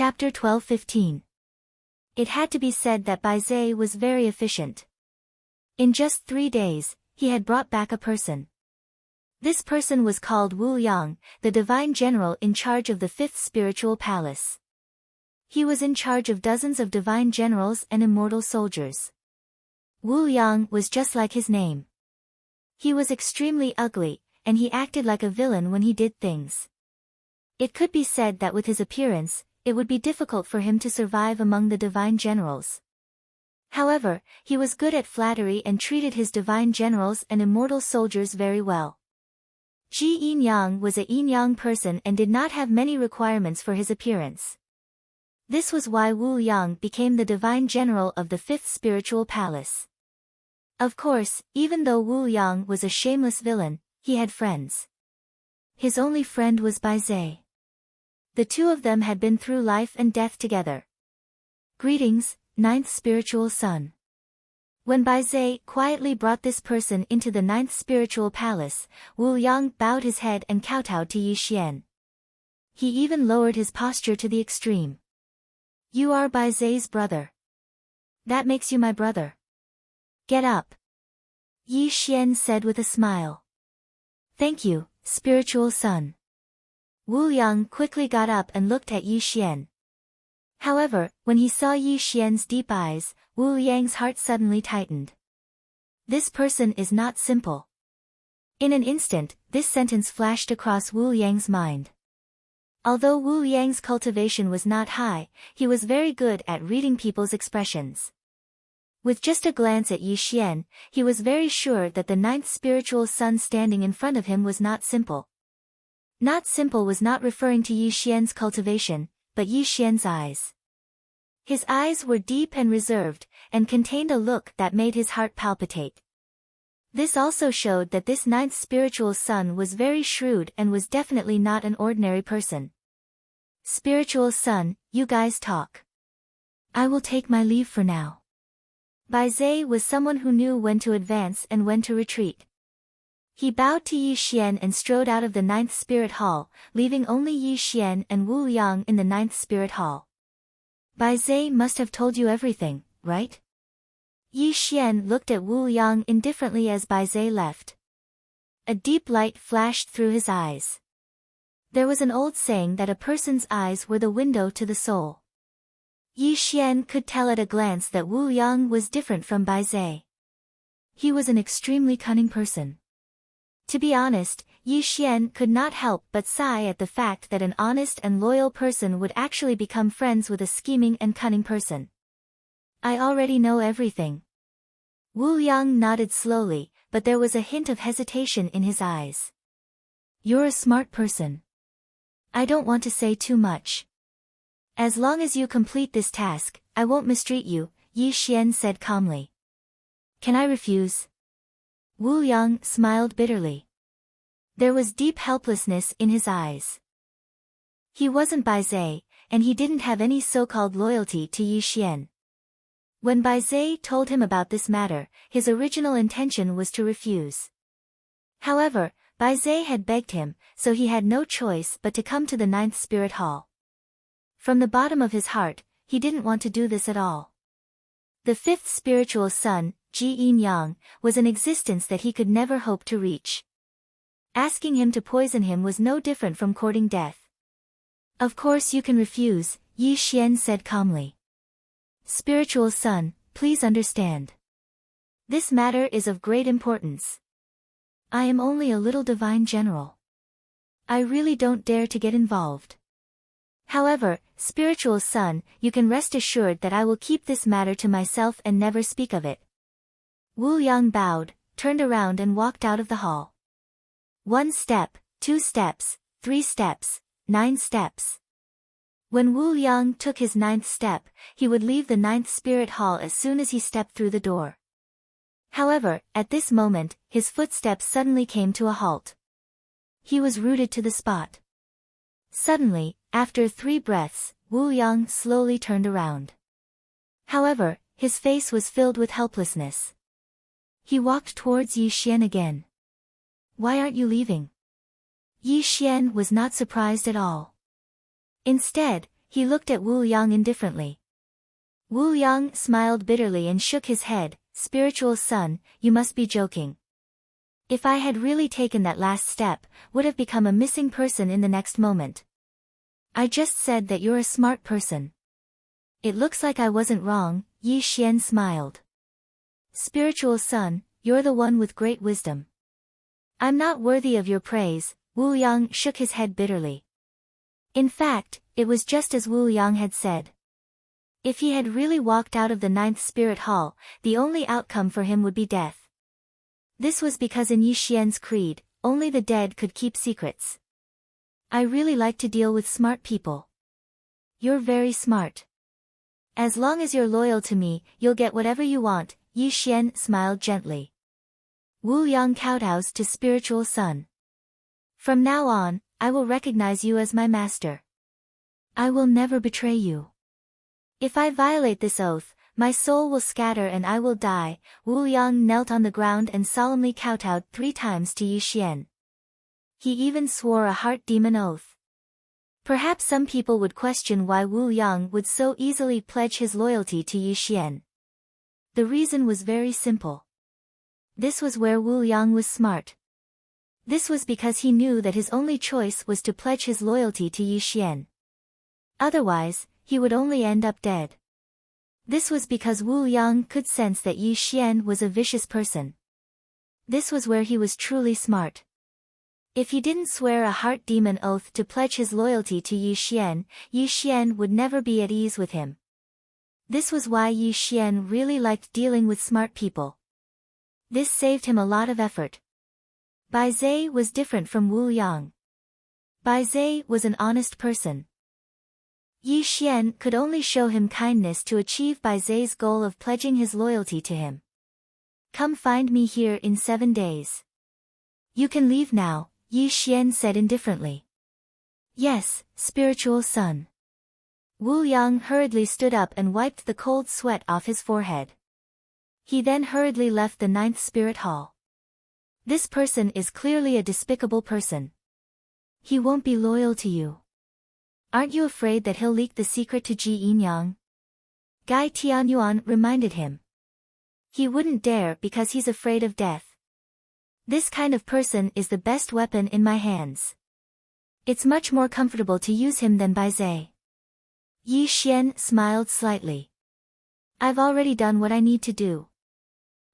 Chapter 12-15. It had to be said that Bai Zai was very efficient. In just 3 days, he had brought back a person. This person was called Wu Yang, the divine general in charge of the 5th spiritual palace. He was in charge of dozens of divine generals and immortal soldiers. Wu Yang was just like his name. He was extremely ugly, and he acted like a villain when he did things. It could be said that with his appearance, it would be difficult for him to survive among the divine generals. However, he was good at flattery and treated his divine generals and immortal soldiers very well. Ji Yin-yang was a yin-yang person and did not have many requirements for his appearance. This was why Wu Yang became the divine general of the 5th spiritual palace. Of course, even though Wu Yang was a shameless villain, he had friends. His only friend was Bai Zai. The two of them had been through life and death together. Greetings, 9th spiritual son. When Bai Zai quietly brought this person into the 9th spiritual palace, Wu Yang bowed his head and kowtowed to Yi Xian. He even lowered his posture to the extreme. You are Bai Zai's brother. That makes you my brother. Get up. Yi Xian said with a smile. Thank you, spiritual son. Wu Yang quickly got up and looked at Yi Xian. However, when he saw Yi Xian's deep eyes, Wu Yang's heart suddenly tightened. This person is not simple. In an instant, this sentence flashed across Wu Yang's mind. Although Wu Yang's cultivation was not high, he was very good at reading people's expressions. With just a glance at Yi Xian, he was very sure that the 9th spiritual son standing in front of him was not simple. Not simple was not referring to Yi Xian's cultivation, but Yi Xian's eyes. His eyes were deep and reserved, and contained a look that made his heart palpitate. This also showed that this 9th spiritual son was very shrewd and was definitely not an ordinary person. Spiritual son, you guys talk. I will take my leave for now. Bai Zai was someone who knew when to advance and when to retreat. He bowed to Yi Xian and strode out of the 9th spirit hall, leaving only Yi Xian and Wu Yang in the 9th spirit hall. Bai Zai must have told you everything, right? Yi Xian looked at Wu Yang indifferently as Bai Zai left. A deep light flashed through his eyes. There was an old saying that a person's eyes were the window to the soul. Yi Xian could tell at a glance that Wu Yang was different from Bai Zai. He was an extremely cunning person. To be honest, Yi Xian could not help but sigh at the fact that an honest and loyal person would actually become friends with a scheming and cunning person. I already know everything. Wu Yang nodded slowly, but there was a hint of hesitation in his eyes. You're a smart person. I don't want to say too much. As long as you complete this task, I won't mistreat you, Yi Xian said calmly. Can I refuse? Wu Yang smiled bitterly. There was deep helplessness in his eyes. He wasn't Bai Zai, and he didn't have any so-called loyalty to Yi Xian. When Bai Zai told him about this matter, his original intention was to refuse. However, Bai Zai had begged him, so he had no choice but to come to the 9th spirit hall. From the bottom of his heart, he didn't want to do this at all. The 5th spiritual son, Ji Yin-yang, was an existence that he could never hope to reach. Asking him to poison him was no different from courting death. Of course you can refuse, Yi Xian said calmly. Spiritual son, please understand. This matter is of great importance. I am only a little divine general. I really don't dare to get involved. However, spiritual son, you can rest assured that I will keep this matter to myself and never speak of it. Wu Yang bowed, turned around and walked out of the hall. 1 step, 2 steps, 3 steps, 9 steps. When Wu Yang took his 9th step, he would leave the 9th spirit hall as soon as he stepped through the door. However, at this moment, his footsteps suddenly came to a halt. He was rooted to the spot. Suddenly, after 3 breaths, Wu Yang slowly turned around. However, his face was filled with helplessness. He walked towards Yi Xian again. Why aren't you leaving? Yi Xian was not surprised at all. Instead, he looked at Wu Yang indifferently. Wu Yang smiled bitterly and shook his head. Spiritual son, you must be joking. If I had really taken that last step, would have become a missing person in the next moment. I just said that you're a smart person. It looks like I wasn't wrong, Yi Xian smiled. Spiritual son, you're the one with great wisdom. I'm not worthy of your praise, Wu Yang shook his head bitterly. In fact, it was just as Wu Yang had said. If he had really walked out of the 9th Spirit Hall, the only outcome for him would be death. This was because in Yi Xian's creed, only the dead could keep secrets. I really like to deal with smart people. You're very smart. As long as you're loyal to me, you'll get whatever you want, Yi Xian smiled gently. Wu Yang kowtows to spiritual son. From now on, I will recognize you as my master. I will never betray you. If I violate this oath, my soul will scatter and I will die. Wu Yang knelt on the ground and solemnly kowtowed 3 times to Yi Xian. He even swore a heart demon oath. Perhaps some people would question why Wu Yang would so easily pledge his loyalty to Yi Xian. The reason was very simple. This was where Wu Yang was smart. This was because he knew that his only choice was to pledge his loyalty to Yi Xian. Otherwise, he would only end up dead. This was because Wu Yang could sense that Yi Xian was a vicious person. This was where he was truly smart. If he didn't swear a heart demon oath to pledge his loyalty to Yi Xian would never be at ease with him. This was why Yi Xian really liked dealing with smart people. This saved him a lot of effort. Bai Zai was different from Wu Yang. Bai Zai was an honest person. Yi Xian could only show him kindness to achieve Bai Zai's goal of pledging his loyalty to him. Come find me here in 7 days. You can leave now, Yi Xian said indifferently. Yes, spiritual son. Wu Yang hurriedly stood up and wiped the cold sweat off his forehead. He then hurriedly left the 9th Spirit Hall. This person is clearly a despicable person. He won't be loyal to you. Aren't you afraid that he'll leak the secret to Ji Yinyang? Gai Tianyuan reminded him. He wouldn't dare because he's afraid of death. This kind of person is the best weapon in my hands. It's much more comfortable to use him than Bai Zai. Yi Xian smiled slightly. I've already done what I need to do.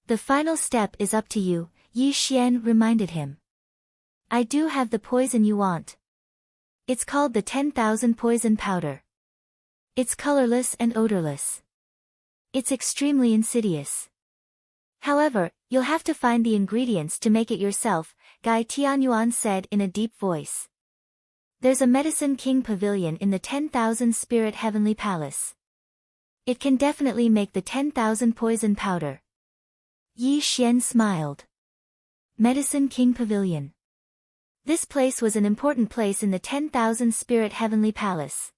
The final step is up to you, Yi Xian reminded him. I do have the poison you want. It's called the 10,000 poison powder. It's colorless and odorless. It's extremely insidious. However, you'll have to find the ingredients to make it yourself, Gai Tianyuan said in a deep voice. There's a Medicine King Pavilion in the 10,000 Spirit Heavenly Palace. It can definitely make the 10,000 poison powder. Yi Xian smiled. Medicine King Pavilion. This place was an important place in the 10,000 Spirit Heavenly Palace.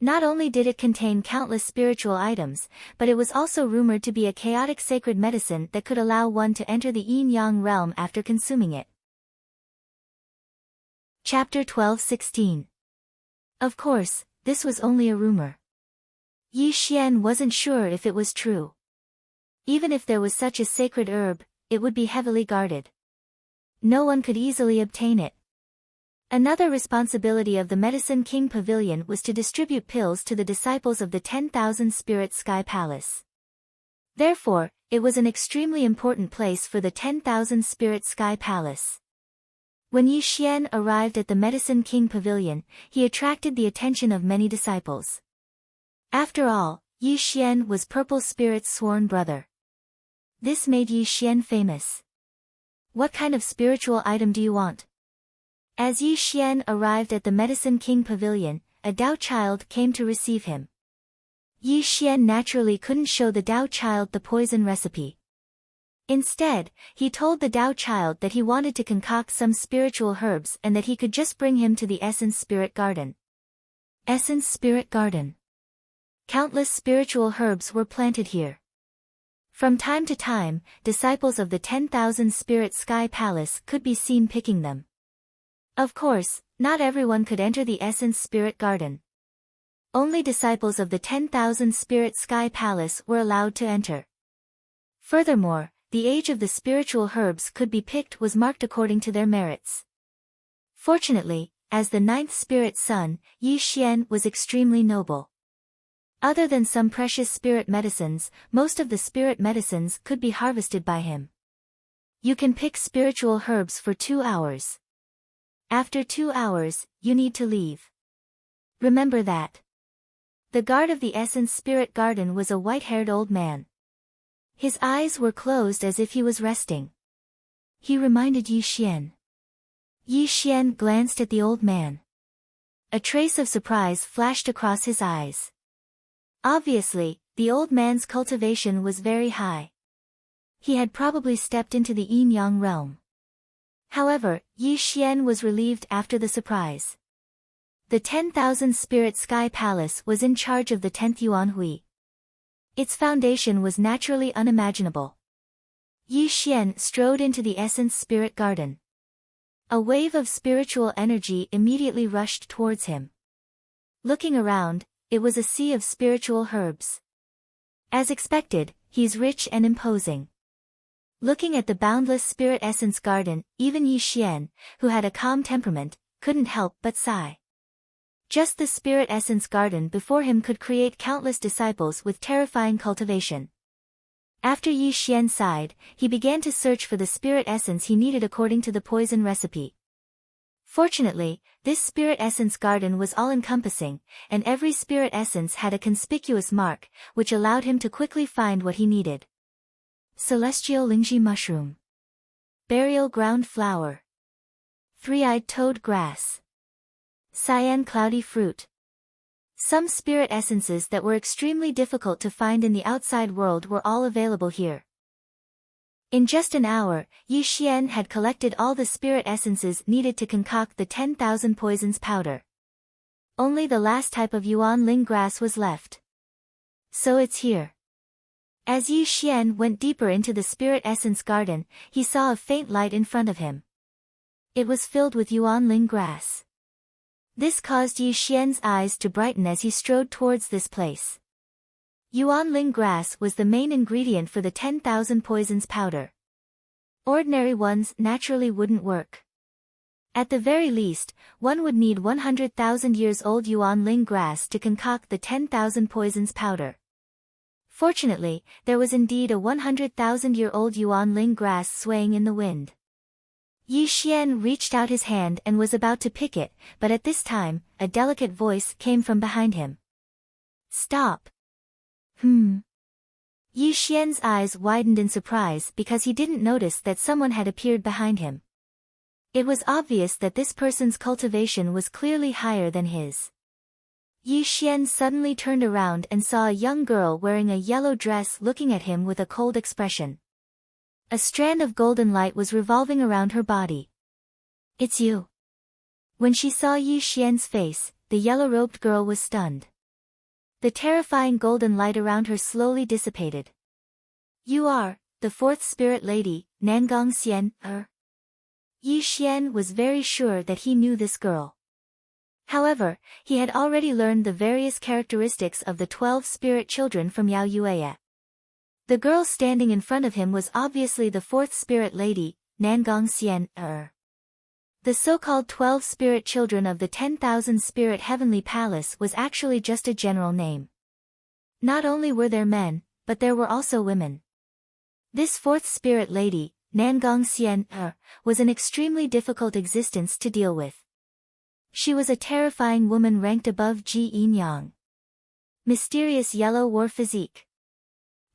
Not only did it contain countless spiritual items, but it was also rumored to be a chaotic sacred medicine that could allow one to enter the yin-yang realm after consuming it. Chapter 12:16. Of course, this was only a rumor. Yi Xian wasn't sure if it was true. Even if there was such a sacred herb, it would be heavily guarded. No one could easily obtain it. Another responsibility of the Medicine King Pavilion was to distribute pills to the disciples of the 10,000 Spirit Sky Palace. Therefore, it was an extremely important place for the 10,000 Spirit Sky Palace. When Yi Xian arrived at the Medicine King Pavilion, he attracted the attention of many disciples. After all, Yi Xian was Purple Spirit's sworn brother. This made Yi Xian famous. What kind of spiritual item do you want? As Yi Xian arrived at the Medicine King Pavilion, a Dao child came to receive him. Yi Xian naturally couldn't show the Dao child the poison recipe. Instead, he told the Dao child that he wanted to concoct some spiritual herbs and that he could just bring him to the Essence Spirit Garden. Essence Spirit Garden. Countless spiritual herbs were planted here. From time to time, disciples of the 10,000 Spirit Sky Palace could be seen picking them. Of course, not everyone could enter the Essence Spirit Garden. Only disciples of the 10,000 Spirit Sky Palace were allowed to enter. Furthermore, the age of the spiritual herbs could be picked was marked according to their merits. Fortunately, as the 9th spirit son, Yi Xian was extremely noble. Other than some precious spirit medicines, most of the spirit medicines could be harvested by him. You can pick spiritual herbs for 2 hours. After 2 hours, you need to leave. Remember that. The guard of the Essence Spirit Garden was a white-haired old man. His eyes were closed as if he was resting. He reminded Yi Xian. Yi Xian glanced at the old man. A trace of surprise flashed across his eyes. Obviously, the old man's cultivation was very high. He had probably stepped into the yin-yang realm. However, Yi Xian was relieved after the surprise. The 10,000 Spirit Sky Palace was in charge of the 10th Yuan Hui. Its foundation was naturally unimaginable. Yi Xian strode into the Essence Spirit Garden. A wave of spiritual energy immediately rushed towards him. Looking around, it was a sea of spiritual herbs. As expected, he's rich and imposing. Looking at the boundless Spirit Essence Garden, even Yi Xian, who had a calm temperament, couldn't help but sigh. Just the Spirit Essence Garden before him could create countless disciples with terrifying cultivation. After Yi Xian sighed, he began to search for the spirit essence he needed according to the poison recipe. Fortunately, this Spirit Essence Garden was all-encompassing, and every spirit essence had a conspicuous mark, which allowed him to quickly find what he needed. Celestial Lingji Mushroom. Burial Ground Flower. Three-Eyed Toad Grass. Cyan Cloudy Fruit. Some spirit essences that were extremely difficult to find in the outside world were all available here. In just an hour, Yi Xian had collected all the spirit essences needed to concoct the 10,000 poisons powder. Only the last type of Yuan Ling grass was left. So it's here. As Yi Xian went deeper into the Spirit Essence Garden, he saw a faint light in front of him. It was filled with Yuan Ling grass. This caused Yi Xian's eyes to brighten as he strode towards this place. Yuan Ling grass was the main ingredient for the 10,000 poisons powder. Ordinary ones naturally wouldn't work. At the very least, one would need 100,000 years old Yuan Ling grass to concoct the 10,000 poisons powder. Fortunately, there was indeed a 100,000-year-old Yuan Ling grass swaying in the wind. Yi Xian reached out his hand and was about to pick it, but at this time, a delicate voice came from behind him. Stop. Yi Xian's eyes widened in surprise because he didn't notice that someone had appeared behind him. It was obvious that this person's cultivation was clearly higher than his. Yi Xian suddenly turned around and saw a young girl wearing a yellow dress looking at him with a cold expression. A strand of golden light was revolving around her body. It's you. When she saw Yi Xian's face, the yellow-robed girl was stunned. The terrifying golden light around her slowly dissipated. You are, the fourth spirit lady, Nangong Xian, Yi Xian was very sure that he knew this girl. However, he had already learned the various characteristics of the 12 spirit children from Yao Yueya. The girl standing in front of him was obviously the fourth spirit lady, Nangong Xian, The so-called 12 spirit children of the 10,000 spirit heavenly palace was actually just a general name. Not only were there men, but there were also women. This fourth spirit lady, Nangong Xian, was an extremely difficult existence to deal with. She was a terrifying woman ranked above Ji Yin-yang. Mysterious yellow war physique.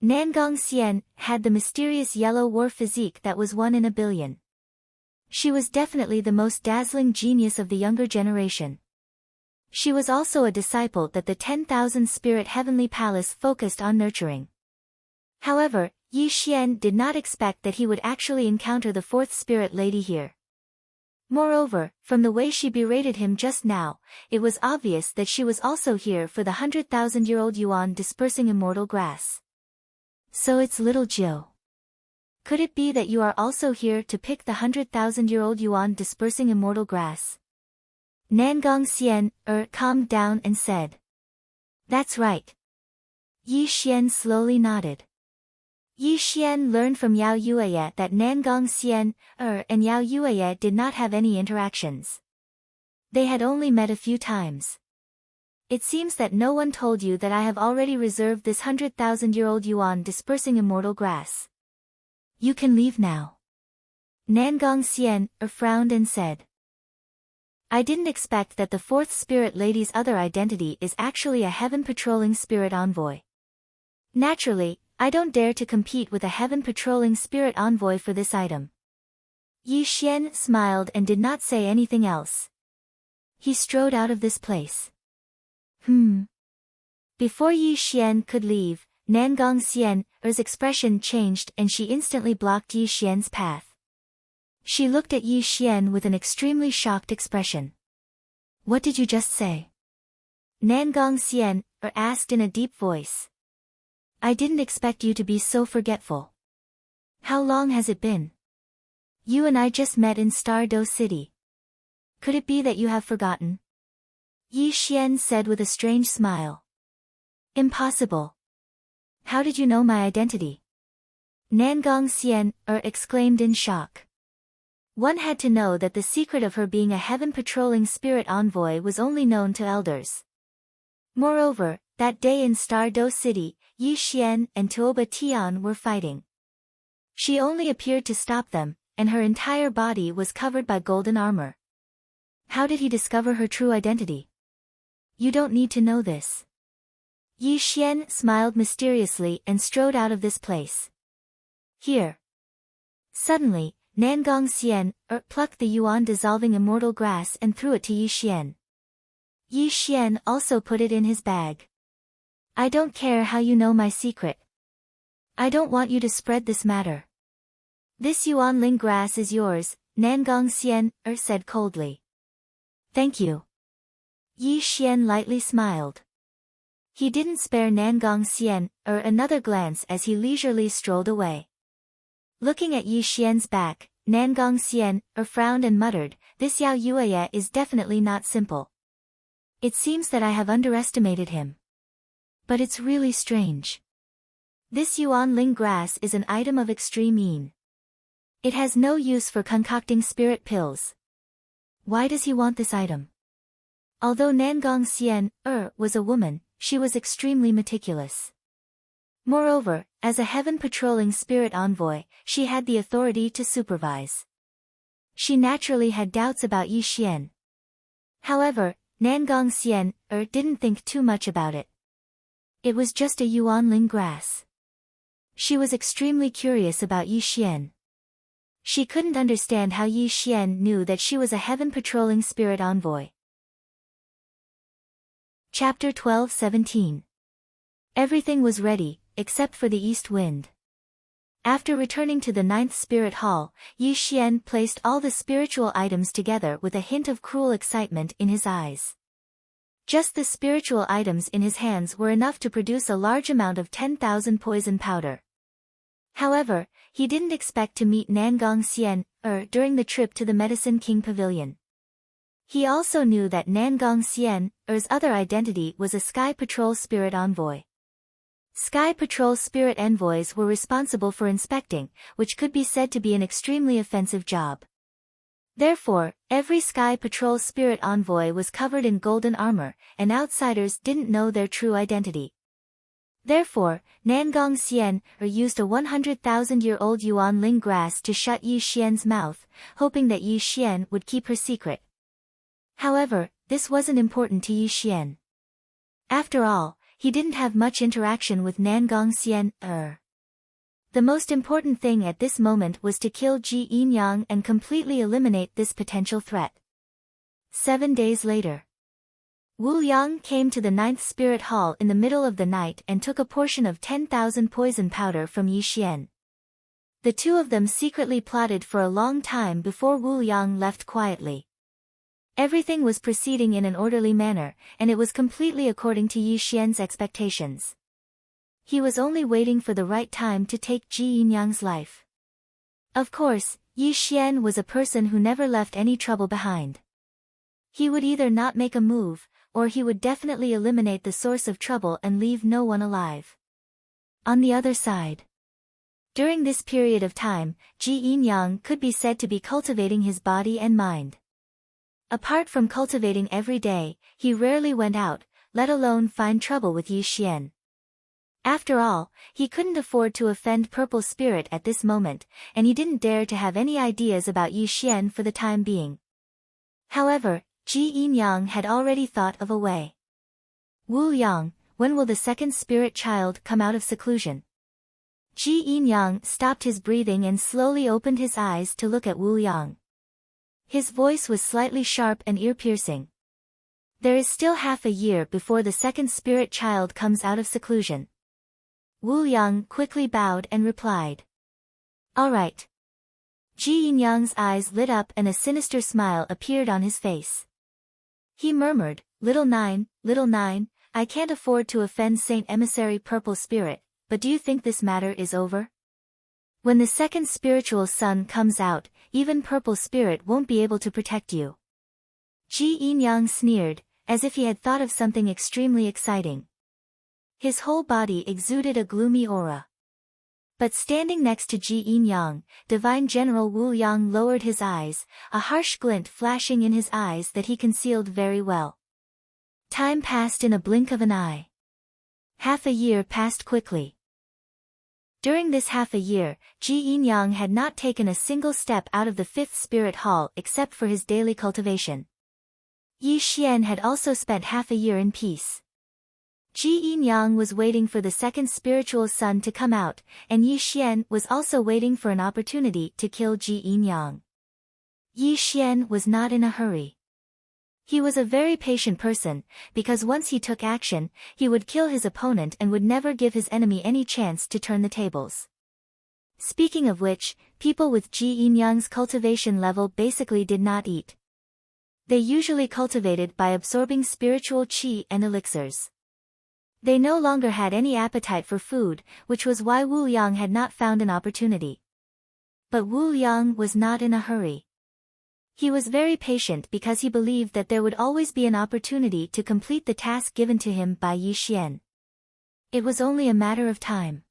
Nangong Xian had the mysterious yellow war physique that was 1 in a billion. She was definitely the most dazzling genius of the younger generation. She was also a disciple that the 10,000 Spirit Heavenly Palace focused on nurturing. However, Yi Xian did not expect that he would actually encounter the fourth spirit lady here. Moreover, from the way she berated him just now, it was obvious that she was also here for the 100,000-year-old Yuan dispersing immortal grass. So it's little Jiu. Could it be that you are also here to pick the 100,000-year-old Yuan dispersing immortal grass? Nangong Xian, calmed down and said. That's right. Yi Xian slowly nodded. Yi Xian learned from Yao Yueye that Nangong Xian, and Yao Yueye did not have any interactions. They had only met a few times. It seems that no one told you that I have already reserved this 100,000-year-old yuan dispersing immortal grass. You can leave now. Nangong Xian frowned and said. I didn't expect that the fourth spirit lady's other identity is actually a heaven-patrolling spirit envoy. Naturally, I don't dare to compete with a heaven-patrolling spirit envoy for this item. Yi Xian smiled and did not say anything else. He strode out of this place. Before Yi Xian could leave, Nangong Xian's expression changed and she instantly blocked Yi Xian's path. She looked at Yi Xian with an extremely shocked expression. What did you just say? Nangong Xian asked in a deep voice. I didn't expect you to be so forgetful. How long has it been? You and I just met in Stardo City. Could it be that you have forgotten? Yi Xian said with a strange smile. Impossible. How did you know my identity? Nangong Xian exclaimed in shock. One had to know that the secret of her being a heaven-patrolling spirit envoy was only known to elders. Moreover, that day in Stardo City, Yi Xian and Tuoba Tian were fighting. She only appeared to stop them, and her entire body was covered by golden armor. How did he discover her true identity? You don't need to know this. Yi Xian smiled mysteriously and strode out of this place. Here. Suddenly, Nangong Xian plucked the yuan-dissolving immortal grass and threw it to Yi Xian. Yi Xian also put it in his bag. I don't care how you know my secret. I don't want you to spread this matter. This yuanling grass is yours, Nangong Xian said coldly. Thank you. Yi Xian lightly smiled. He didn't spare Nangong Xian another glance as he leisurely strolled away. Looking at Yi Xian's back, Nangong Xian frowned and muttered, this Yao Yueye is definitely not simple. It seems that I have underestimated him. But it's really strange. This yuanling grass is an item of extreme yin. It has no use for concocting spirit pills. Why does he want this item? Although Nangong Xian was a woman, she was extremely meticulous. Moreover, as a heaven-patrolling spirit envoy, she had the authority to supervise. She naturally had doubts about Yi Xian. However, Nangong Xian didn't think too much about it. It was just a yuanling grass. She was extremely curious about Yi Xian. She couldn't understand how Yi Xian knew that she was a heaven-patrolling spirit envoy. Chapter 12-17. Everything was ready, except for the east wind. After returning to the 9th Spirit Hall, Yi Xian placed all the spiritual items together with a hint of cruel excitement in his eyes. Just the spiritual items in his hands were enough to produce a large amount of 10,000 poison powder. However, he didn't expect to meet Nangong Xian during the trip to the Medicine King Pavilion. He also knew that Nangong Xian's other identity was a Sky Patrol Spirit Envoy. Sky Patrol Spirit Envoys were responsible for inspecting, which could be said to be an extremely offensive job. Therefore, every Sky Patrol Spirit Envoy was covered in golden armor, and outsiders didn't know their true identity. Therefore, Nangong Xian used a 100,000-year-old yuanling grass to shut Yi Xian's mouth, hoping that Yi Xian would keep her secret. However, this wasn't important to Yi Xian. After all, he didn't have much interaction with Nangong Xian. The most important thing at this moment was to kill Ji Yinyang and completely eliminate this potential threat. 7 days later. Wu Yang came to the 9th Spirit Hall in the middle of the night and took a portion of 10,000 poison powder from Yi Xian. The two of them secretly plotted for a long time before Wu Yang left quietly. Everything was proceeding in an orderly manner, and it was completely according to Yi Xian's expectations. He was only waiting for the right time to take Ji Yinyang's life. Of course, Yi Xian was a person who never left any trouble behind. He would either not make a move, or he would definitely eliminate the source of trouble and leave no one alive. On the other side, during this period of time, Ji Yin-yang could be said to be cultivating his body and mind. Apart from cultivating every day, he rarely went out, let alone find trouble with Yi Xian. After all, he couldn't afford to offend Purple Spirit at this moment, and he didn't dare to have any ideas about Yi Xian for the time being. However, Ji Yin-yang had already thought of a way. Wu Yang, when will the second spirit child come out of seclusion? Ji Yin-yang stopped his breathing and slowly opened his eyes to look at Wu Yang. His voice was slightly sharp and ear-piercing. There is still half a year before the second spirit child comes out of seclusion. Wu Yang quickly bowed and replied. All right. Ji Yin-yang's eyes lit up and a sinister smile appeared on his face. He murmured, Little Nine, I can't afford to offend Saint Emissary Purple Spirit, but do you think this matter is over? When the second spiritual son comes out, even Purple Spirit won't be able to protect you. Ji Yin-yang sneered, as if he had thought of something extremely exciting. His whole body exuded a gloomy aura. But standing next to Ji Yin-yang, Divine General Wu Yang lowered his eyes, a harsh glint flashing in his eyes that he concealed very well. Time passed in a blink of an eye. Half a year passed quickly. During this half a year, Ji Yin-yang had not taken a single step out of the fifth spirit hall except for his daily cultivation. Yi Xian had also spent half a year in peace. Ji Yin-yang was waiting for the second spiritual son to come out, and Yi Xian was also waiting for an opportunity to kill Ji Yin-yang. Yi Xian was not in a hurry. He was a very patient person, because once he took action, he would kill his opponent and would never give his enemy any chance to turn the tables. Speaking of which, people with Ji Yin-yang's cultivation level basically did not eat. They usually cultivated by absorbing spiritual qi and elixirs. They no longer had any appetite for food, which was why Wu Yang had not found an opportunity. But Wu Yang was not in a hurry. He was very patient because he believed that there would always be an opportunity to complete the task given to him by Yi Xian. It was only a matter of time.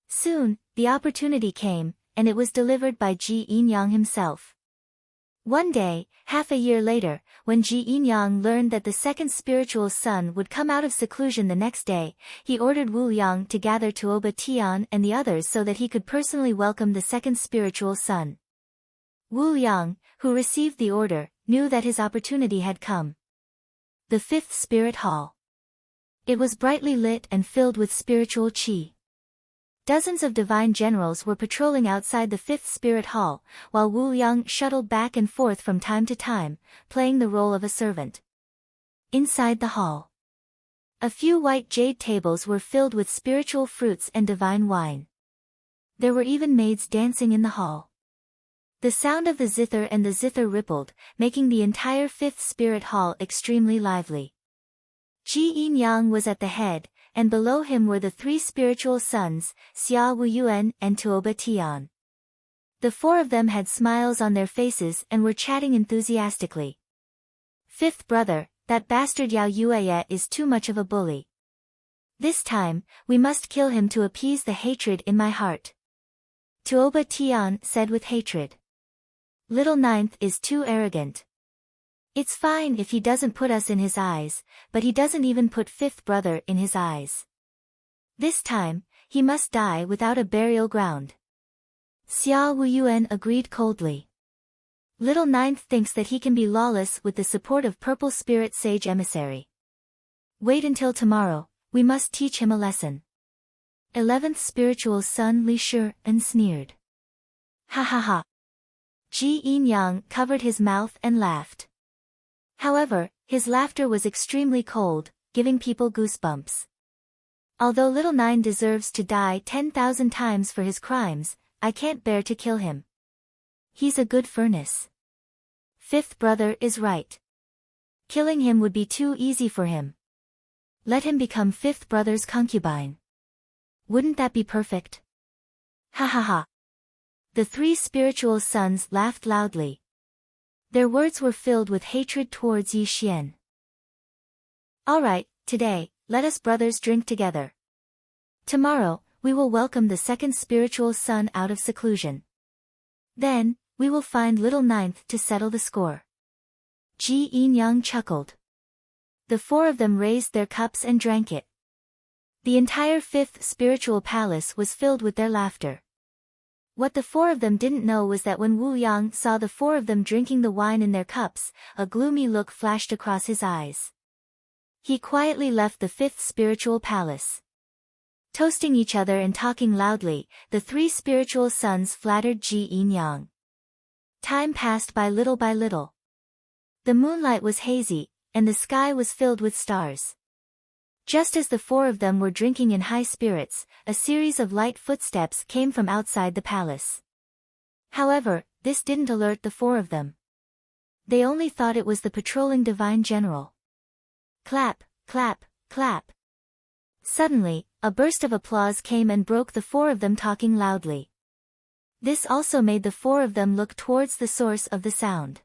Soon, the opportunity came, and it was delivered by Ji Yin-yang himself. One day, half a year later, when Ji Yin-yang learned that the second spiritual son would come out of seclusion the next day, he ordered Wu Yang to gather Tuoba Tian and the others so that he could personally welcome the second spiritual son. Wu Yang, who received the order, knew that his opportunity had come. The fifth spirit hall. It was brightly lit and filled with spiritual qi. Dozens of divine generals were patrolling outside the fifth spirit hall, while Wu Yang shuttled back and forth from time to time, playing the role of a servant. Inside the hall, a few white jade tables were filled with spiritual fruits and divine wine. There were even maids dancing in the hall. The sound of the zither and the zither rippled, making the entire fifth spirit hall extremely lively. Ji Yin-yang was at the head, and below him were the three spiritual sons, Xia Wuyuan and Tuoba Tian. The four of them had smiles on their faces and were chatting enthusiastically. Fifth brother, that bastard Yao Yueye is too much of a bully. This time, we must kill him to appease the hatred in my heart. Tuoba Tian said with hatred. Little Ninth is too arrogant. It's fine if he doesn't put us in his eyes, but he doesn't even put fifth brother in his eyes. This time, he must die without a burial ground. Xia Wuyuan agreed coldly. Little Ninth thinks that he can be lawless with the support of Purple Spirit Sage Emissary. Wait until tomorrow, we must teach him a lesson. 11th spiritual son Li Shi sneered. Ha ha ha. Ji Yin-yang covered his mouth and laughed. However, his laughter was extremely cold, giving people goosebumps. Although Little Nine deserves to die 10,000 times for his crimes, I can't bear to kill him. He's a good furnace. Fifth brother is right. Killing him would be too easy for him. Let him become fifth brother's concubine. Wouldn't that be perfect? Ha ha ha. The three spiritual sons laughed loudly. Their words were filled with hatred towards Yi Xian. Alright, today, let us brothers drink together. Tomorrow, we will welcome the second spiritual son out of seclusion. Then, we will find little ninth to settle the score. Ji Yin-yang chuckled. The four of them raised their cups and drank it. The entire fifth spiritual palace was filled with their laughter. What the four of them didn't know was that when Wu Yang saw the four of them drinking the wine in their cups, a gloomy look flashed across his eyes. He quietly left the fifth spiritual palace. Toasting each other and talking loudly, the three spiritual sons flattered Ji Yin-yang. Time passed by little by little. The moonlight was hazy, and the sky was filled with stars. Just as the four of them were drinking in high spirits, a series of light footsteps came from outside the palace. However, this didn't alert the four of them. They only thought it was the patrolling divine general. Clap, clap, clap. Suddenly, a burst of applause came and broke the four of them talking loudly. This also made the four of them look towards the source of the sound.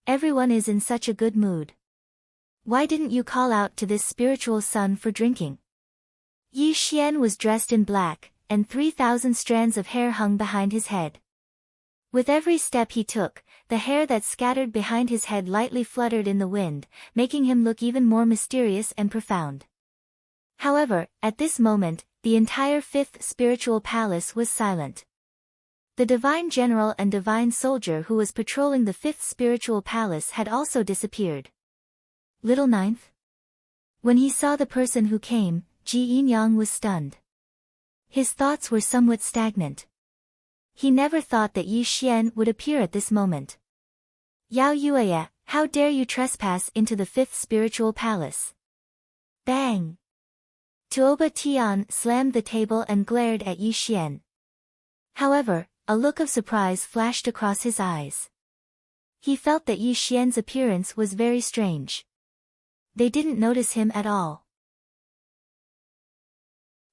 Everyone is in such a good mood. Why didn't you call out to this spiritual son for drinking? Yi Xian was dressed in black, and 3,000 strands of hair hung behind his head. With every step he took, the hair that scattered behind his head lightly fluttered in the wind, making him look even more mysterious and profound. However, at this moment, the entire fifth spiritual palace was silent. The divine general and divine soldier who was patrolling the fifth spiritual palace had also disappeared. Little ninth? When he saw the person who came, Ji Yin-yang was stunned. His thoughts were somewhat stagnant. He never thought that Yi Xian would appear at this moment. Yao Yueya, how dare you trespass into the fifth spiritual palace? Bang! Tuoba Tian slammed the table and glared at Yi Xian. However, a look of surprise flashed across his eyes. He felt that Yi Xian's appearance was very strange. They didn't notice him at all.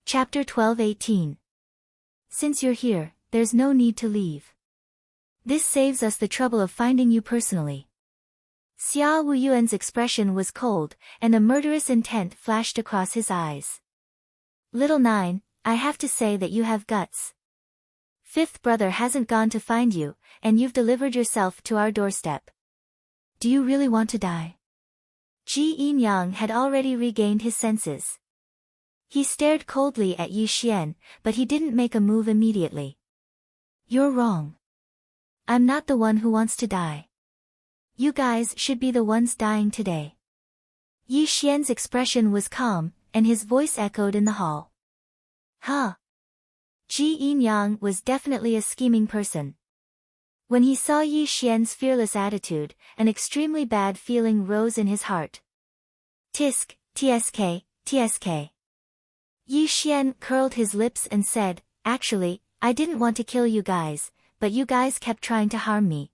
Chapter 12:18. Since you're here, there's no need to leave. This saves us the trouble of finding you personally. Xia Wuyuan's expression was cold, and a murderous intent flashed across his eyes. Little nine, I have to say that you have guts. Fifth brother hasn't gone to find you, and you've delivered yourself to our doorstep. Do you really want to die? Ji Yin-yang had already regained his senses. He stared coldly at Yi Xian, but he didn't make a move immediately. You're wrong. I'm not the one who wants to die. You guys should be the ones dying today. Yi Xian's expression was calm, and his voice echoed in the hall. Huh? Ji Yin-yang was definitely a scheming person. When he saw Yi Xian's fearless attitude, an extremely bad feeling rose in his heart. Tisk, tsk, tsk. Yi Xian curled his lips and said, actually, I didn't want to kill you guys, but you guys kept trying to harm me.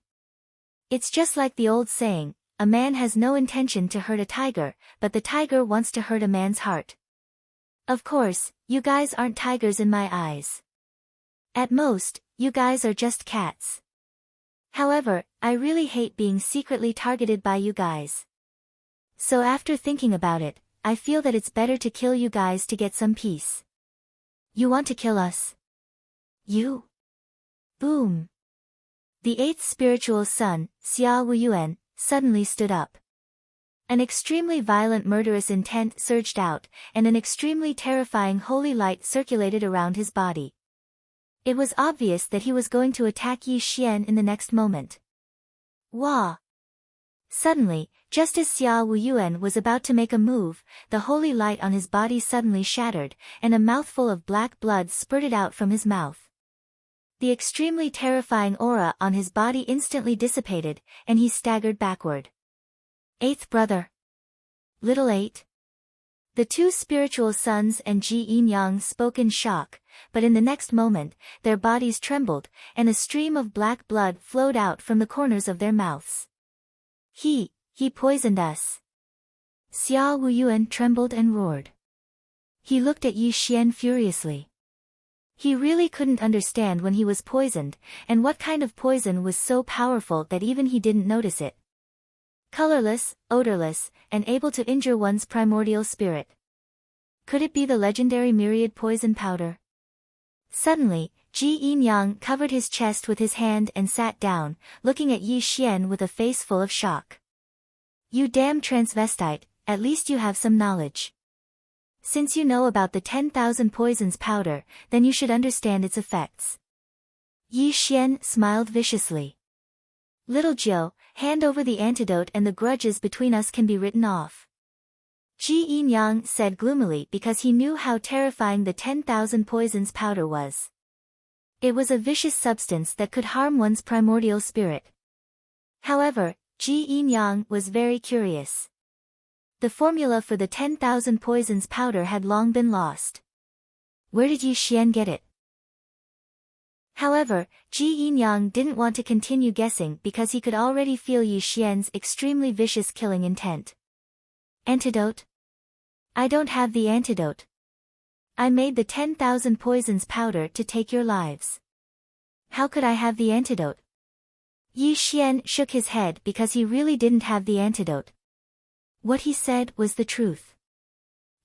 It's just like the old saying, a man has no intention to hurt a tiger, but the tiger wants to hurt a man's heart. Of course, you guys aren't tigers in my eyes. At most, you guys are just cats. However, I really hate being secretly targeted by you guys. So after thinking about it, I feel that it's better to kill you guys to get some peace. You want to kill us? You? Boom. The eighth spiritual son, Xia Wuyuan, suddenly stood up. An extremely violent murderous intent surged out, and an extremely terrifying holy light circulated around his body. It was obvious that he was going to attack Yi Xian in the next moment. Wah! Suddenly, just as Xia Wuyuan was about to make a move, the holy light on his body suddenly shattered, and a mouthful of black blood spurted out from his mouth. The extremely terrifying aura on his body instantly dissipated, and he staggered backward. Eighth brother. Little eight. The two spiritual sons and Ji Yin-yang spoke in shock, but in the next moment, their bodies trembled, and a stream of black blood flowed out from the corners of their mouths. He poisoned us. Xia Wuyuan trembled and roared. He looked at Yi Xian furiously. He really couldn't understand when he was poisoned, and what kind of poison was so powerful that even he didn't notice it. Colorless, odorless, and able to injure one's primordial spirit. Could it be the legendary myriad poison powder? Suddenly, Ji Yin-yang covered his chest with his hand and sat down, looking at Yi Xian with a face full of shock. You damn transvestite, at least you have some knowledge. Since you know about the 10,000 poisons powder, then you should understand its effects. Yi Xian smiled viciously. Little Jiu, hand over the antidote and the grudges between us can be written off. Ji Yin-yang said gloomily because he knew how terrifying the 10,000 poisons powder was. It was a vicious substance that could harm one's primordial spirit. However, Ji Yin-yang was very curious. The formula for the 10,000 poisons powder had long been lost. Where did Yi Xian get it? However, Ji Yin-yang didn't want to continue guessing because he could already feel Yi Xian's extremely vicious killing intent. Antidote? I don't have the antidote. I made the 10,000 poisons powder to take your lives. How could I have the antidote? Yi Xian shook his head because he really didn't have the antidote. What he said was the truth.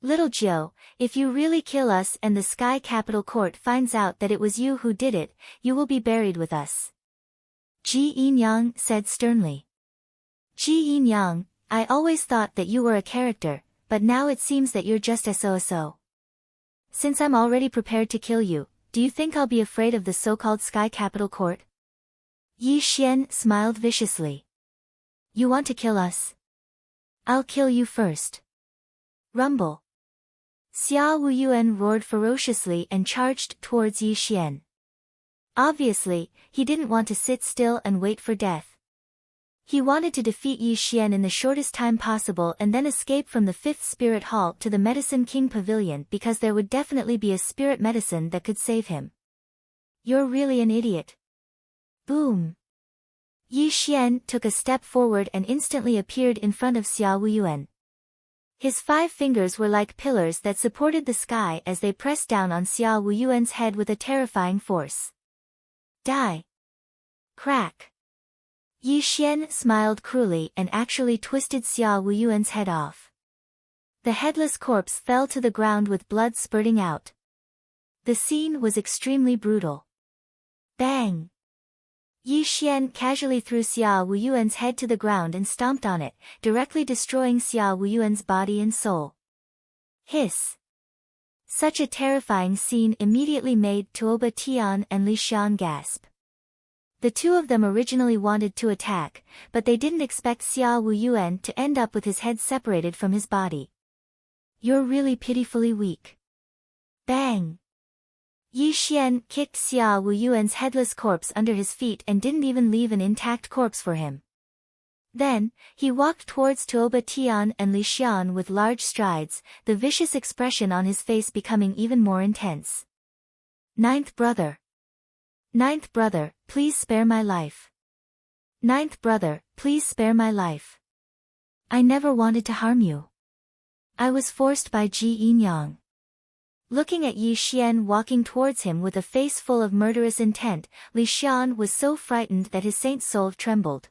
Little Jiu, if you really kill us and the Sky Capital Court finds out that it was you who did it, you will be buried with us. Ji Yin-yang said sternly. Ji Yin-yang, I always thought that you were a character, but now it seems that you're just SOSO. Since I'm already prepared to kill you, do you think I'll be afraid of the so-called Sky Capital Court? Yi Xian smiled viciously. You want to kill us? I'll kill you first. Rumble. Xia Wuyuan roared ferociously and charged towards Yi Xian. Obviously, he didn't want to sit still and wait for death. He wanted to defeat Yi Xian in the shortest time possible and then escape from the 5th Spirit Hall to the Medicine King Pavilion because there would definitely be a spirit medicine that could save him. You're really an idiot. Boom. Yi Xian took a step forward and instantly appeared in front of Xia Wuyuan. His 5 fingers were like pillars that supported the sky as they pressed down on Xia Wuyuan's head with a terrifying force. Die. Crack. Yi Xian smiled cruelly and actually twisted Xia Wuyuan's head off. The headless corpse fell to the ground with blood spurting out. The scene was extremely brutal. Bang! Yi Xian casually threw Xia Wuyuan's head to the ground and stomped on it, directly destroying Xia Wuyuan's body and soul. Hiss! Such a terrifying scene immediately made Tuoba Tian and Li Xian gasp. The two of them originally wanted to attack, but they didn't expect Xia Wuyuan to end up with his head separated from his body. You're really pitifully weak. Bang! Yi Xian kicked Xia Wuyuan's headless corpse under his feet and didn't even leave an intact corpse for him. Then, he walked towards Tuoba Tian and Li Xian with large strides, the vicious expression on his face becoming even more intense. Ninth brother. Ninth brother, please spare my life. Ninth brother, please spare my life. I never wanted to harm you. I was forced by Ji Yin-yang. Looking at Yi Xian walking towards him with a face full of murderous intent, Li Xian was so frightened that his saint soul trembled.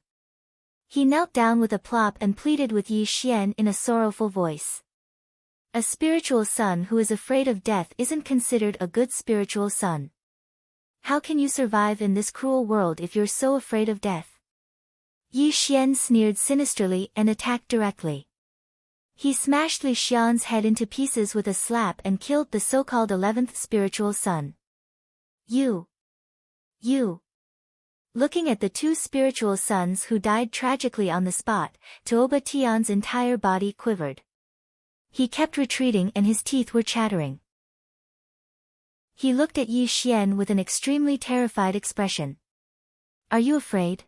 He knelt down with a plop and pleaded with Yi Xian in a sorrowful voice. A spiritual son who is afraid of death isn't considered a good spiritual son. How can you survive in this cruel world if you're so afraid of death? Yi Xian sneered sinisterly and attacked directly. He smashed Li Xian's head into pieces with a slap and killed the so-called 11th spiritual son. You. Looking at the 2 spiritual sons who died tragically on the spot, Tuoba Tian's entire body quivered. He kept retreating and his teeth were chattering. He looked at Yi Xian with an extremely terrified expression. Are you afraid?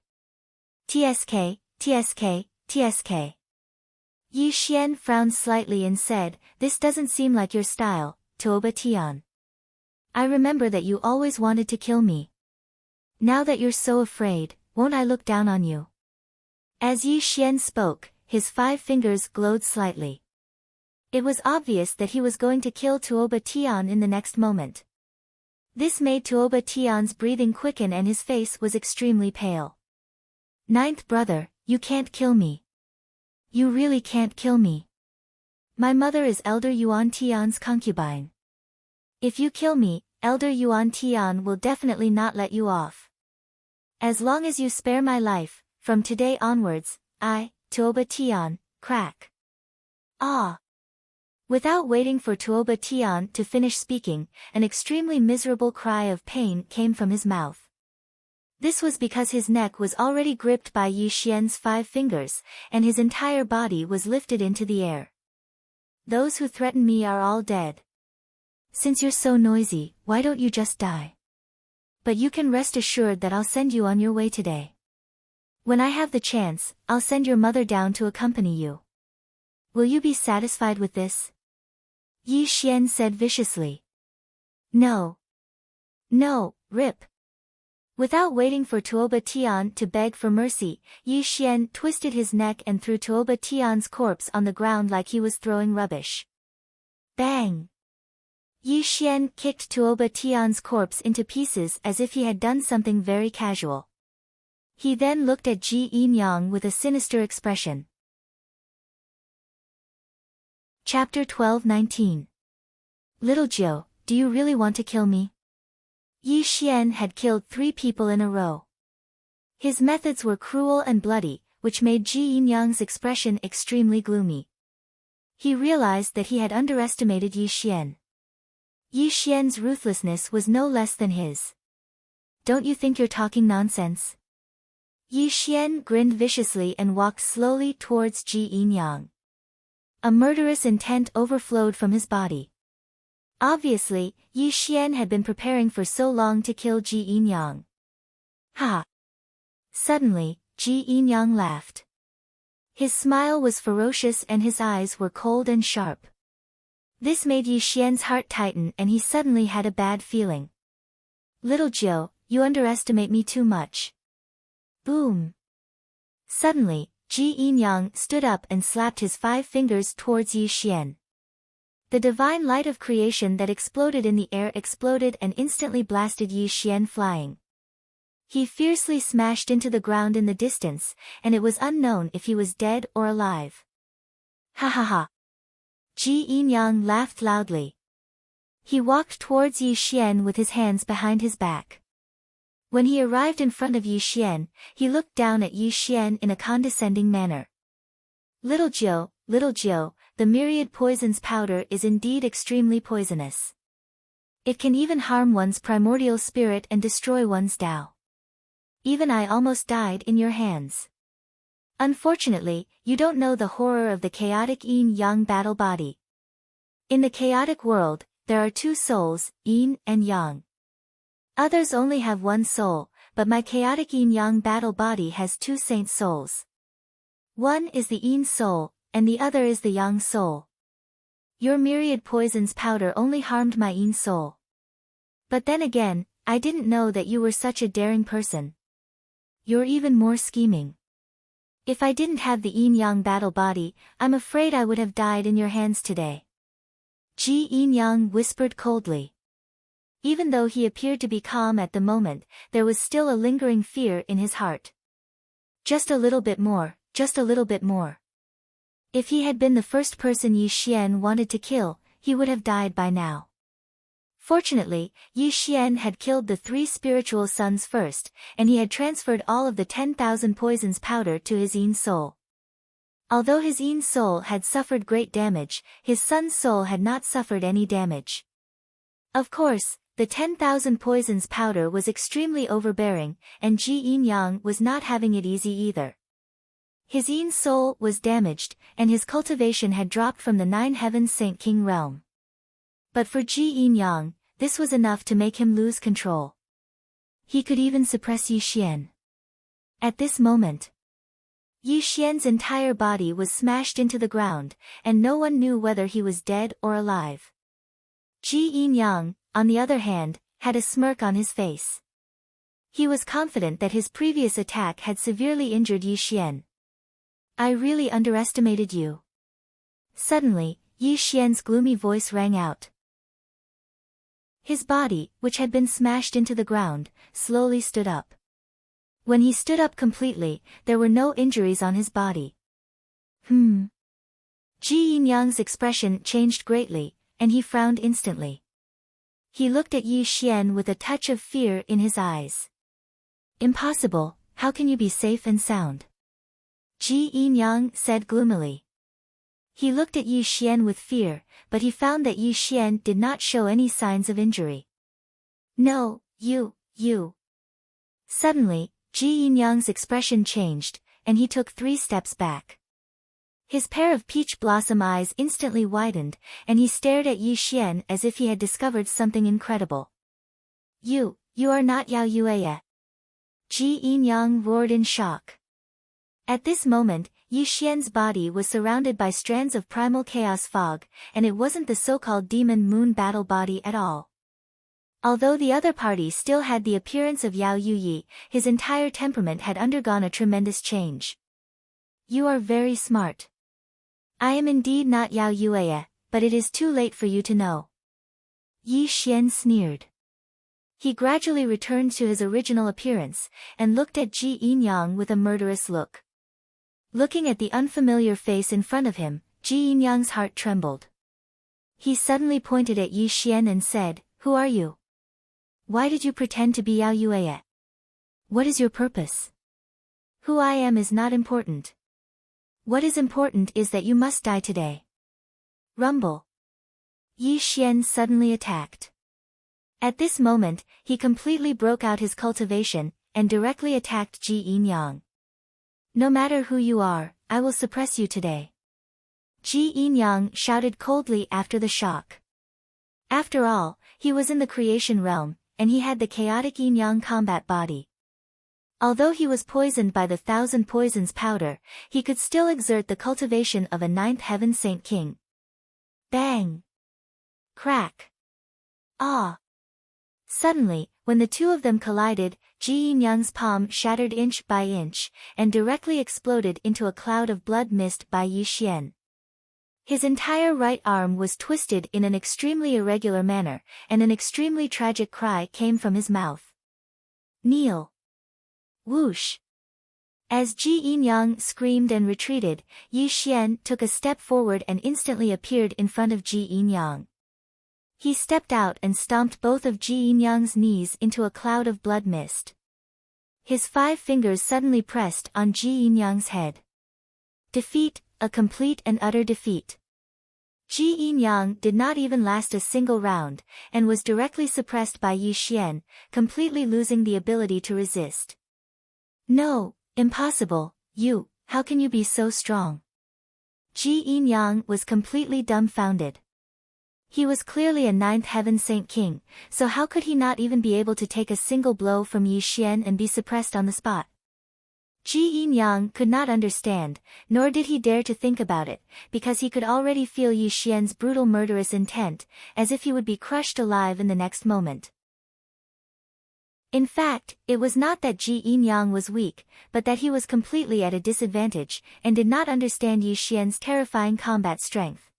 TSK. Yi Xian frowned slightly and said, this doesn't seem like your style, Tuoba Tian. I remember that you always wanted to kill me. Now that you're so afraid, won't I look down on you? As Yi Xian spoke, his 5 fingers glowed slightly. It was obvious that he was going to kill Tuoba Tian in the next moment. This made Tuoba Tian's breathing quicken and his face was extremely pale. Ninth brother, you can't kill me. You really can't kill me. My mother is Elder Yuan Tian's concubine. If you kill me, Elder Yuan Tian will definitely not let you off. As long as you spare my life, from today onwards, Tuoba Tian, crack. Ah! Without waiting for Tuoba Tian to finish speaking, an extremely miserable cry of pain came from his mouth. This was because his neck was already gripped by Yi Xian's 5 fingers, and his entire body was lifted into the air. Those who threaten me are all dead. Since you're so noisy, why don't you just die? But you can rest assured that I'll send you on your way today. When I have the chance, I'll send your mother down to accompany you. Will you be satisfied with this? Yi Xian said viciously. No. No, rip. Without waiting for Tuoba Tian to beg for mercy, Yi Xian twisted his neck and threw Tuoba Tian's corpse on the ground like he was throwing rubbish. Bang! Yi Xian kicked Tuoba Tian's corpse into pieces as if he had done something very casual. He then looked at Ji Yinyang with a sinister expression. Chapter 12-19. Little Jiu, do you really want to kill me? Yi Xian had killed 3 people in a row. His methods were cruel and bloody, which made Ji Yinyang's expression extremely gloomy. He realized that he had underestimated Yi Xian. Yi Xian's ruthlessness was no less than his. Don't you think you're talking nonsense? Yi Xian grinned viciously and walked slowly towards Ji Yinyang. A murderous intent overflowed from his body. Obviously, Yi Xian had been preparing for so long to kill Ji Yinyang. Ha! Suddenly, Ji Yinyang laughed. His smile was ferocious and his eyes were cold and sharp. This made Yi Xian's heart tighten and he suddenly had a bad feeling. Little Jiu, you underestimate me too much. Boom! Suddenly, Ji Yinyang stood up and slapped his 5 fingers towards Yi Xian. The divine light of creation that exploded in the air exploded and instantly blasted Yi Xian flying. He fiercely smashed into the ground in the distance, and it was unknown if he was dead or alive. Ha ha ha! Ji Yinyang laughed loudly. He walked towards Yi Xian with his hands behind his back. When he arrived in front of Yi Xian, he looked down at Yi Xian in a condescending manner. Little Jiu, the myriad poisons powder is indeed extremely poisonous. It can even harm one's primordial spirit and destroy one's Tao. Even I almost died in your hands. Unfortunately, you don't know the horror of the chaotic yin-yang battle body. In the chaotic world, there are 2 souls, yin and yang. Others only have 1 soul, but my chaotic yin-yang battle body has 2 saint souls. One is the yin soul, and the other is the yang soul. Your myriad poisons powder only harmed my yin soul. But then again, I didn't know that you were such a daring person. You're even more scheming. If I didn't have the yin-yang battle body, I'm afraid I would have died in your hands today. Ji Yinyang whispered coldly. Even though he appeared to be calm at the moment, there was still a lingering fear in his heart. Just a little bit more, just a little bit more. If he had been the first person Yi Xian wanted to kill, he would have died by now. Fortunately, Yi Xian had killed the 3 spiritual sons first, and he had transferred all of the 10,000 poisons powder to his yin soul. Although his yin soul had suffered great damage, his son's soul had not suffered any damage. Of course, the 10,000 poisons powder was extremely overbearing, and Ji Yinyang was not having it easy either. His yin soul was damaged, and his cultivation had dropped from the 9 heavens Saint King realm. But for Ji Yinyang, this was enough to make him lose control. He could even suppress Yi Xian. At this moment, Yi Xian's entire body was smashed into the ground, and no one knew whether he was dead or alive. Ji Yinyang, on the other hand, had a smirk on his face. He was confident that his previous attack had severely injured Yi Xian. I really underestimated you. Suddenly, Yi Xian's gloomy voice rang out. His body, which had been smashed into the ground, slowly stood up. When he stood up completely, there were no injuries on his body. Ji Yinyang's expression changed greatly, and he frowned instantly. He looked at Yi Xian with a touch of fear in his eyes. Impossible, how can you be safe and sound? Ji Yinyang said gloomily. He looked at Yi Xian with fear, but he found that Yi Xian did not show any signs of injury. No, you. Suddenly, Ji Yinyang's expression changed, and he took 3 steps back. His pair of peach blossom eyes instantly widened, and he stared at Yi Xian as if he had discovered something incredible. You are not Yao Yue. Ji Yinyang roared in shock. At this moment, Yi Xian's body was surrounded by strands of primal chaos fog, and it wasn't the so-called demon moon battle body at all. Although the other party still had the appearance of Yao Yuyi, his entire temperament had undergone a tremendous change. You are very smart. I am indeed not Yao Yue, but it is too late for you to know. Yi Xian sneered. He gradually returned to his original appearance, and looked at Ji Yinyang with a murderous look. Looking at the unfamiliar face in front of him, Ji Yinyang's heart trembled. He suddenly pointed at Yi Xian and said, "Who are you? Why did you pretend to be Yao Yue? What is your purpose? Who I am is not important. What is important is that you must die today." Rumble. Yi Xian suddenly attacked. At this moment, he completely broke out his cultivation, and directly attacked Ji Yinyang. No matter who you are, I will suppress you today. Ji Yinyang shouted coldly after the shock. After all, he was in the creation realm, and he had the chaotic yin-yang combat body. Although he was poisoned by the 1,000 poisons powder, he could still exert the cultivation of a 9th heaven saint king. Bang! Crack! Ah! Suddenly, when the two of them collided, Ji Yinyang's palm shattered inch by inch, and directly exploded into a cloud of blood mist by Yi Xian. His entire right arm was twisted in an extremely irregular manner, and an extremely tragic cry came from his mouth. Kneel! Whoosh! As Ji Yinyang screamed and retreated, Yi Xian took a step forward and instantly appeared in front of Ji Yinyang. He stepped out and stomped both of Ji Yinyang's knees into a cloud of blood mist. His 5 fingers suddenly pressed on Ji Yinyang's head. Defeat, a complete and utter defeat. Ji Yinyang did not even last a single round, and was directly suppressed by Yi Xian, completely losing the ability to resist. No, impossible, how can you be so strong? Ji Yinyang was completely dumbfounded. He was clearly a 9th heaven saint king, so how could he not even be able to take a single blow from Yi Xian and be suppressed on the spot? Ji Yinyang could not understand, nor did he dare to think about it, because he could already feel Yi Xian's brutal murderous intent, as if he would be crushed alive in the next moment. In fact, it was not that Ji Yinyang was weak, but that he was completely at a disadvantage, and did not understand Yi Xian's terrifying combat strength.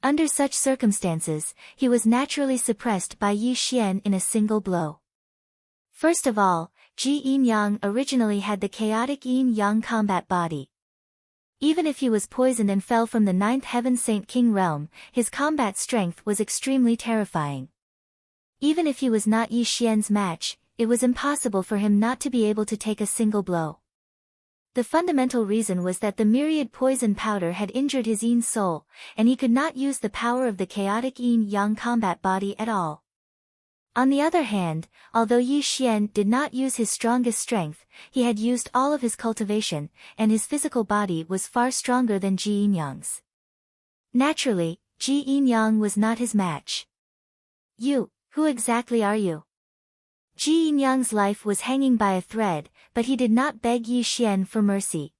Under such circumstances, he was naturally suppressed by Yi Xian in a single blow. First of all, Ji Yinyang originally had the chaotic yin-yang combat body. Even if he was poisoned and fell from the 9th heaven saint king realm, his combat strength was extremely terrifying. Even if he was not Yi Xian's match, it was impossible for him not to be able to take a single blow. The fundamental reason was that the myriad poison powder had injured his yin soul, and he could not use the power of the chaotic yin-yang combat body at all. On the other hand, although Yi Xian did not use his strongest strength, he had used all of his cultivation, and his physical body was far stronger than Ji Yinyang's. Naturally, Ji Yinyang was not his match. Who exactly are you? Ji Yinyang's life was hanging by a thread, but he did not beg Yi Xian for mercy.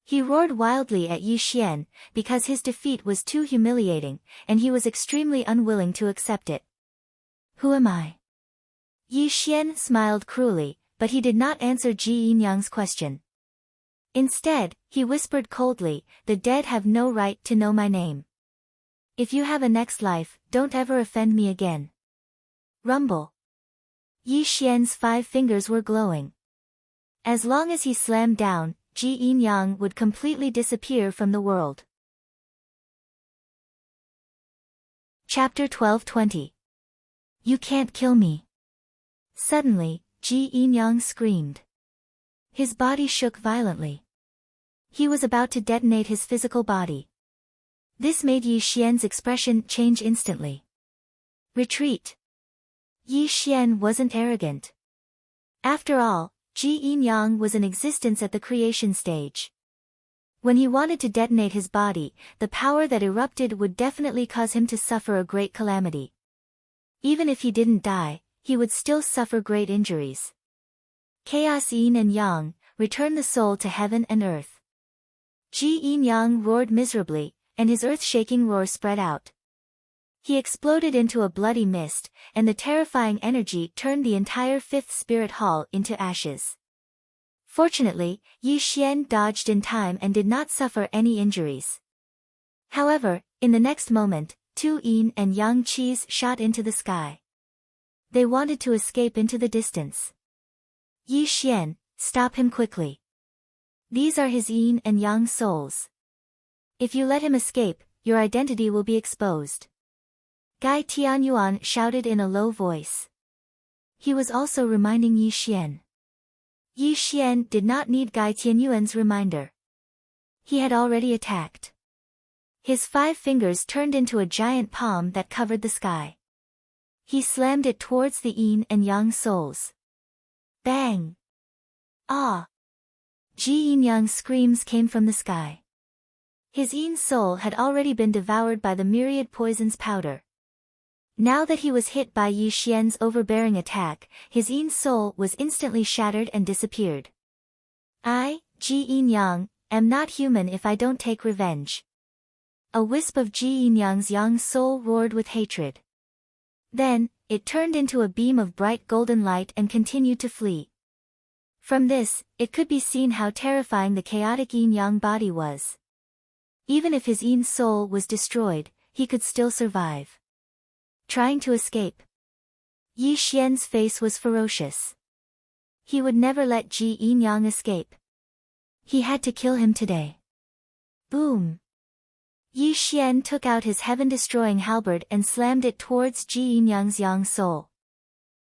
He roared wildly at Yi Xian, because his defeat was too humiliating, and he was extremely unwilling to accept it. Who am I? Yi Xian smiled cruelly, but he did not answer Ji Yinyang's question. Instead, he whispered coldly, "The dead have no right to know my name. If you have a next life, don't ever offend me again." Rumble. Yi Xian's 5 fingers were glowing. As long as he slammed down, Ji Yin Yang would completely disappear from the world. Chapter 12:20. You can't kill me. Suddenly, Ji Yin Yang screamed. His body shook violently. He was about to detonate his physical body. This made Yi Xian's expression change instantly. Retreat. Yi Xian wasn't arrogant. After all, Ji Yin Yang was in existence at the creation stage. When he wanted to detonate his body, the power that erupted would definitely cause him to suffer a great calamity. Even if he didn't die, he would still suffer great injuries. Chaos Yin and Yang, return the soul to heaven and earth. Ji Yin Yang roared miserably, and his earth-shaking roar spread out. He exploded into a bloody mist, and the terrifying energy turned the entire fifth spirit hall into ashes. Fortunately, Yi Xian dodged in time and did not suffer any injuries. However, in the next moment, two Yin and Yang Qis shot into the sky. They wanted to escape into the distance. Yi Xian, stop him quickly. These are his Yin and Yang souls. If you let him escape, your identity will be exposed. Gai Tianyuan shouted in a low voice. He was also reminding Yi Xian. Yi Xian did not need Gai Tianyuan's reminder. He had already attacked. His 5 fingers turned into a giant palm that covered the sky. He slammed it towards the Yin and Yang souls. Bang! Ah! Ji Yin Yang's screams came from the sky. His Yin soul had already been devoured by the myriad poison's powder. Now that he was hit by Yi Xian's overbearing attack, his Yin soul was instantly shattered and disappeared. I, Ji Yin Yang, am not human if I don't take revenge. A wisp of Ji Yin Yang's Yang soul roared with hatred. Then, it turned into a beam of bright golden light and continued to flee. From this, it could be seen how terrifying the chaotic Yin Yang body was. Even if his Yin soul was destroyed, he could still survive. Trying to escape. Yi Xian's face was ferocious. He would never let Ji Yin Yang escape. He had to kill him today. Boom! Yi Xian took out his heaven-destroying halberd and slammed it towards Ji Yin Yang's Yang soul.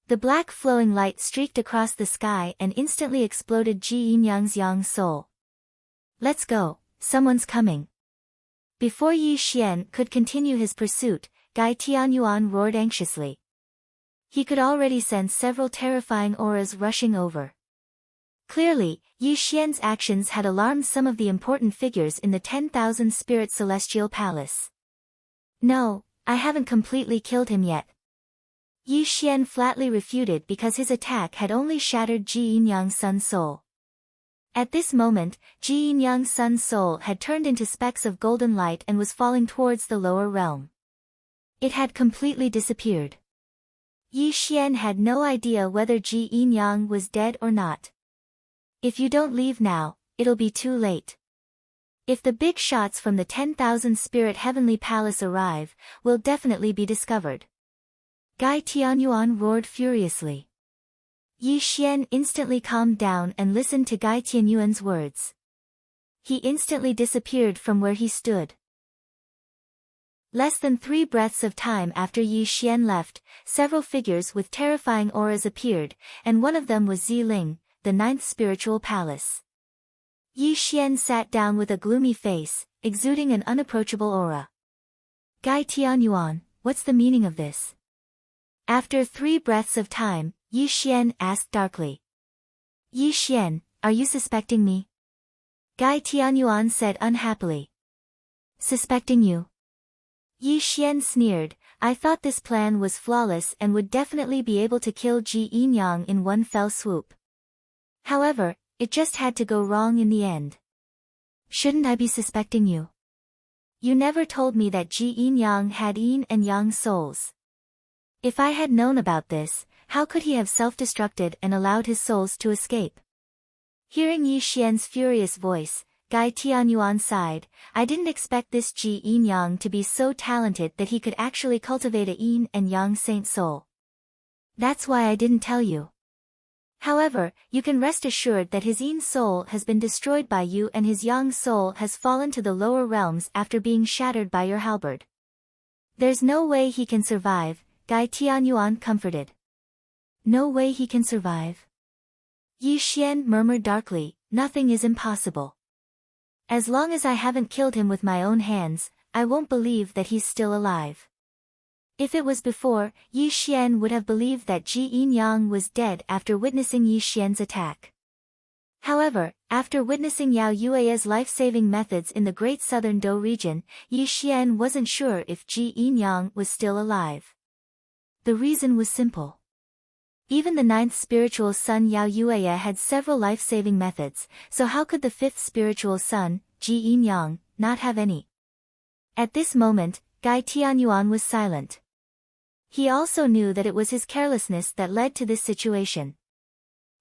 The black flowing light streaked across the sky and instantly exploded Ji Yin Yang's Yang soul. Let's go, someone's coming. Before Yi Xian could continue his pursuit, Gai Tianyuan roared anxiously. He could already sense several terrifying auras rushing over. Clearly, Yi Xian's actions had alarmed some of the important figures in the 10,000 Spirit Celestial Palace. No, I haven't completely killed him yet. Yi Xian flatly refuted because his attack had only shattered Ji Yin Yang's sun soul. At this moment, Ji Yin Yang's sun soul had turned into specks of golden light and was falling towards the lower realm. It had completely disappeared. Yi Xian had no idea whether Ji Yin Yang was dead or not. If you don't leave now, it'll be too late. If the big shots from the 10,000 Spirit Heavenly Palace arrive, we'll definitely be discovered. Gai Tianyuan roared furiously. Yi Xian instantly calmed down and listened to Gai Tianyuan's words. He instantly disappeared from where he stood. Less than 3 breaths of time after Yi Xian left, several figures with terrifying auras appeared, and one of them was Ziling, the 9th spiritual palace. Yi Xian sat down with a gloomy face, exuding an unapproachable aura. Gai Tianyuan, what's the meaning of this? After 3 breaths of time, Yi Xian asked darkly. Yi Xian, are you suspecting me? Gai Tianyuan said unhappily. Suspecting you? Yi Xian sneered, I thought this plan was flawless and would definitely be able to kill Ji Yin Yang in one fell swoop. However, it just had to go wrong in the end. Shouldn't I be suspecting you? You never told me that Ji Yin Yang had Yin and Yang souls. If I had known about this, how could he have self-destructed and allowed his souls to escape? Hearing Yi Xian's furious voice, Gai Tianyuan sighed, I didn't expect this Ji Yin Yang to be so talented that he could actually cultivate a Yin and Yang saint soul. That's why I didn't tell you. However, you can rest assured that his yin soul has been destroyed by you and his yang soul has fallen to the lower realms after being shattered by your halberd. There's no way he can survive, Gai Tianyuan comforted. No way he can survive? Yi Xian murmured darkly, nothing is impossible. As long as I haven't killed him with my own hands, I won't believe that he's still alive. If it was before, Yi Xian would have believed that Ji Yin-yang was dead after witnessing Yi Xian's attack. However, after witnessing Yao Yue's life-saving methods in the Great Southern Dou region, Yi Xian wasn't sure if Ji Yin-yang was still alive. The reason was simple. Even the ninth spiritual son Yao Yue had several life-saving methods, so how could the fifth spiritual son, Ji Yin-yang, not have any? At this moment, Gai Tianyuan was silent. He also knew that it was his carelessness that led to this situation.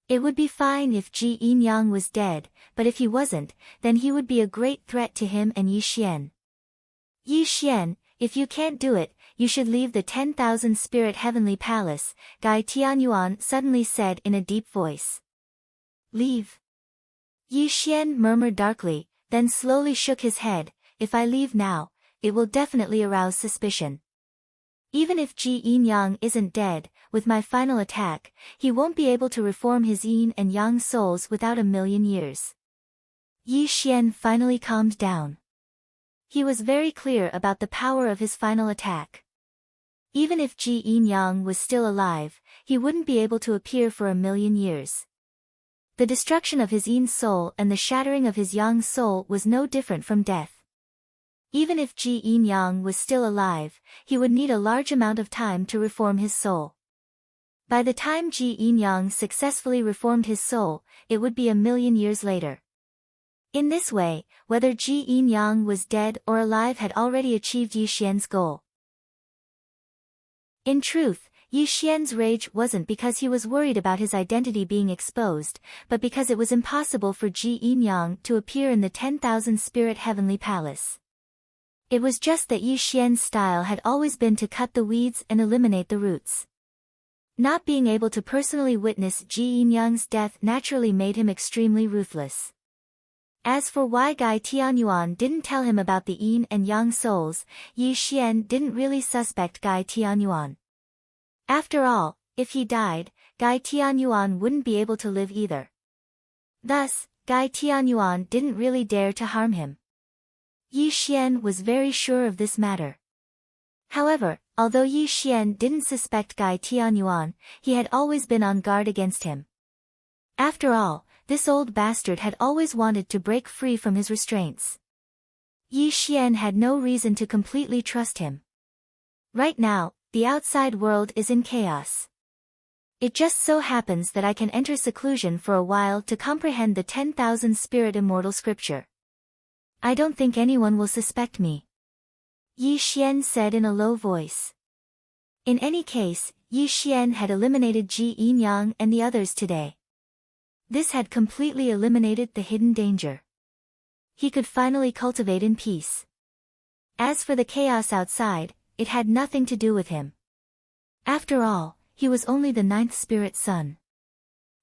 It would be fine if Ji Yin-yang was dead, but if he wasn't, then he would be a great threat to him and Yi Xian. Yi Xian, if you can't do it, you should leave the 10,000 Spirit Heavenly Palace, Gai Tianyuan suddenly said in a deep voice. Leave? Yi Xian murmured darkly, then slowly shook his head. If I leave now, it will definitely arouse suspicion. Even if Ji Yin-yang isn't dead, with my final attack, he won't be able to reform his yin and yang souls without a million years. Yi Xian finally calmed down. He was very clear about the power of his final attack. Even if Ji Yin-yang was still alive, he wouldn't be able to appear for a million years. The destruction of his yin soul and the shattering of his yang soul was no different from death. Even if Ji Yin-yang was still alive, he would need a large amount of time to reform his soul. By the time Ji Yin-yang successfully reformed his soul, it would be a million years later. In this way, whether Ji Yin-yang was dead or alive had already achieved Yi Xian's goal. In truth, Yi Xian's rage wasn't because he was worried about his identity being exposed, but because it was impossible for Ji Yin-yang to appear in the 10,000 Spirit Heavenly Palace. It was just that Yi Xian's style had always been to cut the weeds and eliminate the roots. Not being able to personally witness Ji Yin-yang's death naturally made him extremely ruthless. As for why Gai Tianyuan didn't tell him about the yin and yang souls, Yi Xian didn't really suspect Gai Tianyuan. After all, if he died, Gai Tianyuan wouldn't be able to live either. Thus, Gai Tianyuan didn't really dare to harm him. Yi Xian was very sure of this matter. However, although Yi Xian didn't suspect Gai Tianyuan, he had always been on guard against him. After all, this old bastard had always wanted to break free from his restraints. Yi Xian had no reason to completely trust him. Right now, the outside world is in chaos. It just so happens that I can enter seclusion for a while to comprehend the 10,000 Spirit Immortal scripture. I don't think anyone will suspect me. Yi Xian said in a low voice. In any case, Yi Xian had eliminated Ji Yin-yang and the others today. This had completely eliminated the hidden danger. He could finally cultivate in peace. As for the chaos outside, it had nothing to do with him. After all, he was only the ninth spirit son.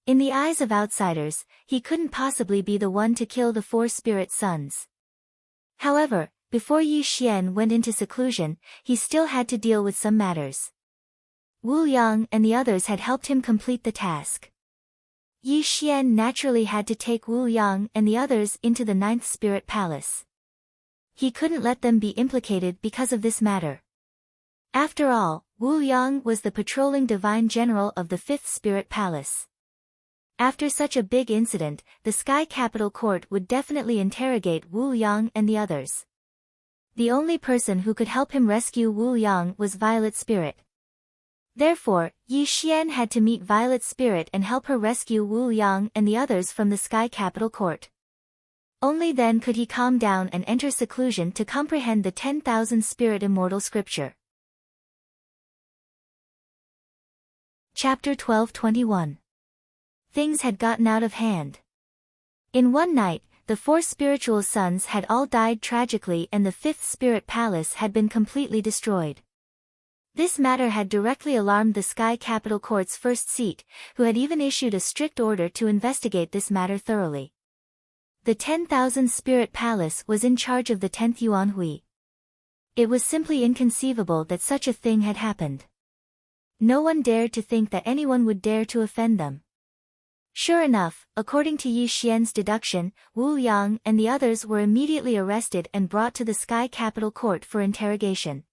In the eyes of outsiders, he couldn't possibly be the one to kill the four spirit sons. However, before Yi Xian went into seclusion, he still had to deal with some matters. Wu Yang and the others had helped him complete the task. Yi Xian naturally had to take Wu Yang and the others into the ninth spirit palace. He couldn't let them be implicated because of this matter. After all, Wu Yang was the patrolling divine general of the fifth spirit palace. After such a big incident, the Sky Capital Court would definitely interrogate Wu Yang and the others. The only person who could help him rescue Wu Yang was Violet Spirit. Therefore, Yi Xian had to meet Violet Spirit and help her rescue Wu Yang and the others from the Sky Capital Court. Only then could he calm down and enter seclusion to comprehend the 10,000 Spirit Immortal scripture. Chapter 12:21. Things had gotten out of hand. In one night, the four spiritual sons had all died tragically and the fifth spirit palace had been completely destroyed. This matter had directly alarmed the Sky Capital Court's first seat, who had even issued a strict order to investigate this matter thoroughly. The 10,000 Spirit Palace was in charge of the 10th Yuan Hui. It was simply inconceivable that such a thing had happened. No one dared to think that anyone would dare to offend them. Sure enough, according to Yi Xian's deduction, Wu Yang and the others were immediately arrested and brought to the Sky Capital Court for interrogation.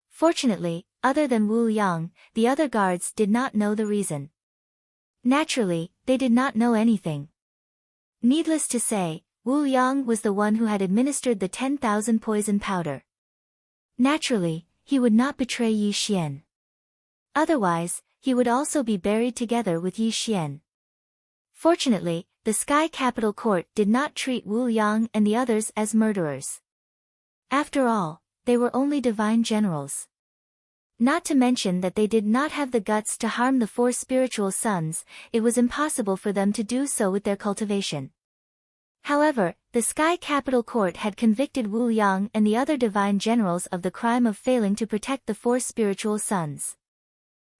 Fortunately, other than Wu Yang, the other guards did not know the reason. Naturally, they did not know anything. Needless to say, Wu Yang was the one who had administered the 10,000 poison powder. Naturally, he would not betray Yi Xian. Otherwise, he would also be buried together with Yi Xian. Fortunately, the Sky Capital Court did not treat Wu Yang and the others as murderers. After all, they were only divine generals. Not to mention that they did not have the guts to harm the 4 spiritual sons, it was impossible for them to do so with their cultivation. However, the Sky Capital Court had convicted Wu Yang and the other divine generals of the crime of failing to protect the 4 spiritual sons.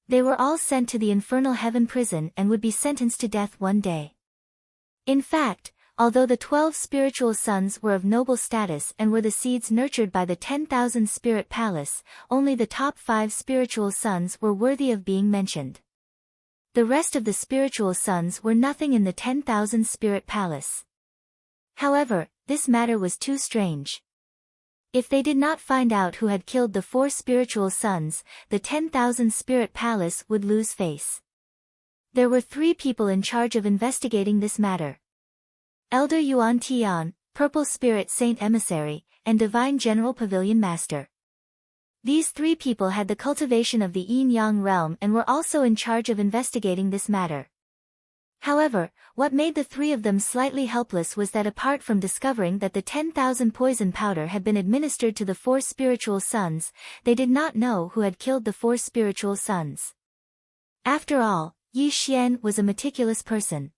They were all sent to the infernal heaven prison and would be sentenced to death one day. In fact, although the 12 spiritual sons were of noble status and were the seeds nurtured by the 10,000 Spirit Palace, only the top 5 spiritual sons were worthy of being mentioned. The rest of the spiritual sons were nothing in the 10,000 Spirit Palace. However, this matter was too strange. If they did not find out who had killed the 4 spiritual sons, the 10,000 Spirit Palace would lose face. There were 3 people in charge of investigating this matter. Elder Yuan Tian, Purple Spirit Saint Emissary, and Divine General Pavilion Master. These 3 people had the cultivation of the Yin-Yang realm and were also in charge of investigating this matter. However, what made the 3 of them slightly helpless was that apart from discovering that the 10,000 poison powder had been administered to the 4 spiritual sons, they did not know who had killed the 4 spiritual sons. After all, Yi Xian was a meticulous person.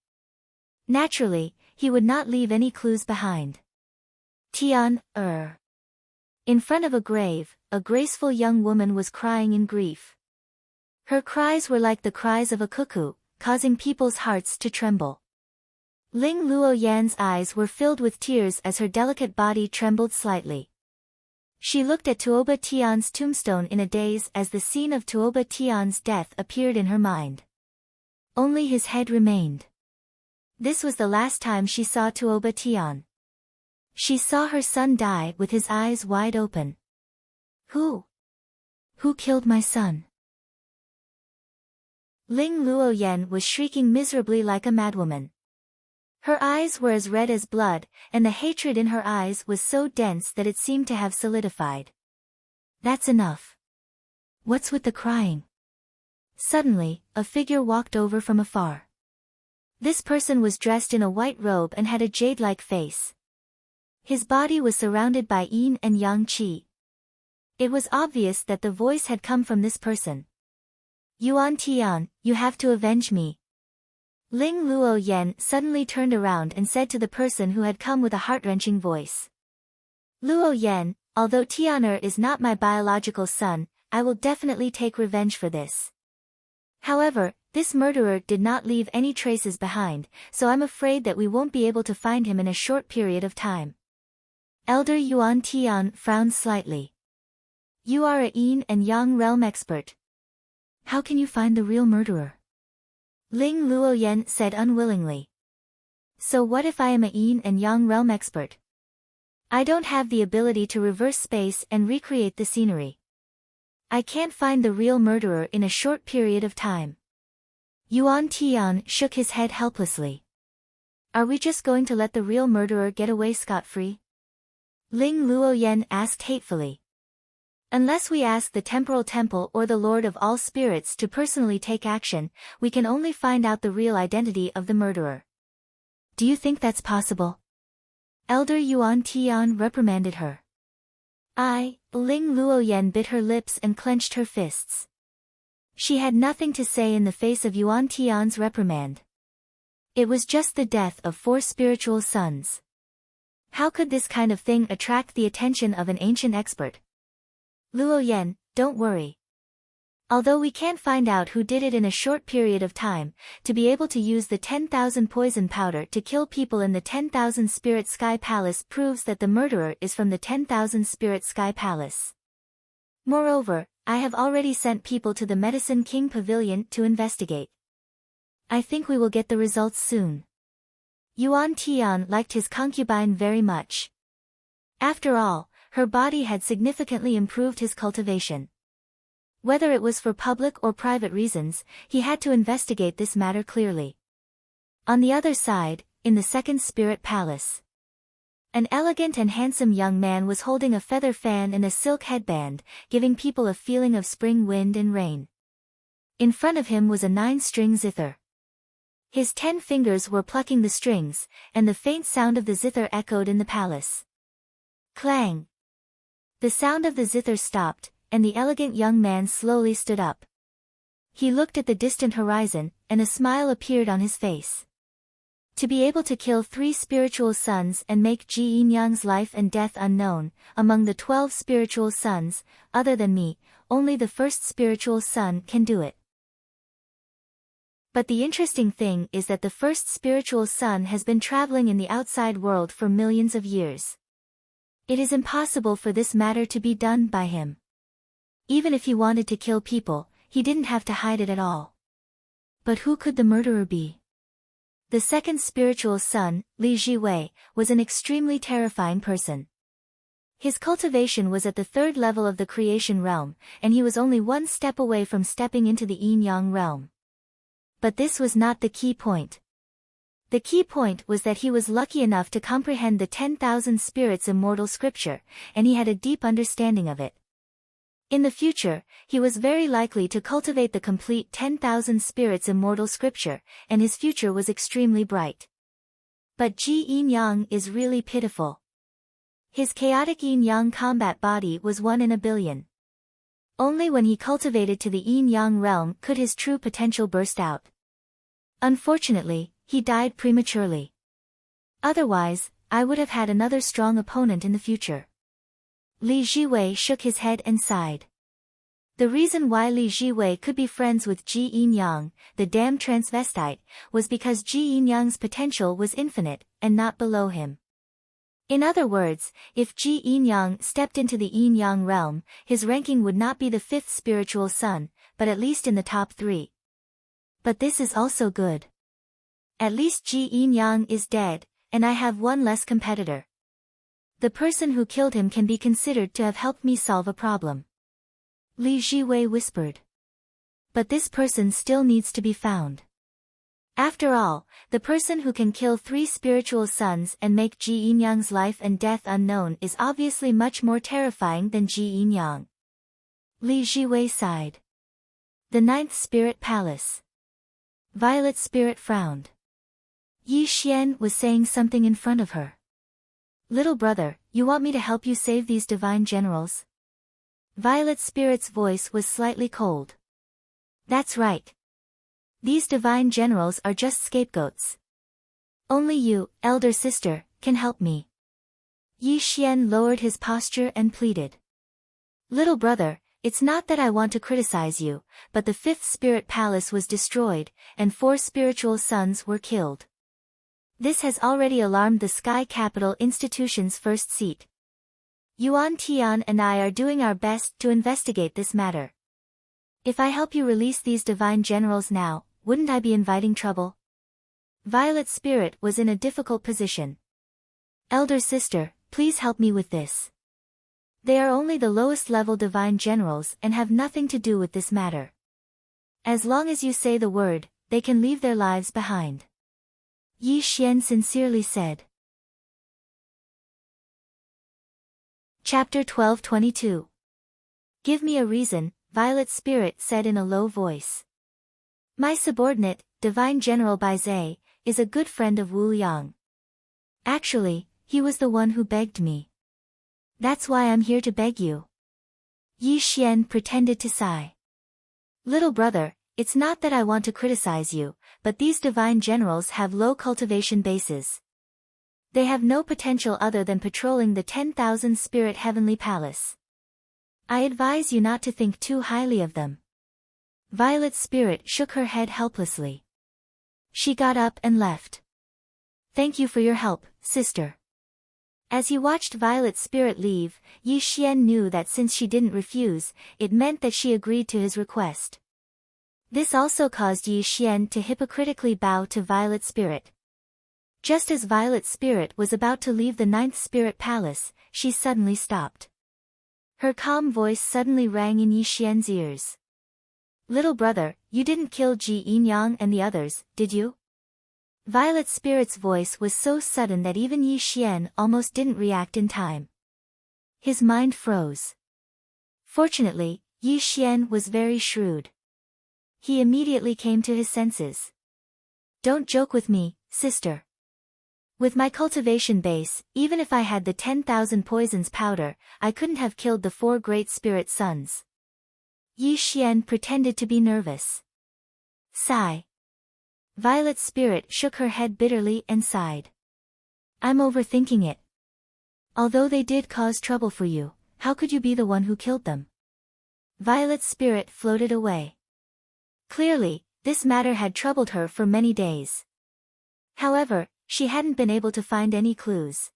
Naturally, he would not leave any clues behind. Tian, In front of a grave, a graceful young woman was crying in grief. Her cries were like the cries of a cuckoo, causing people's hearts to tremble. Ling Luoyan's eyes were filled with tears as her delicate body trembled slightly. She looked at Tuoba Tian's tombstone in a daze as the scene of Tuoba Tian's death appeared in her mind. Only his head remained. This was the last time she saw Tuoba Tian. She saw her son die with his eyes wide open. Who killed my son? Ling Luoyan was shrieking miserably like a madwoman. Her eyes were as red as blood, and the hatred in her eyes was so dense that it seemed to have solidified. That's enough. What's with the crying? Suddenly, a figure walked over from afar. This person was dressed in a white robe and had a jade-like face. His body was surrounded by yin and yang qi. It was obvious that the voice had come from this person. Yuan Tian, you have to avenge me. Ling Luoyan suddenly turned around and said to the person who had come with a heart-wrenching voice. Luoyan, although Tianer is not my biological son, I will definitely take revenge for this. However, this murderer did not leave any traces behind, so I'm afraid that we won't be able to find him in a short period of time. Elder Yuan Tian frowned slightly. You are a yin and yang realm expert. How can you find the real murderer? Ling Luoyan said unwillingly. So what if I am a yin and yang realm expert? I don't have the ability to reverse space and recreate the scenery. I can't find the real murderer in a short period of time. Yuan Tian shook his head helplessly. Are we just going to let the real murderer get away scot-free? Ling Luoyan asked hatefully. Unless we ask the Temporal Temple or the Lord of all Spirits to personally take action, we can only find out the real identity of the murderer. Do you think that's possible? Elder Yuan Tian reprimanded her. Ling Luoyan bit her lips and clenched her fists. She had nothing to say in the face of Yuan Tian's reprimand. It was just the death of 4 spiritual sons. How could this kind of thing attract the attention of an ancient expert? Luoyan, don't worry. Although we can't find out who did it in a short period of time, to be able to use the 10,000 poison powder to kill people in the 10,000 Spirit Sky Palace proves that the murderer is from the 10,000 Spirit Sky Palace. Moreover, I have already sent people to the Medicine King Pavilion to investigate. I think we will get the results soon. Yuan Tian liked his concubine very much. After all, her body had significantly improved his cultivation. Whether it was for public or private reasons, he had to investigate this matter clearly. On the other side, in the second Spirit Palace, an elegant and handsome young man was holding a feather fan and a silk headband, giving people a feeling of spring wind and rain. In front of him was a 9-string zither. His 10 fingers were plucking the strings, and the faint sound of the zither echoed in the palace. Clang! The sound of the zither stopped, and the elegant young man slowly stood up. He looked at the distant horizon, and a smile appeared on his face. To be able to kill 3 spiritual sons and make Ji Yinyang's life and death unknown, among the 12 spiritual sons, other than me, only the first spiritual son can do it. But the interesting thing is that the first spiritual son has been traveling in the outside world for millions of years. It is impossible for this matter to be done by him. Even if he wanted to kill people, he didn't have to hide it at all. But who could the murderer be? The second spiritual son, Li Jiwei, was an extremely terrifying person. His cultivation was at the 3rd level of the creation realm, and he was only 1 step away from stepping into the yin-yang realm. But this was not the key point. The key point was that he was lucky enough to comprehend the 10,000 spirits immortal scripture, and he had a deep understanding of it. In the future, he was very likely to cultivate the complete 10,000 spirits immortal scripture, and his future was extremely bright. But Ji Yin-yang is really pitiful. His chaotic yin-yang combat body was 1 in a billion. Only when he cultivated to the yin-yang realm could his true potential burst out. Unfortunately, he died prematurely. Otherwise, I would have had another strong opponent in the future. Li Jiwei shook his head and sighed. The reason why Li Jiwei could be friends with Ji Yin-yang, the damned transvestite, was because Ji Yin-yang's potential was infinite, and not below him. In other words, if Ji Yin-yang stepped into the yin-yang realm, his ranking would not be the 5th spiritual son, but at least in the top 3. But this is also good. At least Ji Yin-yang is dead, and I have 1 less competitor. The person who killed him can be considered to have helped me solve a problem. Li Jiwei whispered. But this person still needs to be found. After all, the person who can kill 3 spiritual sons and make Ji Yin-yang's life and death unknown is obviously much more terrifying than Ji Yin-yang. Li Jiwei sighed. The 9th Spirit Palace. Violet Spirit frowned. Yi Xian was saying something in front of her. Little brother, you want me to help you save these divine generals? Violet Spirit's voice was slightly cold. That's right. These divine generals are just scapegoats. Only you, elder sister, can help me. Yi Xian lowered his posture and pleaded. Little brother, it's not that I want to criticize you, but the 5th Spirit Palace was destroyed, and 4 spiritual sons were killed. This has already alarmed the Sky Capital Institution's first seat. Yuan Tian and I are doing our best to investigate this matter. If I help you release these divine generals now, wouldn't I be inviting trouble? Violet Spirit was in a difficult position. Elder sister, please help me with this. They are only the lowest level divine generals and have nothing to do with this matter. As long as you say the word, they can leave their lives behind. Yi Xian sincerely said. Chapter 12:22. Give me a reason, Violet Spirit said in a low voice. My subordinate, Divine General Baizhe, is a good friend of Wu Yang. Actually, he was the one who begged me. That's why I'm here to beg you. Yi Xian pretended to sigh. Little brother, it's not that I want to criticize you, but these divine generals have low cultivation bases. They have no potential other than patrolling the 10,000 Spirit Heavenly Palace. I advise you not to think too highly of them. Violet's spirit shook her head helplessly. She got up and left. Thank you for your help, sister. As he watched Violet's spirit leave, Yi Xian knew that since she didn't refuse, it meant that she agreed to his request. This also caused Yi Xian to hypocritically bow to Violet's spirit. Just as Violet's spirit was about to leave the ninth spirit palace, she suddenly stopped. Her calm voice suddenly rang in Yi Xian's ears. Little brother, you didn't kill Ji Yinyang and the others, did you? Violet's spirit's voice was so sudden that even Yi Xian almost didn't react in time. His mind froze. Fortunately, Yi Xian was very shrewd. He immediately came to his senses. Don't joke with me, sister. With my cultivation base, even if I had the 10,000 poisons powder, I couldn't have killed the 4 great spirit sons. Yi Xian pretended to be nervous. Sigh. Violet's spirit shook her head bitterly and sighed. I'm overthinking it. Although they did cause trouble for you, how could you be the one who killed them? Violet's spirit floated away. Clearly, this matter had troubled her for many days. However, she hadn't been able to find any clues.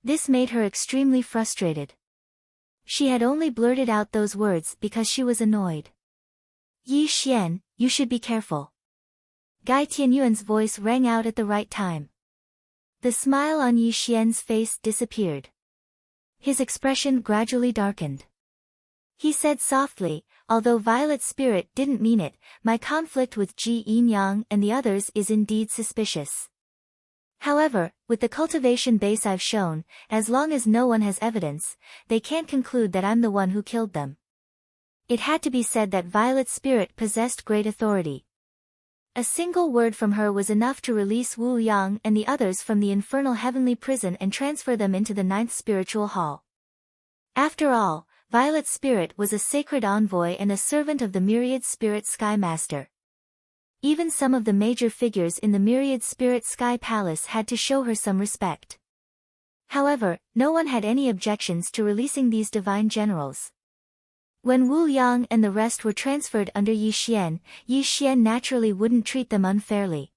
This made her extremely frustrated. She had only blurted out those words because she was annoyed. Yi Xian, you should be careful. Gai Tianyuan's voice rang out at the right time. The smile on Yi Xian's face disappeared. His expression gradually darkened. He said softly, although Violet's spirit didn't mean it, my conflict with Ji Yinyang and the others is indeed suspicious. However, with the cultivation base I've shown, as long as no one has evidence, they can't conclude that I'm the one who killed them. It had to be said that Violet's spirit possessed great authority. A single word from her was enough to release Wu Yang and the others from the infernal heavenly prison and transfer them into the ninth spiritual hall. After all, Violet's spirit was a sacred envoy and a servant of the myriad spirit Sky Master. Even some of the major figures in the myriad spirit Sky Palace had to show her some respect. However, no one had any objections to releasing these divine generals. When Wu Yang and the rest were transferred under Yi Xian naturally wouldn't treat them unfairly.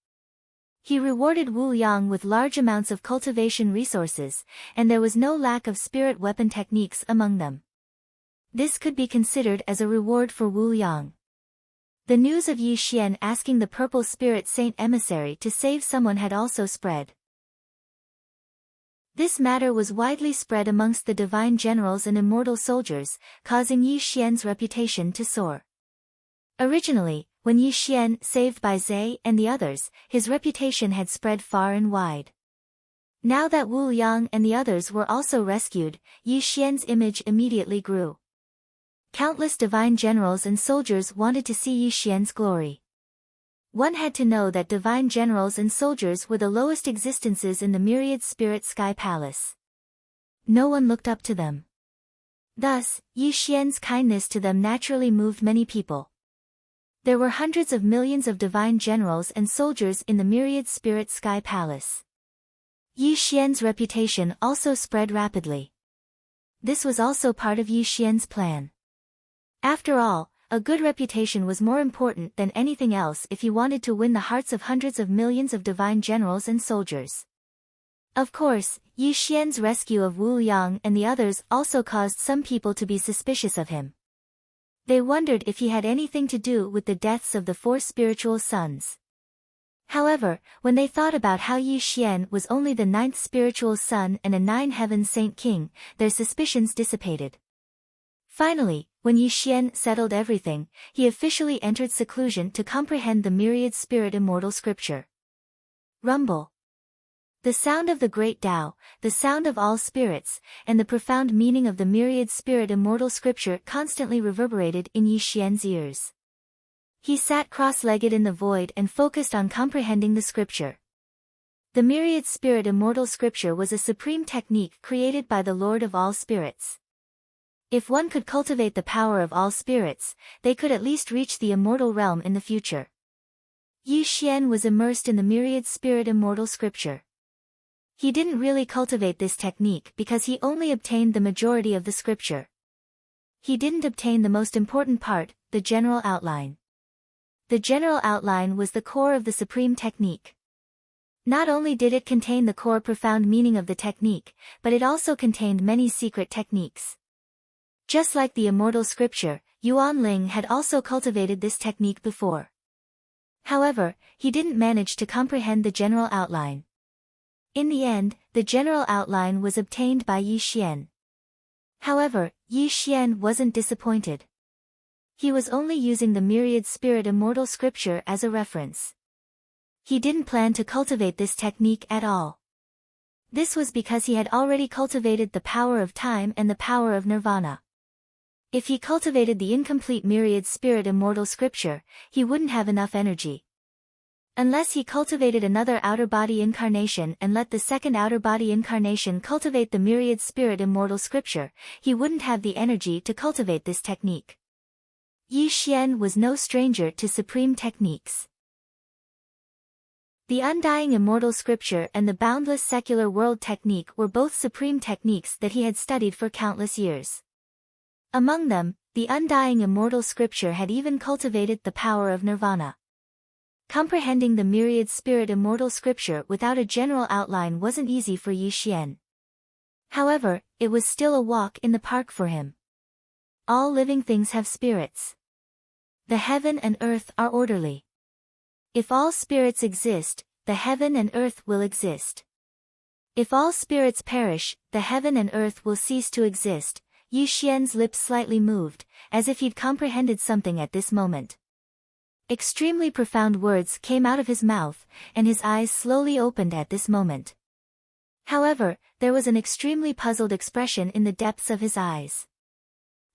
He rewarded Wu Yang with large amounts of cultivation resources, and there was no lack of spirit weapon techniques among them. This could be considered as a reward for Wu Yang. The news of Yi Xian asking the Purple Spirit Saint Emissary to save someone had also spread. This matter was widely spread amongst the divine generals and immortal soldiers, causing Yi Xian's reputation to soar. Originally, when Yi Xian saved Bai Zai and the others, his reputation had spread far and wide. Now that Wu Yang and the others were also rescued, Yi Xian's image immediately grew. Countless divine generals and soldiers wanted to see Yi Xian's glory. One had to know that divine generals and soldiers were the lowest existences in the myriad spirit Sky Palace. No one looked up to them. Thus, Yi Xian's kindness to them naturally moved many people. There were hundreds of millions of divine generals and soldiers in the myriad spirit Sky Palace. Yi Xian's reputation also spread rapidly. This was also part of Yi Xian's plan. After all, a good reputation was more important than anything else if he wanted to win the hearts of hundreds of millions of divine generals and soldiers. Of course, Yi Xian's rescue of Wu Yang and the others also caused some people to be suspicious of him. They wondered if he had anything to do with the deaths of the 4 spiritual sons. However, when they thought about how Yi Xian was only the 9th spiritual son and a 9-heaven saint king, their suspicions dissipated. Finally, when Yi Xian settled everything, he officially entered seclusion to comprehend the myriad spirit immortal scripture. Rumble. The sound of the great Tao, the sound of all spirits, and the profound meaning of the myriad spirit immortal scripture constantly reverberated in Yi Xian's ears. He sat cross-legged in the void and focused on comprehending the scripture. The myriad spirit immortal scripture was a supreme technique created by the Lord of all spirits. If one could cultivate the power of all spirits, they could at least reach the immortal realm in the future. Yi Xian was immersed in the myriad spirit immortal scripture. He didn't really cultivate this technique because he only obtained the majority of the scripture. He didn't obtain the most important part, the general outline. The general outline was the core of the supreme technique. Not only did it contain the core profound meaning of the technique, but it also contained many secret techniques. Just like the Immortal scripture, Yuan Ling had also cultivated this technique before. However, he didn't manage to comprehend the general outline. In the end, the general outline was obtained by Yi Xian. However, Yi Xian wasn't disappointed. He was only using the myriad spirit Immortal scripture as a reference. He didn't plan to cultivate this technique at all. This was because he had already cultivated the power of time and the power of nirvana. If he cultivated the incomplete myriad spirit Immortal scripture, he wouldn't have enough energy. Unless he cultivated another outer body incarnation and let the second outer body incarnation cultivate the myriad spirit Immortal scripture, he wouldn't have the energy to cultivate this technique. Yi Xian was no stranger to supreme techniques. The undying Immortal scripture and the boundless secular world technique were both supreme techniques that he had studied for countless years. Among them, the undying Immortal scripture had even cultivated the power of nirvana. Comprehending the myriad spirit Immortal scripture without a general outline wasn't easy for Yi Xian. However, it was still a walk in the park for him. All living things have spirits. The heaven and earth are orderly. If all spirits exist, the heaven and earth will exist. If all spirits perish, the heaven and earth will cease to exist. Yi Xian's lips slightly moved, as if he'd comprehended something at this moment. Extremely profound words came out of his mouth, and his eyes slowly opened at this moment. However, there was an extremely puzzled expression in the depths of his eyes.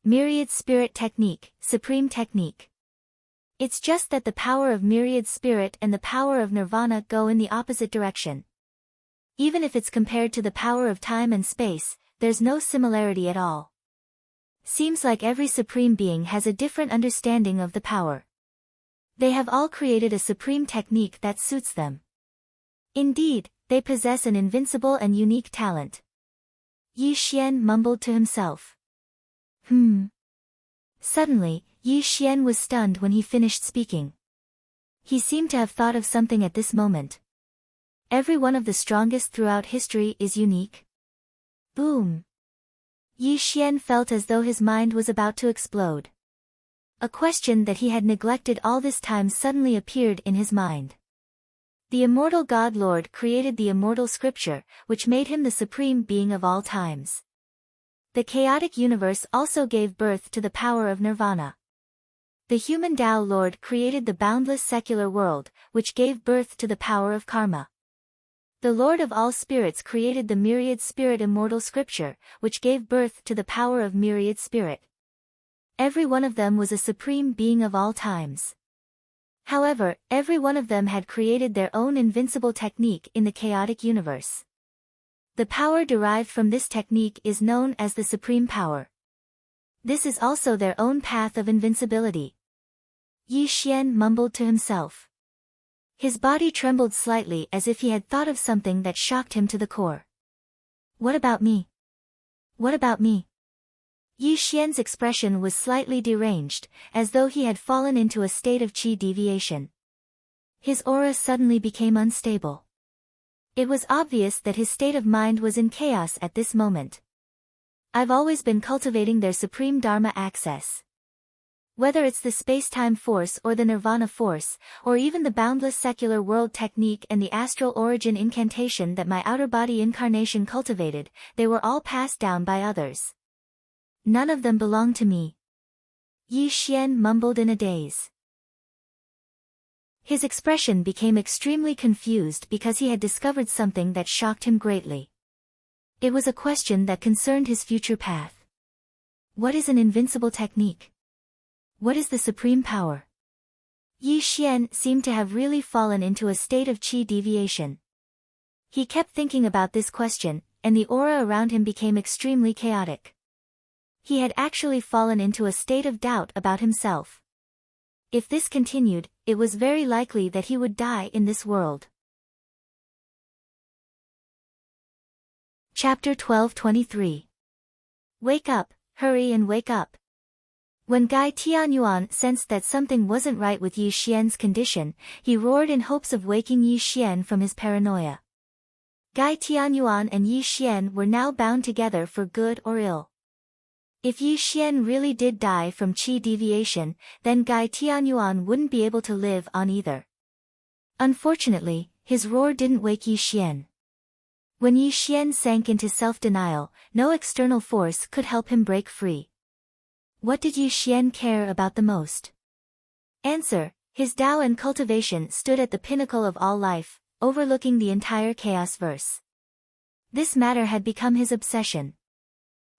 Myriad Spirit Technique, Supreme Technique. It's just that the power of Myriad Spirit and the power of Nirvana go in the opposite direction. Even if it's compared to the power of time and space, there's no similarity at all. Seems like every Supreme Being has a different understanding of the power. They have all created a supreme technique that suits them. Indeed, they possess an invincible and unique talent. Yi Xian mumbled to himself. Suddenly, Yi Xian was stunned when he finished speaking. He seemed to have thought of something at this moment. Every one of the strongest throughout history is unique. Boom! Yi Xian felt as though his mind was about to explode. A question that he had neglected all this time suddenly appeared in his mind. The immortal God Lord created the Immortal scripture, which made him the supreme being of all times. The chaotic universe also gave birth to the power of nirvana. The human Tao Lord created the boundless secular world, which gave birth to the power of karma. The Lord of all spirits created the myriad spirit Immortal scripture, which gave birth to the power of myriad spirit. Every one of them was a supreme being of all times. However, every one of them had created their own invincible technique in the chaotic universe. The power derived from this technique is known as the supreme power. This is also their own path of invincibility. Yi Xian mumbled to himself. His body trembled slightly as if he had thought of something that shocked him to the core. What about me? What about me? Yi Xian's expression was slightly deranged, as though he had fallen into a state of qi deviation. His aura suddenly became unstable. It was obvious that his state of mind was in chaos at this moment. I've always been cultivating their supreme Dharma access. Whether it's the space-time force or the nirvana force, or even the boundless secular world technique and the astral origin incantation that my outer body incarnation cultivated, they were all passed down by others. None of them belong to me. Yi Xian mumbled in a daze. His expression became extremely confused because he had discovered something that shocked him greatly. It was a question that concerned his future path. What is an invincible technique? What is the supreme power? Yi Xian seemed to have really fallen into a state of qi deviation. He kept thinking about this question, and the aura around him became extremely chaotic. He had actually fallen into a state of doubt about himself. If this continued, it was very likely that he would die in this world. Chapter 12:23. Wake up, hurry and wake up. When Gai Tianyuan sensed that something wasn't right with Yi Xian's condition, he roared in hopes of waking Yi Xian from his paranoia. Gai Tianyuan and Yi Xian were now bound together for good or ill. If Yi Xian really did die from qi deviation, then Gai Tianyuan wouldn't be able to live on either. Unfortunately, his roar didn't wake Yi Xian. When Yi Xian sank into self-denial, no external force could help him break free. What did Yi Xian care about the most? Answer: his Tao and cultivation stood at the pinnacle of all life, overlooking the entire chaos verse. This matter had become his obsession.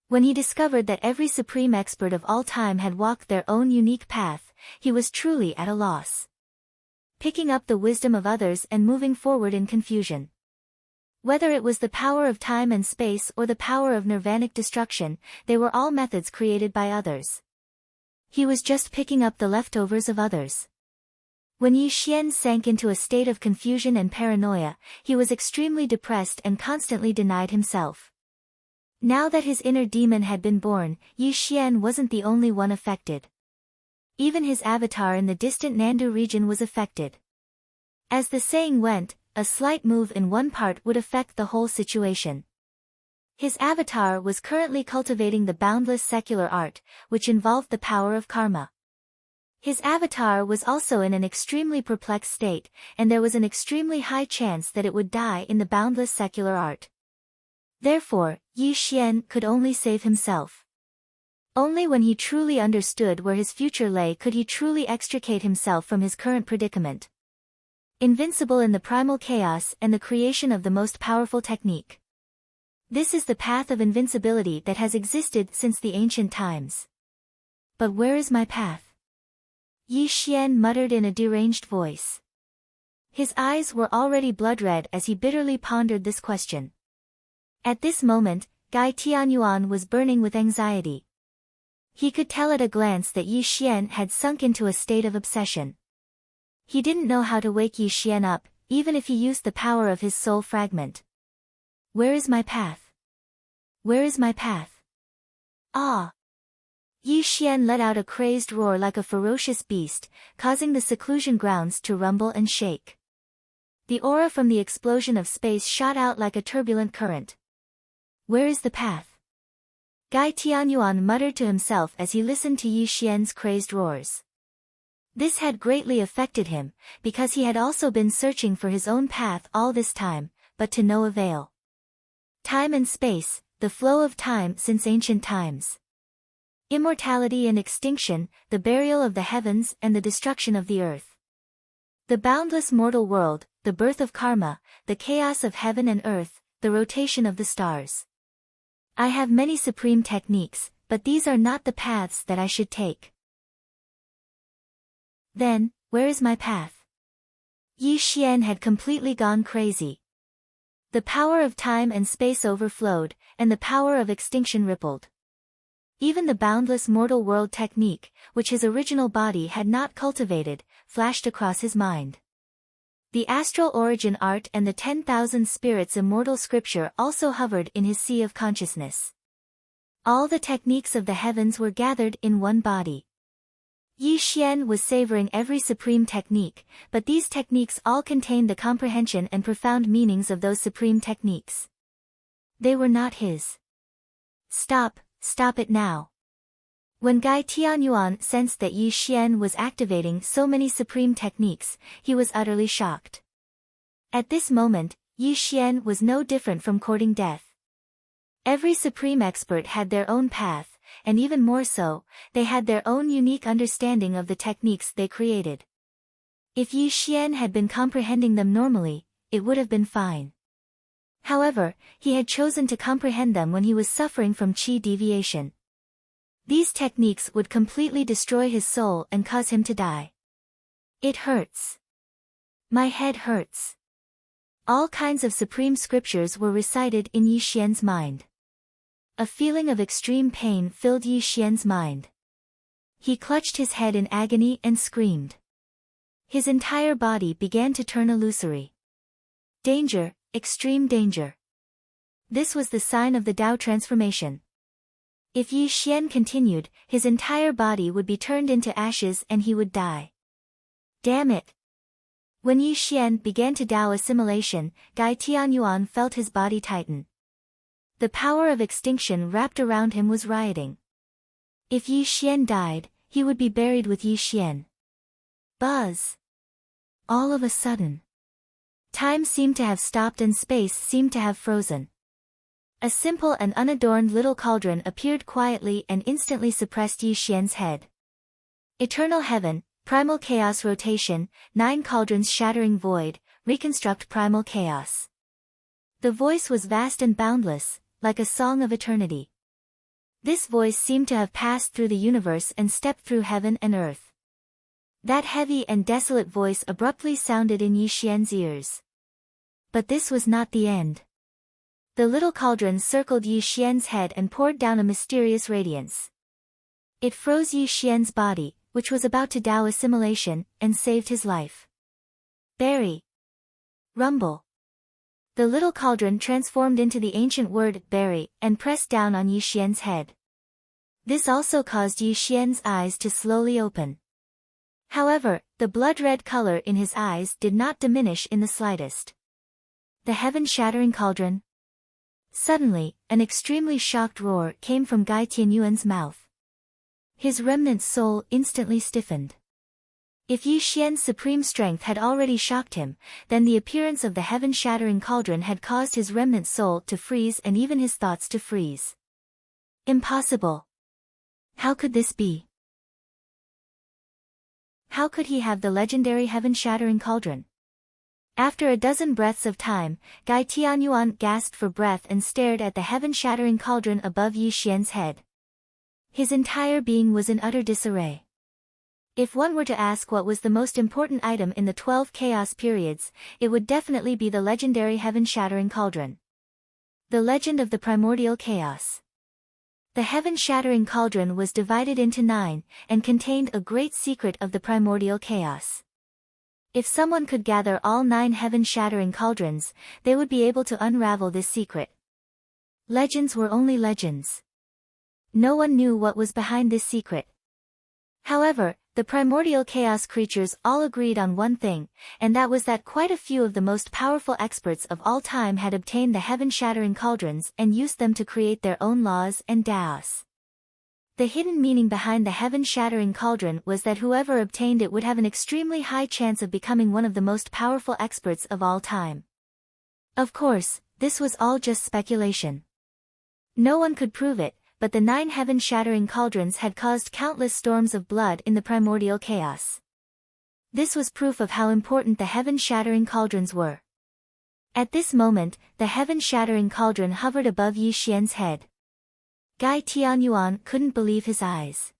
When he discovered that every supreme expert of all time had walked their own unique path, he was truly at a loss. Picking up the wisdom of others and moving forward in confusion. Whether it was the power of time and space or the power of nirvanic destruction, they were all methods created by others. He was just picking up the leftovers of others. When Yi Xian sank into a state of confusion and paranoia, he was extremely depressed and constantly denied himself. Now that his inner demon had been born, Yi Xian wasn't the only one affected. Even his avatar in the distant Nandu region was affected. As the saying went, a slight move in one part would affect the whole situation. His avatar was currently cultivating the boundless secular art, which involved the power of karma. His avatar was also in an extremely perplexed state, and there was an extremely high chance that it would die in the boundless secular art. Therefore, Yi Xian could only save himself. Only when he truly understood where his future lay could he truly extricate himself from his current predicament. Invincible in the primal chaos and the creation of the most powerful technique. This is the path of invincibility that has existed since the ancient times. But where is my path? Yi Xian muttered in a deranged voice. His eyes were already blood-red as he bitterly pondered this question. At this moment, Gai Tianyuan was burning with anxiety. He could tell at a glance that Yi Xian had sunk into a state of obsession. He didn't know how to wake Yi Xian up, even if he used the power of his soul fragment. Where is my path? Where is my path? Ah! Yi Xian let out a crazed roar like a ferocious beast, causing the seclusion grounds to rumble and shake. The aura from the explosion of space shot out like a turbulent current. Where is the path? Gai Tianyuan muttered to himself as he listened to Yi Xian's crazed roars. This had greatly affected him, because he had also been searching for his own path all this time, but to no avail. Time and space, the flow of time since ancient times. Immortality and extinction, the burial of the heavens and the destruction of the earth. The boundless mortal world, the birth of karma, the chaos of heaven and earth, the rotation of the stars. I have many supreme techniques, but these are not the paths that I should take. Then, where is my path? Yi Xian had completely gone crazy. The power of time and space overflowed, and the power of extinction rippled. Even the boundless mortal world technique, which his original body had not cultivated, flashed across his mind. The astral origin art and the 10,000 spirits immortal scripture also hovered in his sea of consciousness. All the techniques of the heavens were gathered in one body. Yi Xian was savoring every supreme technique, but these techniques all contained the comprehension and profound meanings of those supreme techniques. They were not his. Stop it now. When Gai Tianyuan sensed that Yi Xian was activating so many supreme techniques, he was utterly shocked. At this moment, Yi Xian was no different from courting death. Every supreme expert had their own path, and even more so, they had their own unique understanding of the techniques they created. If Yi Xian had been comprehending them normally, it would have been fine. However, he had chosen to comprehend them when he was suffering from qi deviation. These techniques would completely destroy his soul and cause him to die. It hurts. My head hurts. All kinds of supreme scriptures were recited in Yi Xian's mind. A feeling of extreme pain filled Yi Xian's mind. He clutched his head in agony and screamed. His entire body began to turn illusory. Danger, extreme danger. This was the sign of the Tao transformation. If Yi Xian continued, his entire body would be turned into ashes and he would die. Damn it! When Yi Xian began to Tao assimilation, Gai Tianyuan felt his body tighten. The power of extinction wrapped around him was rioting. If Yi Xian died, he would be buried with Yi Xian. Buzz! All of a sudden, time seemed to have stopped and space seemed to have frozen. A simple and unadorned little cauldron appeared quietly and instantly suppressed Yi Xian's head. Eternal heaven, primal chaos rotation, 9 cauldrons shattering void, reconstruct primal chaos. The voice was vast and boundless, like a song of eternity. This voice seemed to have passed through the universe and stepped through heaven and earth. That heavy and desolate voice abruptly sounded in Yi Xian's ears. But this was not the end. The little cauldron circled Yi Xian's head and poured down a mysterious radiance. It froze Yi Xian's body, which was about to Tao assimilation, and saved his life. Bury. Rumble. The little cauldron transformed into the ancient word, bury, and pressed down on Yi Xian's head. This also caused Yi Xian's eyes to slowly open. However, the blood-red color in his eyes did not diminish in the slightest. The heaven-shattering cauldron. Suddenly, an extremely shocked roar came from Gai Tianyuan's mouth. His remnant soul instantly stiffened. If Yi Xian's supreme strength had already shocked him, then the appearance of the heaven-shattering cauldron had caused his remnant soul to freeze and even his thoughts to freeze. Impossible. How could this be? How could he have the legendary heaven-shattering cauldron? After a dozen breaths of time, Gai Tianyuan gasped for breath and stared at the heaven-shattering cauldron above Yi Xian's head. His entire being was in utter disarray. If one were to ask what was the most important item in the 12 chaos periods, it would definitely be the legendary heaven-shattering cauldron. The legend of the primordial chaos. The heaven-shattering cauldron was divided into 9, and contained a great secret of the primordial chaos. If someone could gather all 9 heaven-shattering cauldrons, they would be able to unravel this secret. Legends were only legends. No one knew what was behind this secret. However, the primordial chaos creatures all agreed on one thing, and that was that quite a few of the most powerful experts of all time had obtained the heaven-shattering cauldrons and used them to create their own laws and Daos. The hidden meaning behind the heaven-shattering cauldron was that whoever obtained it would have an extremely high chance of becoming one of the most powerful experts of all time. Of course, this was all just speculation. No one could prove it, but the 9 heaven-shattering cauldrons had caused countless storms of blood in the primordial chaos. This was proof of how important the heaven-shattering cauldrons were. At this moment, the heaven-shattering cauldron hovered above Yi Xian's head. Gai Tianyuan couldn't believe his eyes.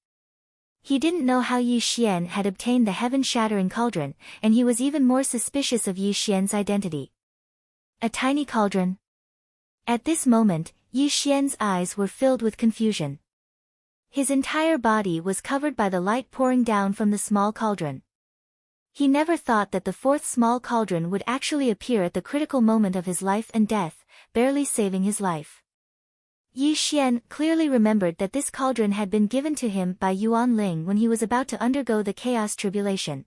He didn't know how Yi Xian had obtained the heaven-shattering cauldron, and he was even more suspicious of Yi Xian's identity. A tiny cauldron. At this moment, Yi Xian's eyes were filled with confusion. His entire body was covered by the light pouring down from the small cauldron. He never thought that the 4th small cauldron would actually appear at the critical moment of his life and death, barely saving his life. Yi Xian clearly remembered that this cauldron had been given to him by Yuan Ling when he was about to undergo the chaos tribulation.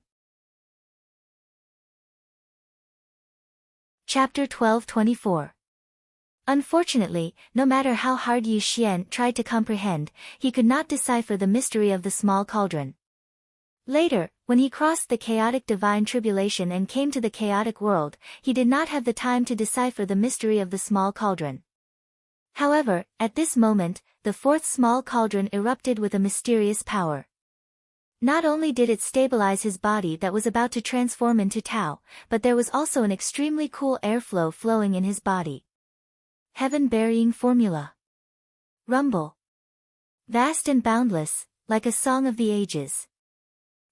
Chapter 12:24. Unfortunately, no matter how hard Yi Xian tried to comprehend, he could not decipher the mystery of the small cauldron. Later, when he crossed the chaotic divine tribulation and came to the chaotic world, he did not have the time to decipher the mystery of the small cauldron. However, at this moment, the 4th small cauldron erupted with a mysterious power. Not only did it stabilize his body that was about to transform into Tao, but there was also an extremely cool airflow flowing in his body. Heaven-burying formula. Rumble. Vast and boundless, like a song of the ages.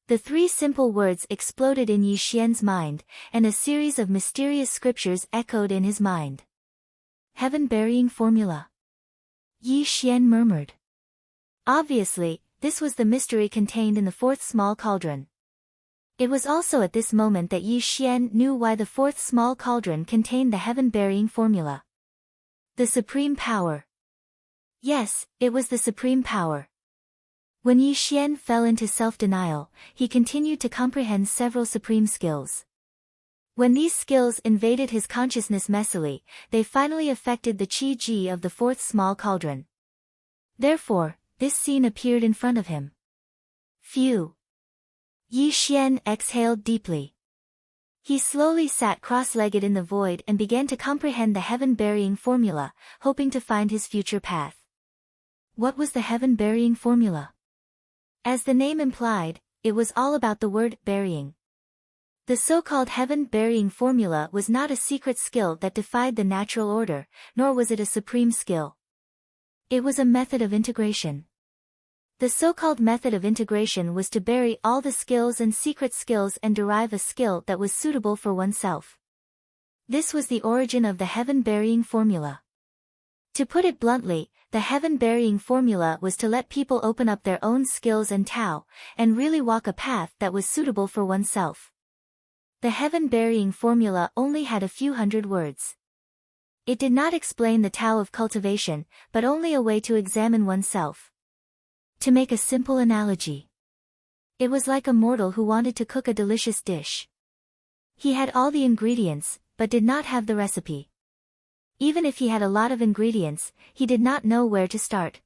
The 3 simple words exploded in Yi Xian's mind, and a series of mysterious scriptures echoed in his mind. Heaven-burying formula. Yi Xian murmured. Obviously, this was the mystery contained in the 4th small cauldron. It was also at this moment that Yi Xian knew why the 4th small cauldron contained the heaven-burying formula. The supreme power. Yes, it was the supreme power. When Yi Xian fell into self-denial, he continued to comprehend several supreme skills. When these skills invaded his consciousness messily, they finally affected the qi-ji of the fourth small cauldron. Therefore, this scene appeared in front of him. Phew! Yi Xian exhaled deeply. He slowly sat cross-legged in the void and began to comprehend the heaven-burying formula, hoping to find his future path. What was the heaven-burying formula? As the name implied, it was all about the word burying. The so-called heaven-burying formula was not a secret skill that defied the natural order, nor was it a supreme skill. It was a method of integration. The so-called method of integration was to bury all the skills and secret skills and derive a skill that was suitable for oneself. This was the origin of the heaven-burying formula. To put it bluntly, the heaven-burying formula was to let people open up their own skills and Tao, and really walk a path that was suitable for oneself. The heaven-burying formula only had a few hundred words. It did not explain the Tao of cultivation, but only a way to examine oneself. To make a simple analogy, it was like a mortal who wanted to cook a delicious dish. He had all the ingredients, but did not have the recipe. Even if he had a lot of ingredients, he did not know where to start.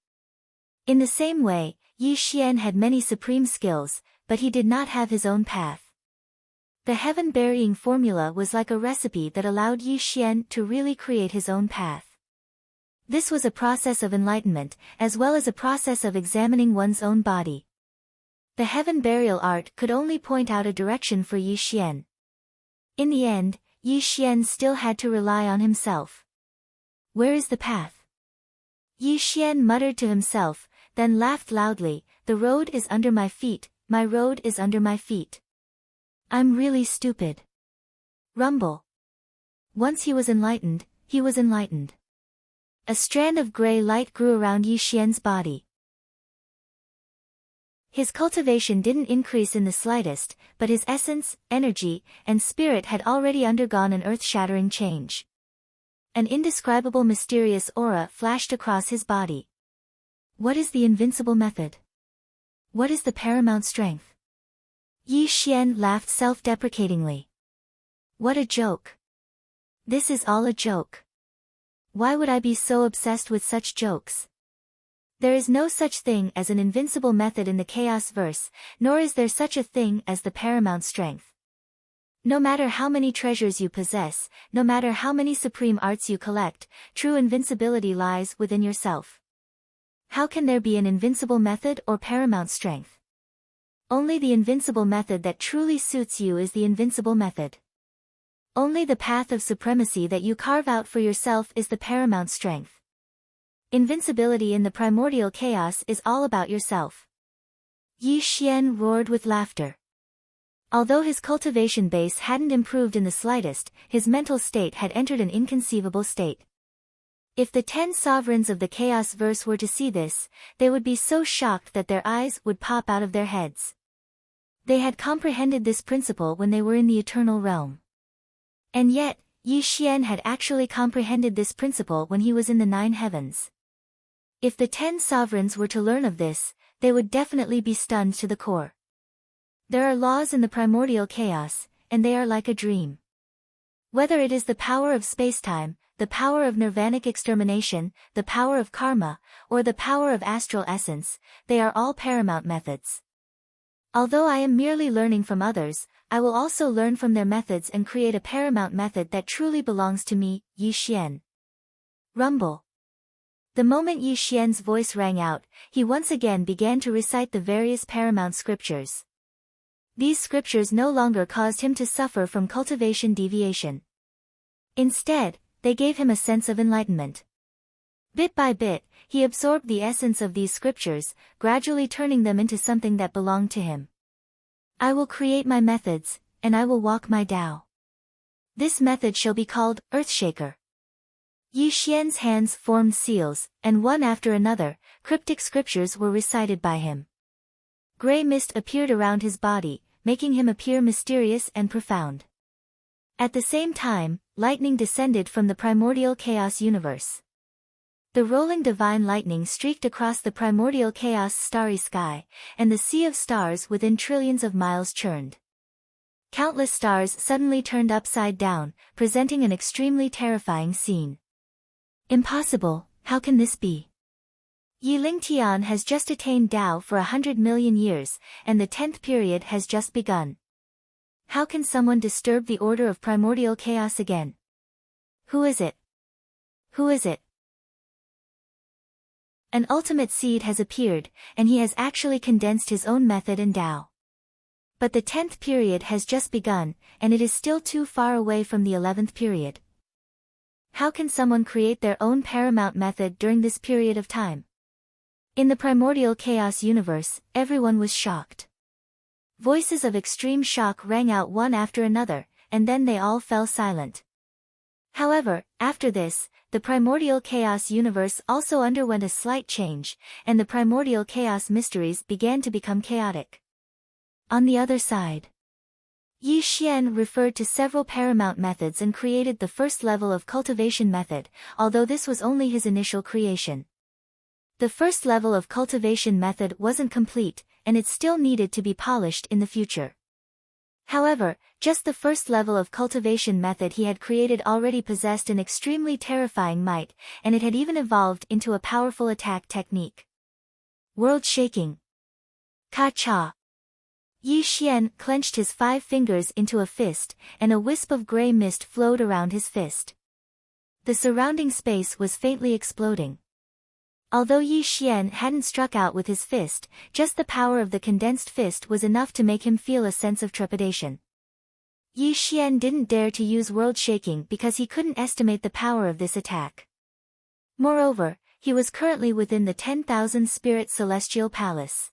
In the same way, Yi Xian had many supreme skills, but he did not have his own path. The heaven-burying formula was like a recipe that allowed Yi Xian to really create his own path. This was a process of enlightenment, as well as a process of examining one's own body. The heaven burial art could only point out a direction for Yi Xian. In the end, Yi Xian still had to rely on himself. Where is the path? Yi Xian muttered to himself, then laughed loudly. The road is under my feet, my road is under my feet. I'm really stupid. Rumble. Once he was enlightened, he was enlightened. A strand of gray light grew around Yi Xian's body. His cultivation didn't increase in the slightest, but his essence, energy, and spirit had already undergone an earth-shattering change. An indescribable mysterious aura flashed across his body. What is the invincible method? What is the paramount strength? Yi Xian laughed self-deprecatingly. What a joke. This is all a joke. Why would I be so obsessed with such jokes? There is no such thing as an invincible method in the Chaos Verse, nor is there such a thing as the paramount strength. No matter how many treasures you possess, no matter how many supreme arts you collect, true invincibility lies within yourself. How can there be an invincible method or paramount strength? Only the invincible method that truly suits you is the invincible method. Only the path of supremacy that you carve out for yourself is the paramount strength. Invincibility in the primordial chaos is all about yourself. Yi Xian roared with laughter. Although his cultivation base hadn't improved in the slightest, his mental state had entered an inconceivable state. If the 10 sovereigns of the Chaos Verse were to see this, they would be so shocked that their eyes would pop out of their heads. They had comprehended this principle when they were in the eternal realm. And yet, Yi Xian had actually comprehended this principle when he was in the 9 heavens. If the 10 sovereigns were to learn of this, they would definitely be stunned to the core. There are laws in the primordial chaos, and they are like a dream. Whether it is the power of spacetime, the power of nirvanic extermination, the power of karma, or the power of astral essence, they are all paramount methods. Although I am merely learning from others, I will also learn from their methods and create a paramount method that truly belongs to me, Yi Xian. Rumble. The moment Yi Xian's voice rang out, he once again began to recite the various paramount scriptures. These scriptures no longer caused him to suffer from cultivation deviation. Instead, they gave him a sense of enlightenment. Bit by bit, he absorbed the essence of these scriptures, gradually turning them into something that belonged to him. I will create my methods, and I will walk my Tao. This method shall be called Earthshaker. Yi Xian's hands formed seals, and one after another, cryptic scriptures were recited by him. Gray mist appeared around his body, making him appear mysterious and profound. At the same time, lightning descended from the primordial chaos universe. The rolling divine lightning streaked across the primordial chaos starry sky, and the sea of stars within trillions of miles churned. Countless stars suddenly turned upside down, presenting an extremely terrifying scene. Impossible, how can this be? Yiling Tian has just attained Tao for 100 million years, and the 10th period has just begun. How can someone disturb the order of primordial chaos again? Who is it? Who is it? An ultimate seed has appeared, and he has actually condensed his own method and Tao. But the 10th period has just begun, and it is still too far away from the 11th period. How can someone create their own paramount method during this period of time? In the primordial chaos universe, everyone was shocked. Voices of extreme shock rang out one after another, and then they all fell silent. However, after this, the primordial chaos universe also underwent a slight change, and the primordial chaos mysteries began to become chaotic. On the other side, Yi Xian referred to several paramount methods and created the first level of cultivation method, although this was only his initial creation. The first level of cultivation method wasn't complete, and it still needed to be polished in the future. However, just the first level of cultivation method he had created already possessed an extremely terrifying might, and it had even evolved into a powerful attack technique. World shaking. Ka-cha. Yi Xian clenched his 5 fingers into a fist, and a wisp of gray mist flowed around his fist. The surrounding space was faintly exploding. Although Yi Xian hadn't struck out with his fist, just the power of the condensed fist was enough to make him feel a sense of trepidation. Yi Xian didn't dare to use world shaking because he couldn't estimate the power of this attack. Moreover, he was currently within the 10,000 Spirit Celestial Palace.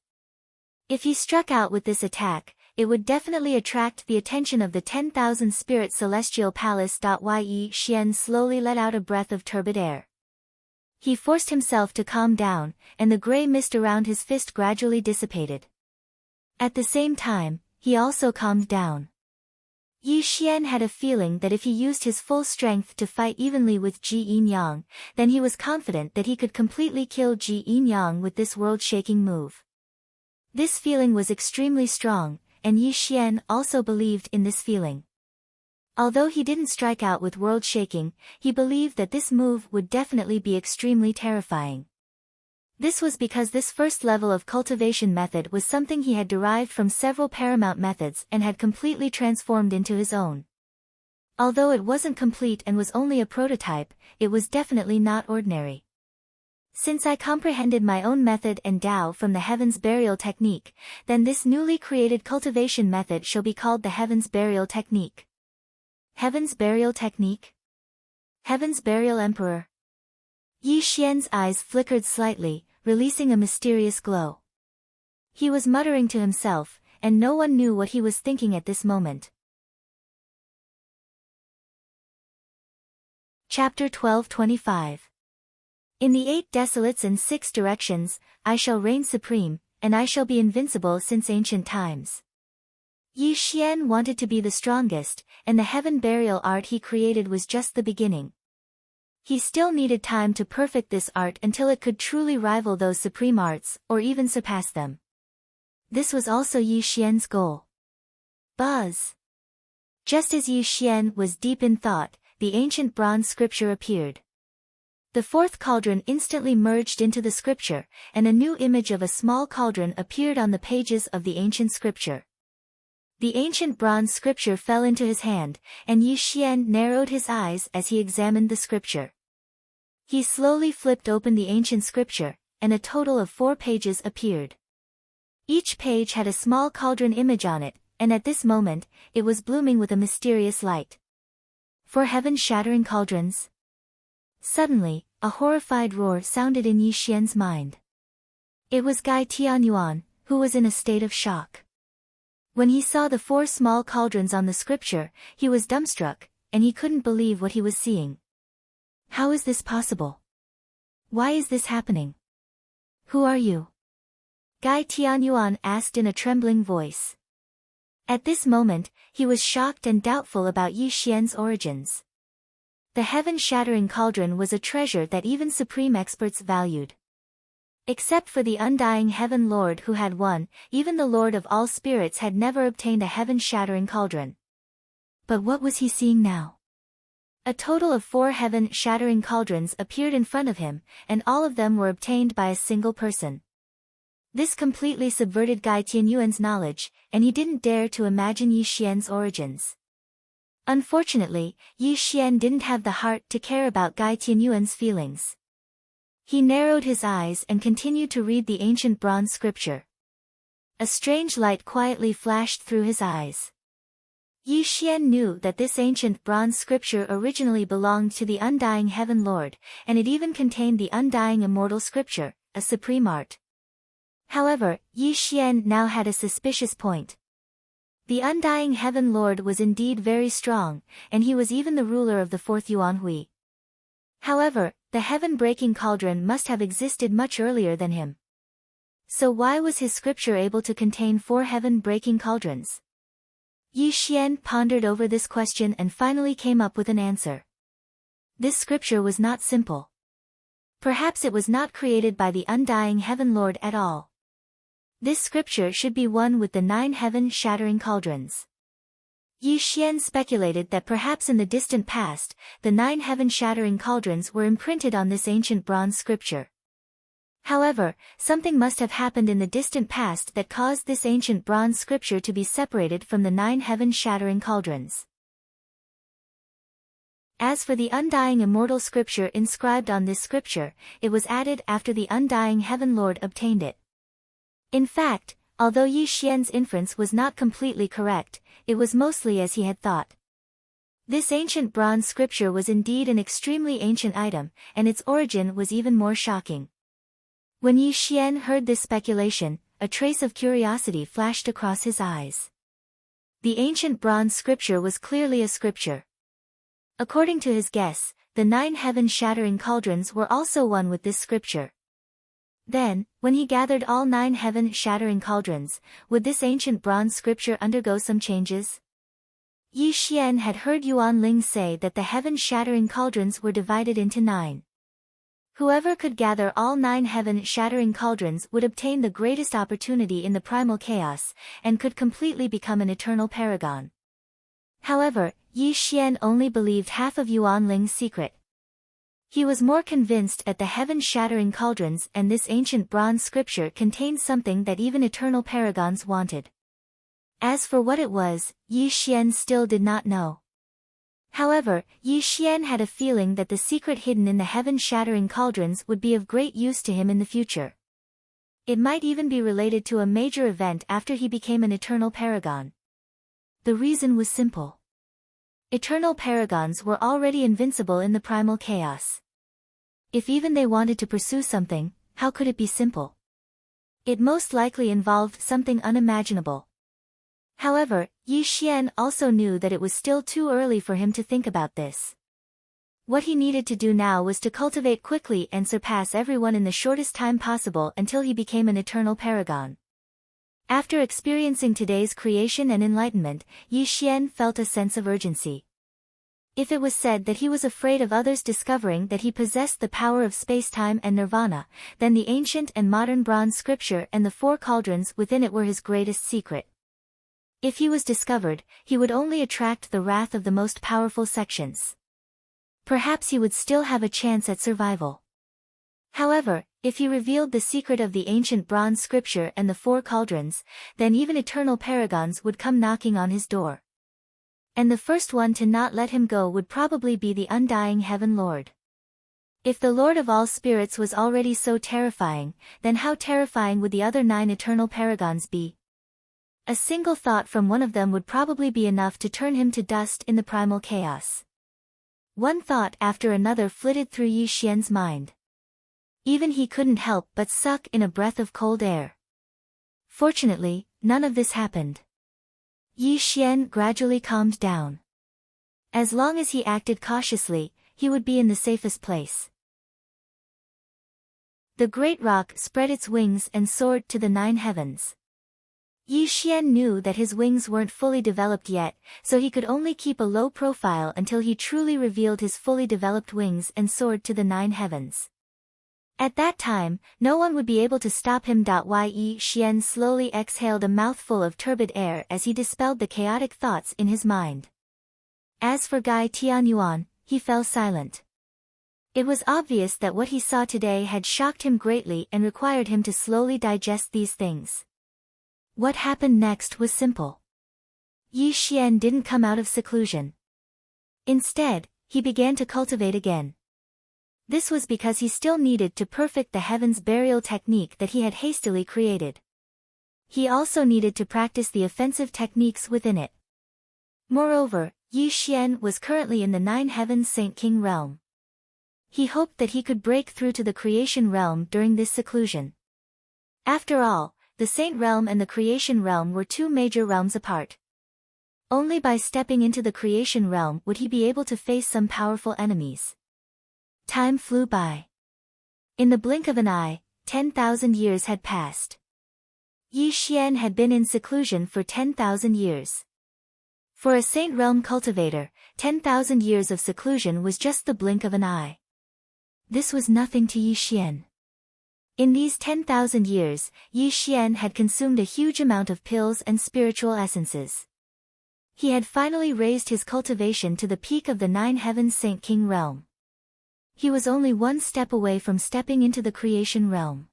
If he struck out with this attack, it would definitely attract the attention of the 10,000 Spirit Celestial Palace. Yi Xian slowly let out a breath of turbid air. He forced himself to calm down, and the gray mist around his fist gradually dissipated. At the same time, he also calmed down. Yi Xian had a feeling that if he used his full strength to fight evenly with Ji Yin-yang, then he was confident that he could completely kill Ji Yin-yang with this world-shaking move. This feeling was extremely strong, and Yi Xian also believed in this feeling. Although he didn't strike out with world shaking, he believed that this move would definitely be extremely terrifying. This was because this first level of cultivation method was something he had derived from several paramount methods and had completely transformed into his own. Although it wasn't complete and was only a prototype, it was definitely not ordinary. Since I comprehended my own method and Tao from the Heaven's Burial Technique, then this newly created cultivation method shall be called the Heaven's Burial Technique. Heaven's Burial Technique? Heaven's Burial Emperor? Yi Xian's eyes flickered slightly, releasing a mysterious glow. He was muttering to himself, and no one knew what he was thinking at this moment. Chapter 12:25. In the 8 desolates and 6 directions, I shall reign supreme, and I shall be invincible since ancient times. Yi Xian wanted to be the strongest, and the heaven burial art he created was just the beginning. He still needed time to perfect this art until it could truly rival those supreme arts, or even surpass them. This was also Yi Xian's goal. Buzz! Just as Yi Xian was deep in thought, the ancient bronze scripture appeared. The 4th cauldron instantly merged into the scripture, and a new image of a small cauldron appeared on the pages of the ancient scripture. The ancient bronze scripture fell into his hand, and Yi Xian narrowed his eyes as he examined the scripture. He slowly flipped open the ancient scripture, and a total of 4 pages appeared. Each page had a small cauldron image on it, and at this moment, it was blooming with a mysterious light. 4 heaven-shattering cauldrons? Suddenly, a horrified roar sounded in Yi Xian's mind. It was Gai Tianyuan, who was in a state of shock. When he saw the 4 small cauldrons on the scripture, he was dumbstruck, and he couldn't believe what he was seeing. How is this possible? Why is this happening? Who are you? Gai Tianyuan asked in a trembling voice. At this moment, he was shocked and doubtful about Yi Xian's origins. The heaven-shattering cauldron was a treasure that even supreme experts valued. Except for the undying Heaven Lord who had won, even the Lord of all spirits had never obtained a heaven-shattering cauldron. But what was he seeing now? A total of 4 heaven-shattering cauldrons appeared in front of him, and all of them were obtained by a single person. This completely subverted Gai Tianyuan's knowledge, and he didn't dare to imagine Yi Xian's origins. Unfortunately, Yi Xian didn't have the heart to care about Gai Tianyuan's feelings. He narrowed his eyes and continued to read the ancient bronze scripture. A strange light quietly flashed through his eyes. Yi Xian knew that this ancient bronze scripture originally belonged to the undying Heaven Lord, and it even contained the undying Immortal scripture, a supreme art. However, Yi Xian now had a suspicious point. The undying Heaven Lord was indeed very strong, and he was even the ruler of the 4th Yuan Hui. However, the heaven-breaking cauldron must have existed much earlier than him. So why was his scripture able to contain 4 heaven-breaking cauldrons? Yi Xian pondered over this question and finally came up with an answer. This scripture was not simple. Perhaps it was not created by the undying Heaven Lord at all. This scripture should be one with the 9 heaven-shattering cauldrons. Yi Xian speculated that perhaps in the distant past, the 9 heaven-shattering cauldrons were imprinted on this ancient bronze scripture. However, something must have happened in the distant past that caused this ancient bronze scripture to be separated from the 9 heaven-shattering cauldrons. As for the undying Immortal scripture inscribed on this scripture, it was added after the undying Heaven Lord obtained it. In fact, although Yi Xian's inference was not completely correct, it was mostly as he had thought. This ancient bronze scripture was indeed an extremely ancient item, and its origin was even more shocking. When Yi Xian heard this speculation, a trace of curiosity flashed across his eyes. The ancient bronze scripture was clearly a scripture. According to his guess, the 9 heaven-shattering cauldrons were also one with this scripture. Then, when he gathered all 9 heaven-shattering cauldrons, would this ancient bronze scripture undergo some changes? Yi Xian had heard Yuan Ling say that the heaven-shattering cauldrons were divided into 9. Whoever could gather all 9 heaven-shattering cauldrons would obtain the greatest opportunity in the primal chaos, and could completely become an eternal paragon. However, Yi Xian only believed half of Yuan Ling's secret. He was more convinced that the heaven-shattering cauldrons and this ancient bronze scripture contained something that even eternal paragons wanted. As for what it was, Yi Xian still did not know. However, Yi Xian had a feeling that the secret hidden in the heaven-shattering cauldrons would be of great use to him in the future. It might even be related to a major event after he became an eternal paragon. The reason was simple. Eternal paragons were already invincible in the primal chaos. If even they wanted to pursue something, how could it be simple? It most likely involved something unimaginable. However, Yi Xian also knew that it was still too early for him to think about this. What he needed to do now was to cultivate quickly and surpass everyone in the shortest time possible until he became an eternal paragon. After experiencing today's creation and enlightenment, Yi Xian felt a sense of urgency. If it was said that he was afraid of others discovering that he possessed the power of space-time and nirvana, then the ancient and modern bronze scripture and the 4 cauldrons within it were his greatest secret. If he was discovered, he would only attract the wrath of the most powerful sections. Perhaps he would still have a chance at survival. However, if he revealed the secret of the ancient bronze scripture and the 4 cauldrons, then even eternal paragons would come knocking on his door. And the first one to not let him go would probably be the undying Heaven Lord. If the Lord of all spirits was already so terrifying, then how terrifying would the other 9 eternal paragons be? A single thought from one of them would probably be enough to turn him to dust in the primal chaos. One thought after another flitted through Yi Xian's mind. Even he couldn't help but suck in a breath of cold air. Fortunately, none of this happened. Yi Xian gradually calmed down. As long as he acted cautiously, he would be in the safest place. The great rock spread its wings and soared to the 9 heavens. Yi Xian knew that his wings weren't fully developed yet, so he could only keep a low profile until he truly revealed his fully developed wings and soared to the 9 heavens. At that time, no one would be able to stop him. Yi Xian slowly exhaled a mouthful of turbid air as he dispelled the chaotic thoughts in his mind. As for Gai Tianyuan, he fell silent. It was obvious that what he saw today had shocked him greatly and required him to slowly digest these things. What happened next was simple. Yi Xian didn't come out of seclusion. Instead, he began to cultivate again. This was because he still needed to perfect the heavens burial technique that he had hastily created. He also needed to practice the offensive techniques within it. Moreover, Yi Xian was currently in the 9 heavens Saint King realm. He hoped that he could break through to the creation realm during this seclusion. After all, the Saint realm and the creation realm were 2 major realms apart. Only by stepping into the creation realm would he be able to face some powerful enemies. Time flew by. In the blink of an eye, 10,000 years had passed. Yi Xian had been in seclusion for 10,000 years. For a Saint realm cultivator, 10,000 years of seclusion was just the blink of an eye. This was nothing to Yi Xian. In these 10,000 years, Yi Xian had consumed a huge amount of pills and spiritual essences. He had finally raised his cultivation to the peak of the 9 heavens Saint King realm. He was only 1 step away from stepping into the creation realm.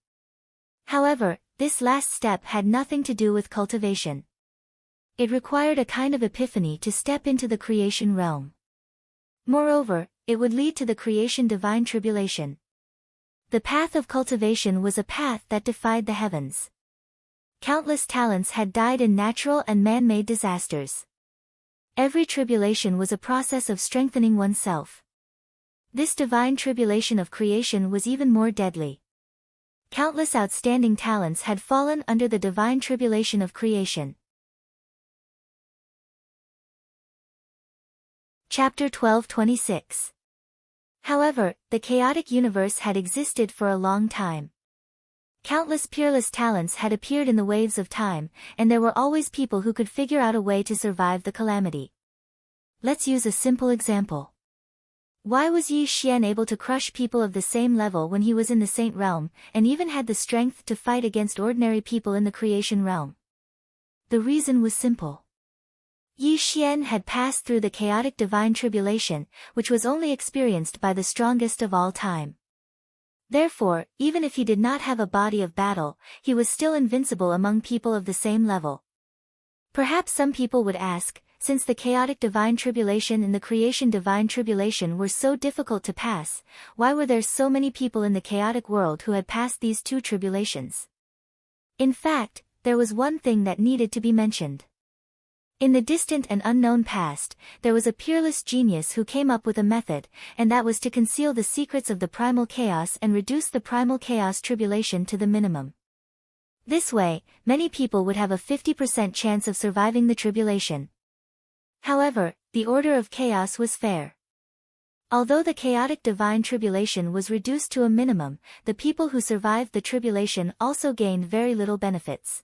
However, this last step had nothing to do with cultivation. It required a kind of epiphany to step into the creation realm. Moreover, it would lead to the creation divine tribulation. The path of cultivation was a path that defied the heavens. Countless talents had died in natural and man-made disasters. Every tribulation was a process of strengthening oneself. This divine tribulation of creation was even more deadly. Countless outstanding talents had fallen under the divine tribulation of creation. Chapter 12:26. However, the chaotic universe had existed for a long time. Countless peerless talents had appeared in the waves of time, and there were always people who could figure out a way to survive the calamity. Let's use a simple example. Why was Yi Xian able to crush people of the same level when he was in the Saint realm, and even had the strength to fight against ordinary people in the creation realm? The reason was simple. Yi Xian had passed through the chaotic divine tribulation, which was only experienced by the strongest of all time. Therefore, even if he did not have a body of battle, he was still invincible among people of the same level. Perhaps some people would ask, since the chaotic divine tribulation and the creation divine tribulation were so difficult to pass, why were there so many people in the chaotic world who had passed these 2 tribulations? In fact, there was one thing that needed to be mentioned. In the distant and unknown past, there was a peerless genius who came up with a method, and that was to conceal the secrets of the primal chaos and reduce the primal chaos tribulation to the minimum. This way, many people would have a 50% chance of surviving the tribulation. However, the order of chaos was fair. Although the chaotic divine tribulation was reduced to a minimum, the people who survived the tribulation also gained very little benefits.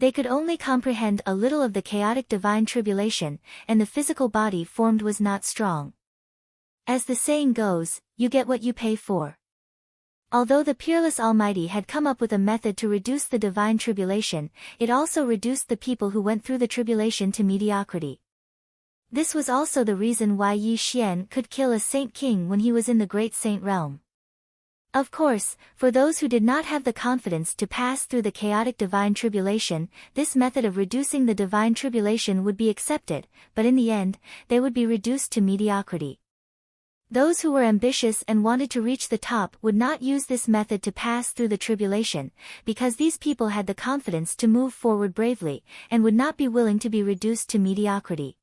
They could only comprehend a little of the chaotic divine tribulation, and the physical body formed was not strong. As the saying goes, you get what you pay for. Although the peerless Almighty had come up with a method to reduce the divine tribulation, it also reduced the people who went through the tribulation to mediocrity. This was also the reason why Yi Xian could kill a Saint King when he was in the Great Saint realm. Of course, for those who did not have the confidence to pass through the chaotic divine tribulation, this method of reducing the divine tribulation would be accepted, but in the end, they would be reduced to mediocrity. Those who were ambitious and wanted to reach the top would not use this method to pass through the tribulation, because these people had the confidence to move forward bravely, and would not be willing to be reduced to mediocrity.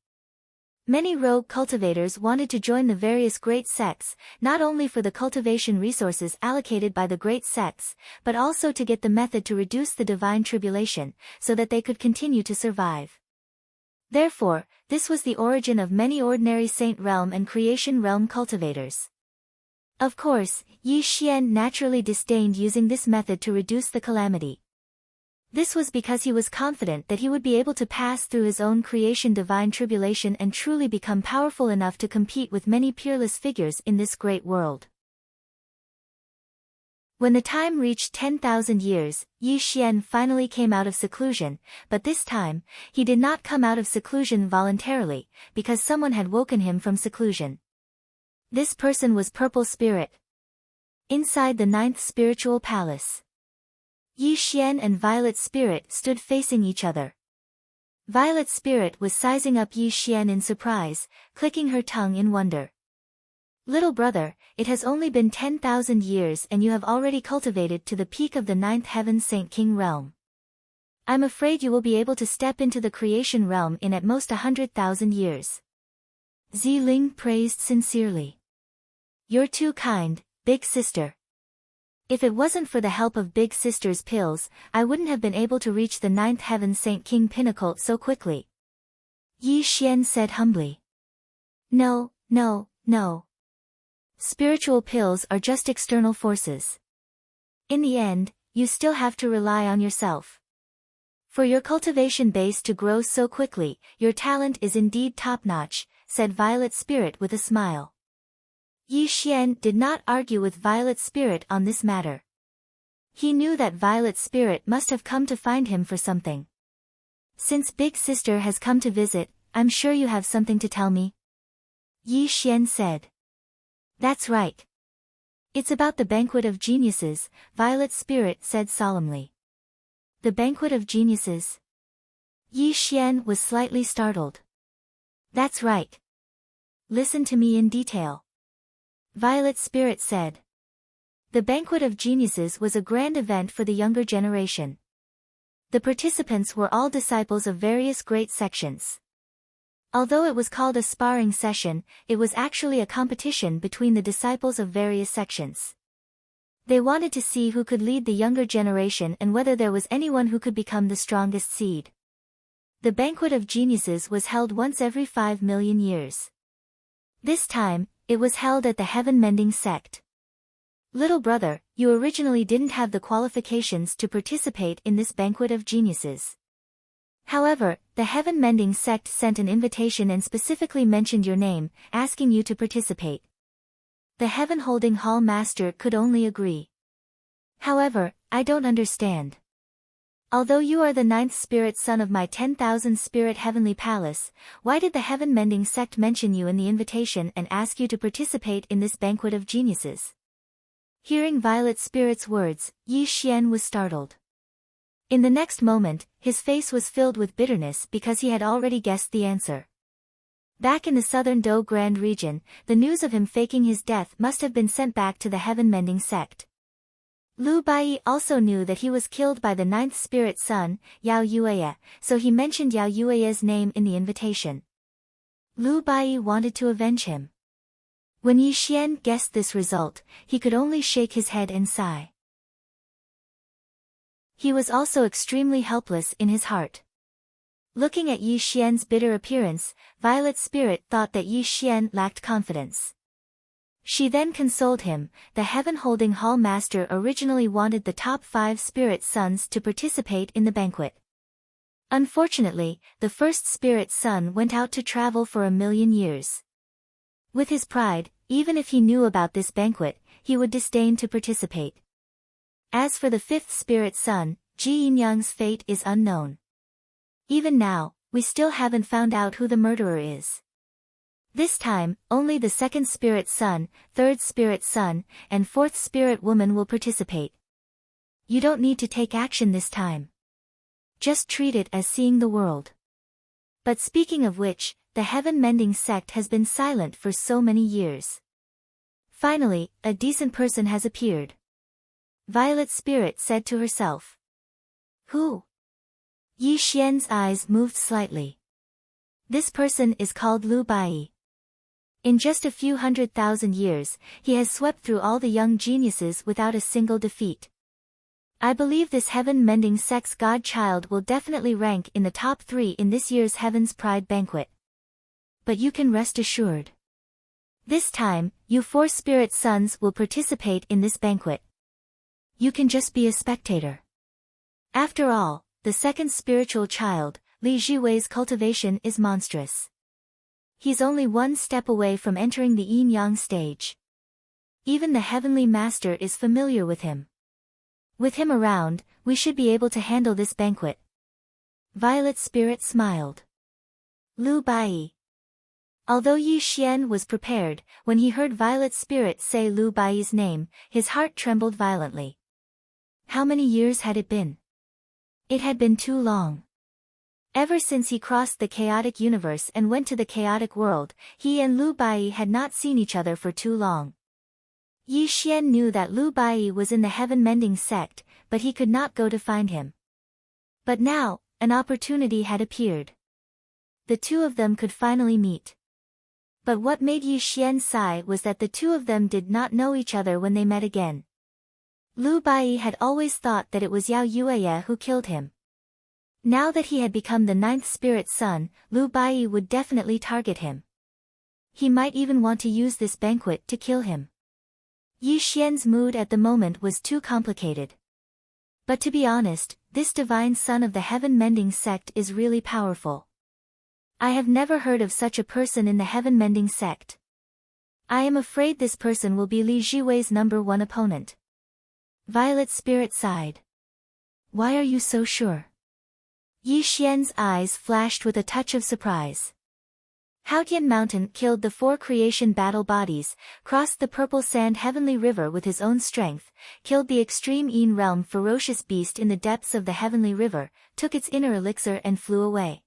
Many rogue cultivators wanted to join the various great sects, not only for the cultivation resources allocated by the great sects, but also to get the method to reduce the divine tribulation, so that they could continue to survive. Therefore, this was the origin of many ordinary Saint realm and creation realm cultivators. Of course, Yi Xian naturally disdained using this method to reduce the calamity. This was because he was confident that he would be able to pass through his own creation divine tribulation and truly become powerful enough to compete with many peerless figures in this great world. When the time reached 10,000 years, Yi Xian finally came out of seclusion, but this time, he did not come out of seclusion voluntarily, because someone had woken him from seclusion. This person was Purple Spirit. Inside the 9th spiritual palace, Yi Xian and Violet Spirit stood facing each other. Violet Spirit was sizing up Yi Xian in surprise, clicking her tongue in wonder. Little brother, it has only been 10,000 years and you have already cultivated to the peak of the 9th heaven Saint King realm. I'm afraid you will be able to step into the creation realm in at most 100,000 years. Ling praised sincerely. You're too kind, big sister. If it wasn't for the help of big sister's pills, I wouldn't have been able to reach the 9th heaven Saint King pinnacle so quickly. Yi Xian said humbly. No. Spiritual pills are just external forces. In the end, you still have to rely on yourself. For your cultivation base to grow so quickly, your talent is indeed top-notch, said Violet Spirit with a smile. Yi Xian did not argue with Violet Spirit on this matter. He knew that Violet Spirit must have come to find him for something. Since Big Sister has come to visit, I'm sure you have something to tell me. Yi Xian said. That's right. It's about the Banquet of Geniuses, Violet Spirit said solemnly. The Banquet of Geniuses? Yi Xian was slightly startled. That's right. Listen to me in detail. Violet Spirit said. The Banquet of Geniuses was a grand event for the younger generation. The participants were all disciples of various great sections. Although it was called a sparring session, it was actually a competition between the disciples of various sections. They wanted to see who could lead the younger generation and whether there was anyone who could become the strongest seed. The Banquet of Geniuses was held once every 5 million years. This time, it was held at the Heaven Mending Sect. Little brother, you originally didn't have the qualifications to participate in this Banquet of Geniuses. However, the Heaven Mending Sect sent an invitation and specifically mentioned your name, asking you to participate. The Heaven Holding Hall Master could only agree. However, I don't understand. Although you are the 9th spirit son of my 10,000 spirit heavenly palace, why did the Heaven Mending Sect mention you in the invitation and ask you to participate in this Banquet of Geniuses? Hearing Violet Spirit's words, Yi Xian was startled. In the next moment, his face was filled with bitterness because he had already guessed the answer. Back in the southern Do Grand region, the news of him faking his death must have been sent back to the Heaven Mending Sect. Lu Bai also knew that he was killed by the 9th spirit son, Yao Yueye, so he mentioned Yao Yueye's name in the invitation. Lu Bai wanted to avenge him. When Yi Xian guessed this result, he could only shake his head and sigh. He was also extremely helpless in his heart. Looking at Yi Xian's bitter appearance, Violet Spirit thought that Yi Xian lacked confidence. She then consoled him. The Heaven Holding Hall Master originally wanted the top 5 spirit sons to participate in the banquet. Unfortunately, the first spirit son went out to travel for 1,000,000 years. With his pride, even if he knew about this banquet, he would disdain to participate. As for the 5th spirit son, Ji Yinyang's fate is unknown. Even now, we still haven't found out who the murderer is. This time, only the 2nd spirit son, 3rd spirit son, and 4th spirit woman will participate. You don't need to take action this time. Just treat it as seeing the world. But speaking of which, the Heaven Mending Sect has been silent for so many years. Finally, a decent person has appeared. Violet Spirit said to herself. Who? Yi Xian's eyes moved slightly. This person is called Lu Bai. In just a few 100,000 years, he has swept through all the young geniuses without a single defeat. I believe this Heaven Mending Sect's godchild will definitely rank in the top 3 in this year's Heaven's Pride Banquet. But you can rest assured. This time, you 4 spirit sons will participate in this banquet. You can just be a spectator. After all, the second spiritual child, Li Jiwei's cultivation is monstrous. He's only one step away from entering the yin-yang stage. Even the Heavenly Master is familiar with him. With him around, we should be able to handle this banquet. Violet Spirit smiled. Lu Bai. Although Yi Xian was prepared, when he heard Violet Spirit say Lu Bai's name, his heart trembled violently. How many years had it been? It had been too long. Ever since he crossed the chaotic universe and went to the chaotic world, he and Lu Bai had not seen each other for too long. Yi Xian knew that Lu Bai was in the heaven-mending sect, but he could not go to find him. But now, an opportunity had appeared. The two of them could finally meet. But what made Yi Xian sigh was that the two of them did not know each other when they met again. Lu Bai had always thought that it was Yao Yueye who killed him. Now that he had become the ninth spirit son, Lu Bai would definitely target him. He might even want to use this banquet to kill him. Yi Xian's mood at the moment was too complicated. But to be honest, this divine son of the heaven-mending sect is really powerful. I have never heard of such a person in the heaven-mending sect. I am afraid this person will be Li Jiwei's #1 opponent. Violet Spirit sighed. Why are you so sure? Yi Xian's eyes flashed with a touch of surprise. Haotian Mountain killed the 4 creation battle bodies, crossed the purple sand heavenly river with his own strength, killed the extreme Yin realm ferocious beast in the depths of the heavenly river, took its inner elixir and flew away.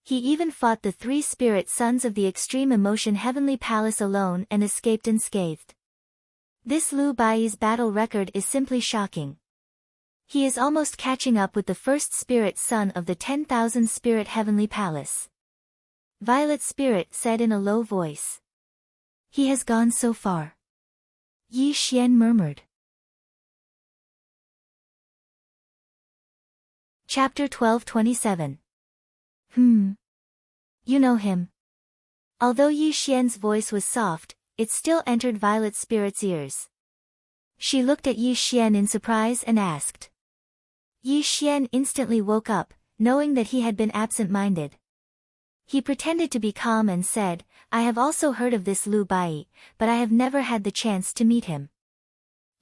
He even fought the 3 spirit sons of the extreme emotion heavenly palace alone and escaped unscathed. This Lu Bai's battle record is simply shocking. He is almost catching up with the first spirit son of the 10,000 spirit heavenly palace. Violet Spirit said in a low voice. He has gone so far. Yi Xian murmured. Chapter 12:27. You know him. Although Yi Xian's voice was soft, it still entered Violet Spirit's ears. She looked at Yi Xian in surprise and asked. Yi Xian instantly woke up, knowing that he had been absent-minded. He pretended to be calm and said, I have also heard of this Lu Bai, but I have never had the chance to meet him.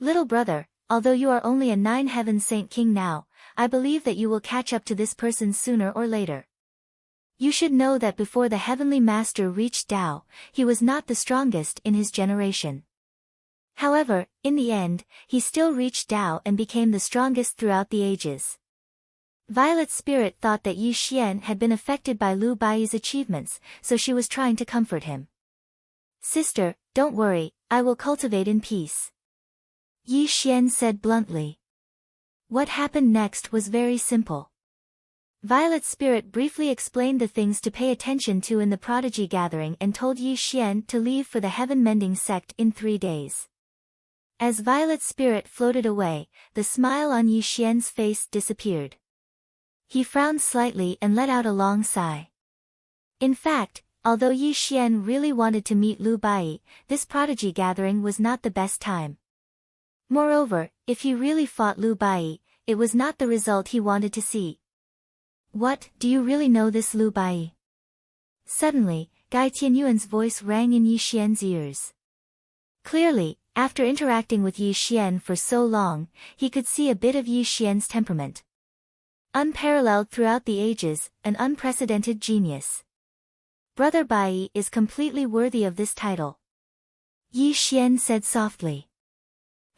Little brother, although you are only a 9-heaven saint king now, I believe that you will catch up to this person sooner or later. You should know that before the Heavenly Master reached Tao, he was not the strongest in his generation. However, in the end, he still reached Tao and became the strongest throughout the ages. Violet Spirit thought that Yi Xian had been affected by Lu Bai's achievements, so she was trying to comfort him. Sister, don't worry, I will cultivate in peace. Yi Xian said bluntly. What happened next was very simple. Violet Spirit briefly explained the things to pay attention to in the prodigy gathering and told Yi Xian to leave for the heaven-mending sect in 3 days. As Violet Spirit floated away, the smile on Yi Xian's face disappeared. He frowned slightly and let out a long sigh. In fact, although Yi Xian really wanted to meet Lu Bai, this prodigy gathering was not the best time. Moreover, if he really fought Lu Bai, it was not the result he wanted to see. What, do you really know this Lu Bai? Suddenly, Gai Tianyuan's voice rang in Yi Xian's ears. Clearly, after interacting with Yi Xian for so long, he could see a bit of Yi Xian's temperament. Unparalleled throughout the ages, an unprecedented genius. Brother Bai is completely worthy of this title. Yi Xian said softly.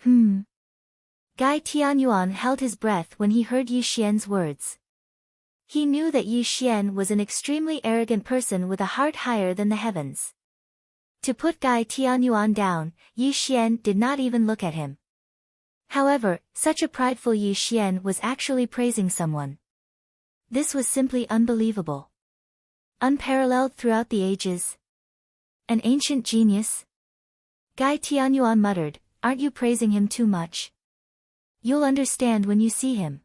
Gai Tianyuan held his breath when he heard Yi Xian's words. He knew that Yi Xian was an extremely arrogant person with a heart higher than the heavens. To put Gai Tianyuan down, Yi Xian did not even look at him. However, such a prideful Yi Xian was actually praising someone. This was simply unbelievable. Unparalleled throughout the ages. An ancient genius? Gai Tianyuan muttered, aren't you praising him too much? You'll understand when you see him.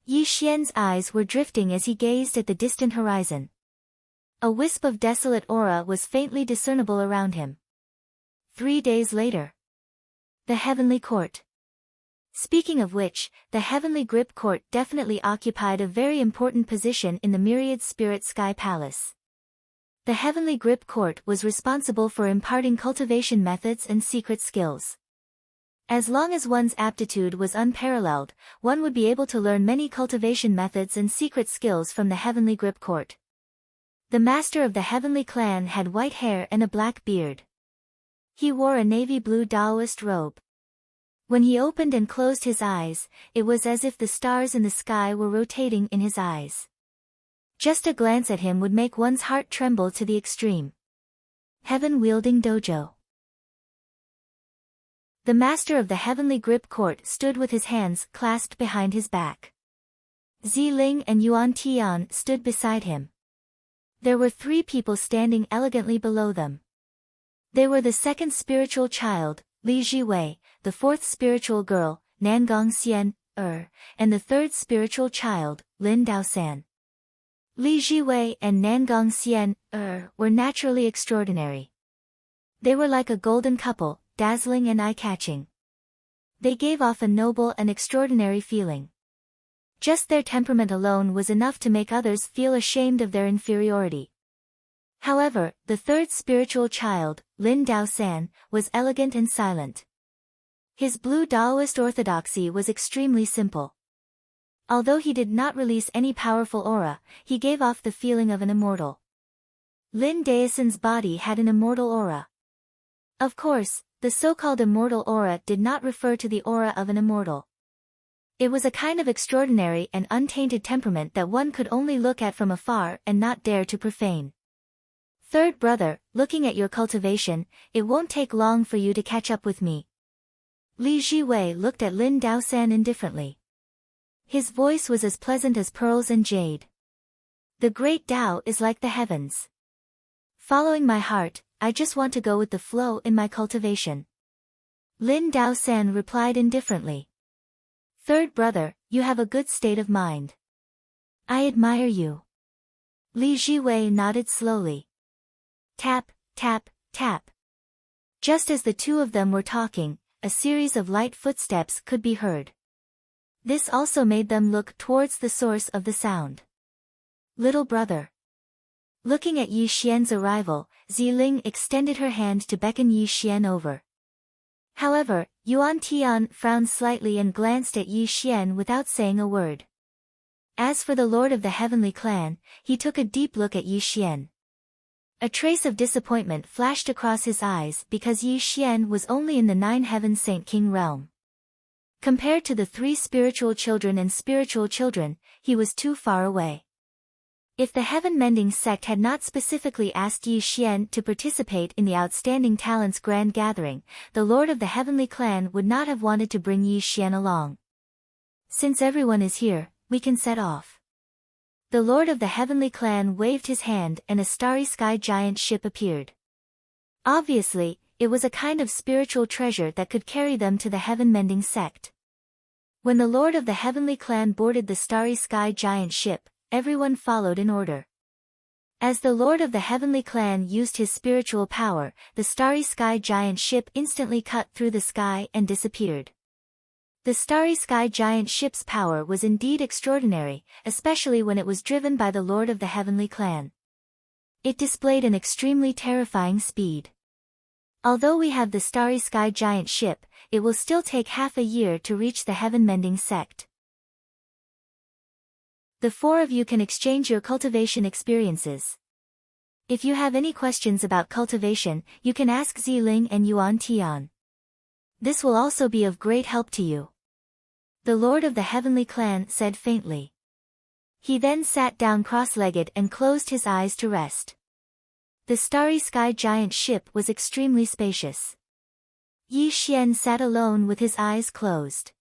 Yi Xian's eyes were drifting as he gazed at the distant horizon. A wisp of desolate aura was faintly discernible around him. 3 days later. The Heavenly Court. Speaking of which, the Heavenly Grip Court definitely occupied a very important position in the Myriad Spirit Sky Palace. The Heavenly Grip Court was responsible for imparting cultivation methods and secret skills. As long as one's aptitude was unparalleled, one would be able to learn many cultivation methods and secret skills from the Heavenly Grip Court. The master of the Heavenly Clan had white hair and a black beard. He wore a navy blue Taoist robe. When he opened and closed his eyes, it was as if the stars in the sky were rotating in his eyes. Just a glance at him would make one's heart tremble to the extreme. Heaven-wielding dojo. The master of the Heavenly Grip Court stood with his hands clasped behind his back. Ziling and Yuan Tian stood beside him. There were 3 people standing elegantly below them. They were the second spiritual child, Li Jiwei, the 4th spiritual girl, Nangong Xian, and the 3rd spiritual child, Lin Daosan. Li Jiwei and Nangong Xian, were naturally extraordinary. They were like a golden couple, dazzling and eye-catching. They gave off a noble and extraordinary feeling. Just their temperament alone was enough to make others feel ashamed of their inferiority. However, the 3rd spiritual child, Lin Daosan, was elegant and silent. His blue Taoist orthodoxy was extremely simple. Although he did not release any powerful aura, he gave off the feeling of an immortal. Lin Daosan's body had an immortal aura. Of course, the so-called immortal aura did not refer to the aura of an immortal. It was a kind of extraordinary and untainted temperament that one could only look at from afar and not dare to profane. 3rd brother, looking at your cultivation, it won't take long for you to catch up with me. Li Jiwei looked at Lin Daosan indifferently. His voice was as pleasant as pearls and jade. The great Tao is like the heavens. Following my heart, I just want to go with the flow in my cultivation. Lin Daosan replied indifferently. 3rd brother, you have a good state of mind. I admire you. Li Jiwei nodded slowly. Tap, tap, tap. Just as the 2 of them were talking, a series of light footsteps could be heard. This also made them look towards the source of the sound. Little brother. Looking at Yi Xian's arrival, Ziling extended her hand to beckon Yi Xian over. However, Yuan Tian frowned slightly and glanced at Yi Xian without saying a word. As for the lord of the Heavenly Clan, he took a deep look at Yi Xian. A trace of disappointment flashed across his eyes because Yi Xian was only in the 9 Heaven Saint King realm. Compared to the 3 spiritual children and spiritual children, he was too far away. If the Heaven Mending sect had not specifically asked Yi Xian to participate in the Outstanding Talents Grand Gathering, the Lord of the Heavenly Clan would not have wanted to bring Yi Xian along. Since everyone is here, we can set off. The Lord of the Heavenly Clan waved his hand and a starry sky giant ship appeared. Obviously, it was a kind of spiritual treasure that could carry them to the Heaven Mending sect. When the Lord of the Heavenly Clan boarded the starry sky giant ship, everyone followed in order. As the Lord of the Heavenly Clan used his spiritual power, the starry sky giant ship instantly cut through the sky and disappeared. The starry sky giant ship's power was indeed extraordinary, especially when it was driven by the Lord of the Heavenly Clan. It displayed an extremely terrifying speed. Although we have the starry sky giant ship, it will still take half a year to reach the Heaven Mending sect. The 4 of you can exchange your cultivation experiences. If you have any questions about cultivation, you can ask Ziling and Yuan Tian. This will also be of great help to you. The Lord of the Heavenly Clan said faintly. He then sat down cross-legged and closed his eyes to rest. The starry sky giant ship was extremely spacious. Yi Xian sat alone with his eyes closed.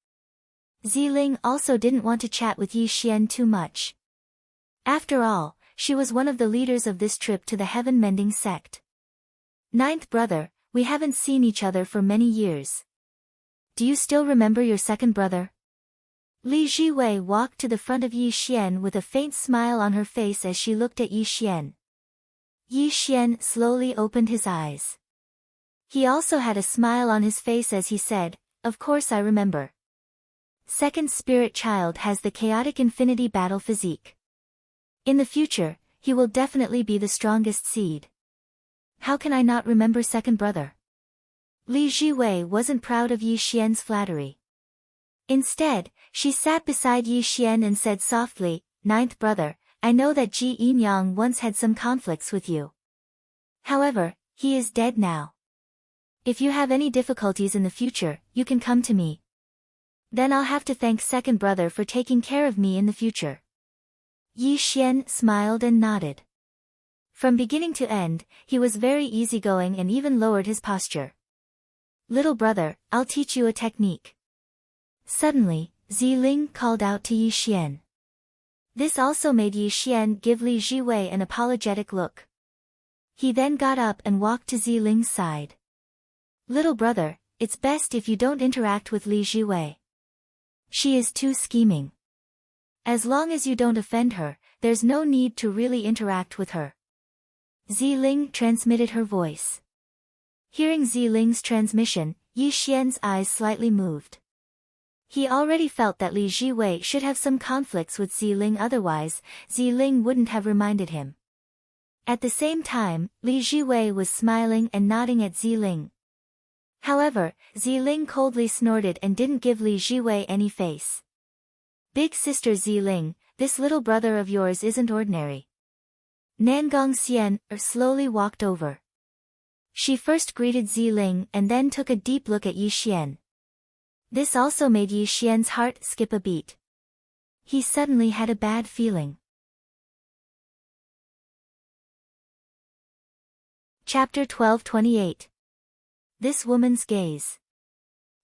Ziling also didn't want to chat with Yi Xian too much. After all, she was one of the leaders of this trip to the Heaven Mending sect. 9th brother, we haven't seen each other for many years. Do you still remember your 2nd brother? Li Jiwei walked to the front of Yi Xian with a faint smile on her face as she looked at Yi Xian. Yi Xian slowly opened his eyes. He also had a smile on his face as he said, "Of course I remember." Second spirit child has the chaotic infinity battle physique. In the future, he will definitely be the strongest seed. How can I not remember second brother? Li Jiwei wasn't proud of Yi Xian's flattery. Instead, she sat beside Yi Xian and said softly, "Ninth brother, I know that Ji Yinyang once had some conflicts with you. However, he is dead now. If you have any difficulties in the future, you can come to me. Then I'll have to thank second brother for taking care of me in the future." Yi Xian smiled and nodded. From beginning to end, he was very easygoing and even lowered his posture. "Little brother, I'll teach you a technique." Suddenly, Ziling called out to Yi Xian. This also made Yi Xian give Li Jiwei an apologetic look. He then got up and walked to Ziling's side. "Little brother, it's best if you don't interact with Li Jiwei. She is too scheming. As long as you don't offend her, there's no need to really interact with her." Ziling transmitted her voice. Hearing Ziling's transmission, Yi Xian's eyes slightly moved. He already felt that Li Jiwei should have some conflicts with Ziling, otherwise, Ziling wouldn't have reminded him. At the same time, Li Jiwei was smiling and nodding at Ziling. However, Ziling coldly snorted and didn't give Li Jiwei any face. "Big sister Ziling, this little brother of yours isn't ordinary." Nangong Xian slowly walked over. She first greeted Ziling and then took a deep look at Yi Xian. This also made Yi Xian's heart skip a beat. He suddenly had a bad feeling. Chapter 12:28. This woman's gaze.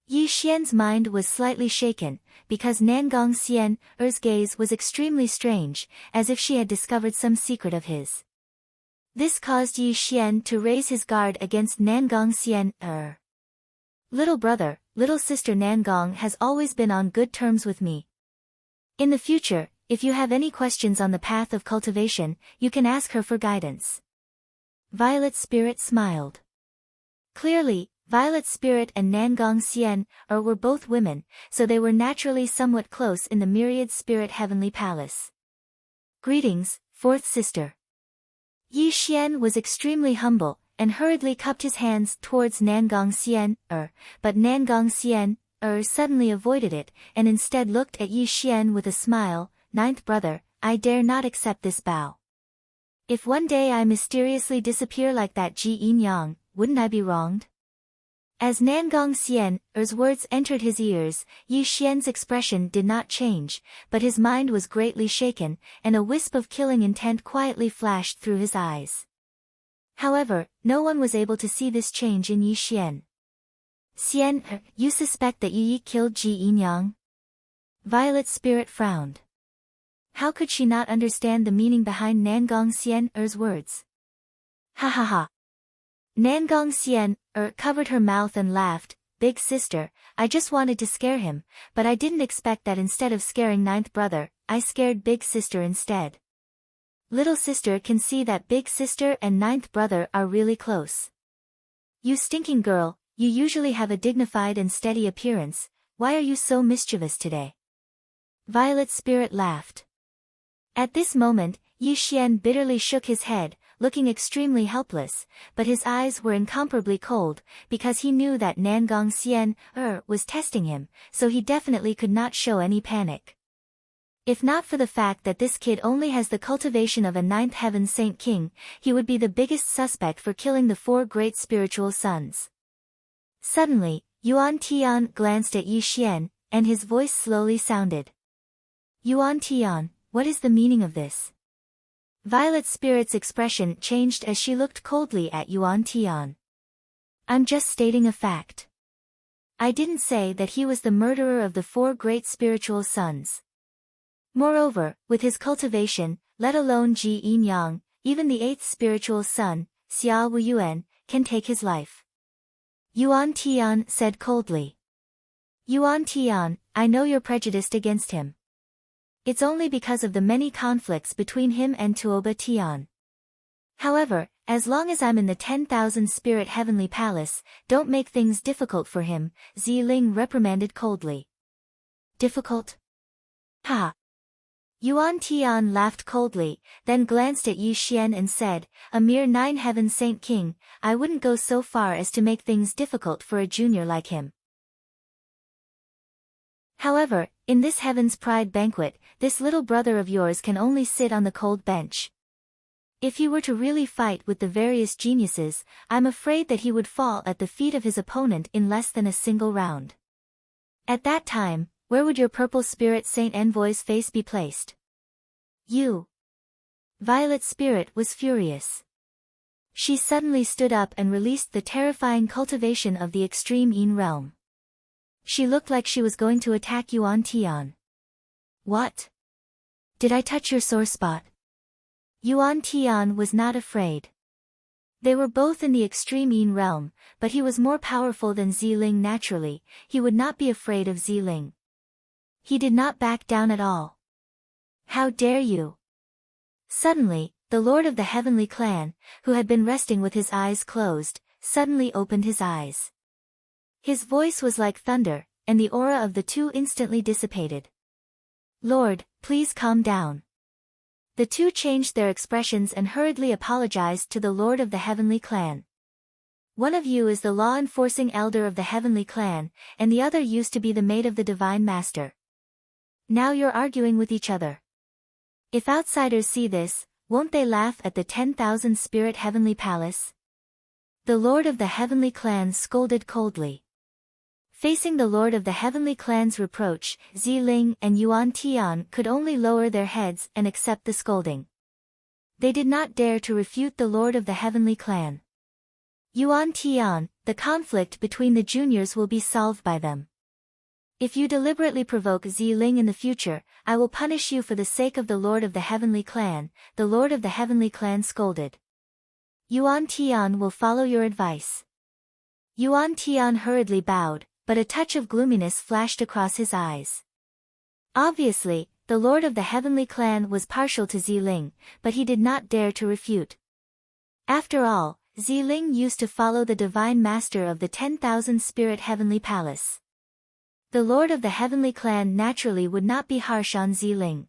Yi Xian's mind was slightly shaken, because Nangong Xian's gaze was extremely strange, as if she had discovered some secret of his. This caused Yi Xian to raise his guard against Nangong Xian. "Little brother, little sister Nangong has always been on good terms with me. In the future, if you have any questions on the path of cultivation, you can ask her for guidance." Violet Spirit smiled. Clearly, Violet Spirit and Nangong Xian were both women, so they were naturally somewhat close in the Myriad Spirit Heavenly Palace. "Greetings, fourth sister." Yi Xian was extremely humble, and hurriedly cupped his hands towards Nangong Xian, but Nangong Xian, suddenly avoided it, and instead looked at Yi Xian with a smile. "Ninth brother, I dare not accept this bow. If one day I mysteriously disappear like that Ji Yinyang, wouldn't I be wronged?" As Nangong Xian's words entered his ears, Yi Xian's expression did not change, but his mind was greatly shaken, and a wisp of killing intent quietly flashed through his eyes. However, no one was able to see this change in Yi Xian. "Xian, you suspect that Yi killed Ji Yinyang?" Violet Spirit frowned. How could she not understand the meaning behind Nangong Xian's words? "Ha ha ha." Nangong Xian covered her mouth and laughed. "Big sister, I just wanted to scare him, but I didn't expect that instead of scaring ninth brother, I scared big sister instead. Little sister can see that big sister and ninth brother are really close. You stinking girl, you usually have a dignified and steady appearance, why are you so mischievous today?" Violet Spirit laughed. At this moment, Yi Xian bitterly shook his head, looking extremely helpless, but his eyes were incomparably cold, because he knew that Nangong Xian was testing him, so he definitely could not show any panic. If not for the fact that this kid only has the cultivation of a ninth heaven Saint King, he would be the biggest suspect for killing the four great spiritual sons. Suddenly, Yuan Tian glanced at Yi Xian, and his voice slowly sounded. "Yuan Tian, what is the meaning of this?" Violet Spirit's expression changed as she looked coldly at Yuan Tian. "I'm just stating a fact. I didn't say that he was the murderer of the four great spiritual sons. Moreover, with his cultivation, let alone Ji Yinyang, even the eighth spiritual son, Xia Wuyuan, can take his life." Yuan Tian said coldly. "Yuan Tian, I know you're prejudiced against him. It's only because of the many conflicts between him and Tuoba Tian. However, as long as I'm in the 10,000 Spirit Heavenly Palace, don't make things difficult for him," Ziling reprimanded coldly. difficult? Ha! Yuan Tian laughed coldly, then glanced at Yi Xian and said, a mere 9-heaven saint king, I wouldn't go so far as to make things difficult for a junior like him. However, in this heaven's pride banquet, this little brother of yours can only sit on the cold bench. If he were to really fight with the various geniuses, I'm afraid that he would fall at the feet of his opponent in less than a single round. At that time, where would your purple spirit saint envoy's face be placed? You. Violet Spirit was furious. She suddenly stood up and released the terrifying cultivation of the extreme Yin realm. She looked like she was going to attack Yuan Tian. What? Did I touch your sore spot? Yuan Tian was not afraid. They were both in the extreme Yin realm, but he was more powerful than Ziling naturally, he would not be afraid of Ziling. He did not back down at all. How dare you? Suddenly, the lord of the heavenly clan, who had been resting with his eyes closed, suddenly opened his eyes. His voice was like thunder, and the aura of the two instantly dissipated. Lord, please calm down. The two changed their expressions and hurriedly apologized to the lord of the heavenly clan. One of you is the law-enforcing elder of the heavenly clan, and the other used to be the maid of the divine master. Now you're arguing with each other. If outsiders see this, won't they laugh at the 10,000 spirit heavenly palace? The lord of the heavenly clan scolded coldly. Facing the lord of the heavenly clan's reproach, Ziling and Yuan Tian could only lower their heads and accept the scolding. They did not dare to refute the lord of the heavenly clan. Yuan Tian, the conflict between the juniors will be solved by them. If you deliberately provoke Ziling in the future, I will punish you for the sake of the lord of the heavenly clan, the lord of the heavenly clan scolded. Yuan Tian will follow your advice. Yuan Tian hurriedly bowed, but a touch of gloominess flashed across his eyes. Obviously, the lord of the heavenly clan was partial to Ziling, but he did not dare to refute. After all, Ziling used to follow the divine master of the 10,000 spirit heavenly palace. The lord of the heavenly clan naturally would not be harsh on Ziling.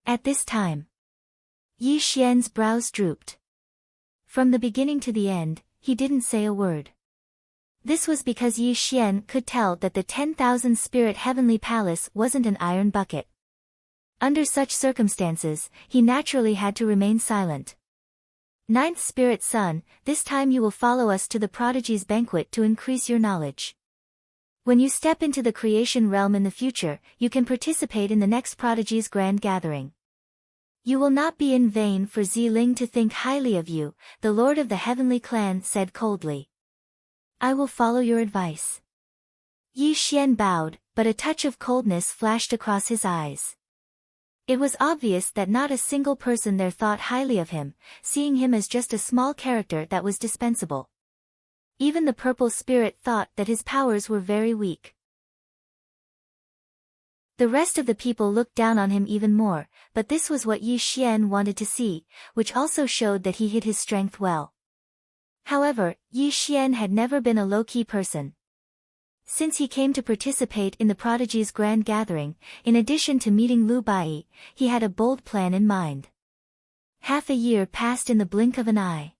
At this time, Yi Xian's brows drooped. From the beginning to the end, he didn't say a word. This was because Yi Xian could tell that the 10,000 spirit heavenly palace wasn't an iron bucket. Under such circumstances, he naturally had to remain silent. Ninth spirit son, this time you will follow us to the prodigy's banquet to increase your knowledge. When you step into the creation realm in the future, you can participate in the next prodigy's grand gathering. You will not be in vain for Ziling to think highly of you, the lord of the heavenly clan said coldly. I will follow your advice. Yi Xian bowed, but a touch of coldness flashed across his eyes. It was obvious that not a single person there thought highly of him, seeing him as just a small character that was dispensable. Even the purple spirit thought that his powers were very weak. The rest of the people looked down on him even more, but this was what Yi Xian wanted to see, which also showed that he hid his strength well. However, Yi Xian had never been a low-key person. Since he came to participate in the prodigy's grand gathering, in addition to meeting Lu Bai, he had a bold plan in mind. Half a year passed in the blink of an eye.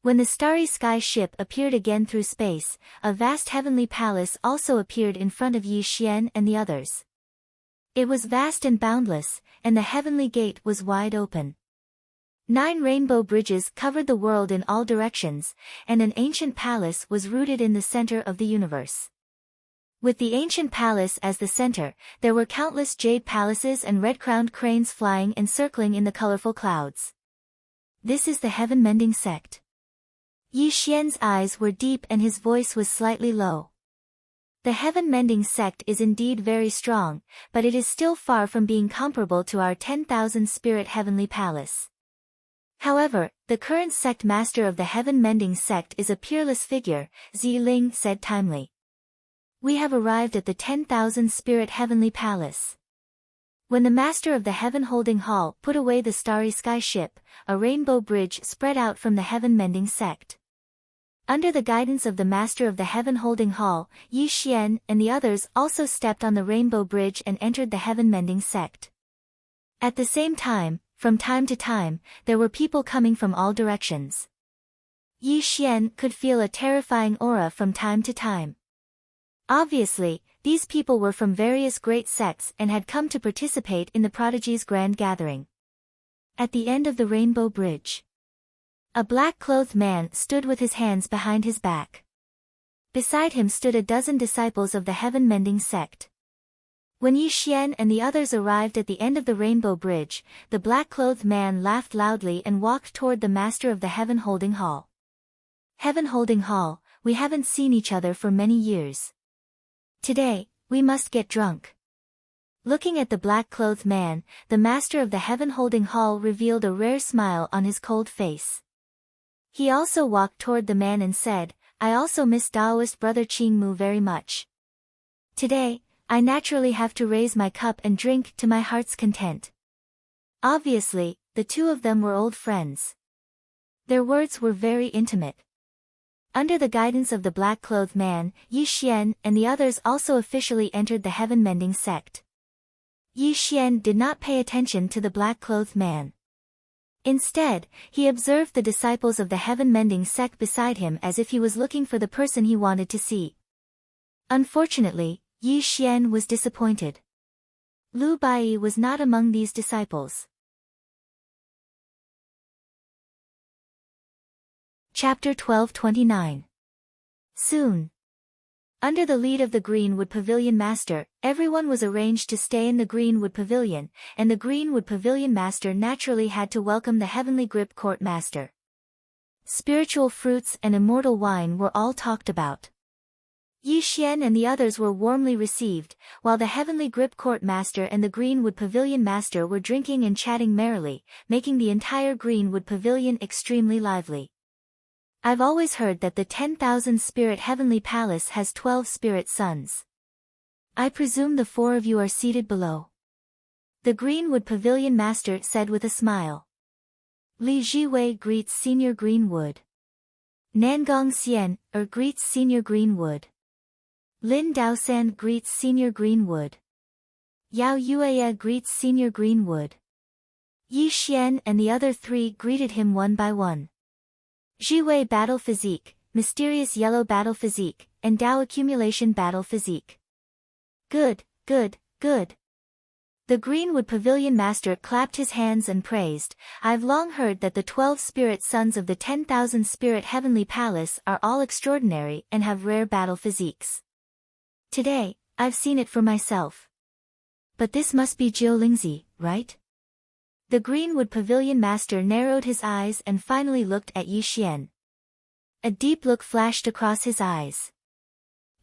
When the starry sky ship appeared again through space, a vast heavenly palace also appeared in front of Yi Xian and the others. It was vast and boundless, and the heavenly gate was wide open. 9 rainbow bridges covered the world in all directions, and an ancient palace was rooted in the center of the universe. With the ancient palace as the center, there were countless jade palaces and red-crowned cranes flying and circling in the colorful clouds. This is the heaven-mending sect. Yi Xian's eyes were deep and his voice was slightly low. The heaven-mending sect is indeed very strong, but it is still far from being comparable to our 10,000 spirit heavenly palace. However, the current sect master of the heaven-mending sect is a peerless figure, Ziling said timely. We have arrived at the 10,000 spirit heavenly palace. When the master of the heaven-holding hall put away the starry sky ship, a rainbow bridge spread out from the heaven-mending sect. Under the guidance of the master of the heaven-holding hall, Yi Xian and the others also stepped on the rainbow bridge and entered the heaven-mending sect. At the same time to time, there were people coming from all directions. Yi Xian could feel a terrifying aura from time to time. Obviously, these people were from various great sects and had come to participate in the prodigy's grand gathering. At the end of the rainbow bridge, a black-clothed man stood with his hands behind his back. Beside him stood a dozen disciples of the heaven-mending sect. When Yi Xian and the others arrived at the end of the rainbow bridge, the black-clothed man laughed loudly and walked toward the master of the heaven-holding hall. Heaven-holding hall, we haven't seen each other for many years. Today, we must get drunk. Looking at the black-clothed man, the master of the heaven-holding hall revealed a rare smile on his cold face. He also walked toward the man and said, I also miss Taoist brother Qingmu very much. Today, I naturally have to raise my cup and drink to my heart's content. Obviously, the two of them were old friends. Their words were very intimate. Under the guidance of the black-clothed man, Yi Xian and the others also officially entered the heaven-mending sect. Yi Xian did not pay attention to the black-clothed man. Instead, he observed the disciples of the heaven-mending sect beside him as if he was looking for the person he wanted to see. Unfortunately, Yi Xian was disappointed. Lu Bai was not among these disciples. Chapter 12:29. Soon. Under the lead of the Greenwood Pavilion Master, everyone was arranged to stay in the Greenwood Pavilion, and the Greenwood Pavilion Master naturally had to welcome the Heavenly Grip Court Master. Spiritual fruits and immortal wine were all talked about. Yi Xian and the others were warmly received, while the Heavenly Grip Court Master and the Greenwood Pavilion Master were drinking and chatting merrily, making the entire Greenwood Pavilion extremely lively. I've always heard that the 10,000 Spirit Heavenly Palace has 12 spirit sons. I presume the 4 of you are seated below. The Greenwood Pavilion Master said with a smile. Li Jiwei greets Senior Greenwood. Nangong Xian, greets Senior Greenwood. Lin Daosan greets Senior Greenwood. Yao Yueya greets Senior Greenwood. Yi Xian and the other 3 greeted him one by one. Jiwei Battle Physique, Mysterious Yellow Battle Physique, and Dao Accumulation Battle Physique. Good, good, good. The Greenwood Pavilion Master clapped his hands and praised, I've long heard that the 12 spirit sons of the 10,000 Spirit Heavenly Palace are all extraordinary and have rare battle physiques. Today, I've seen it for myself. But this must be Jiu Lingzi, right? The Greenwood Pavilion Master narrowed his eyes and finally looked at Yi Xian. A deep look flashed across his eyes.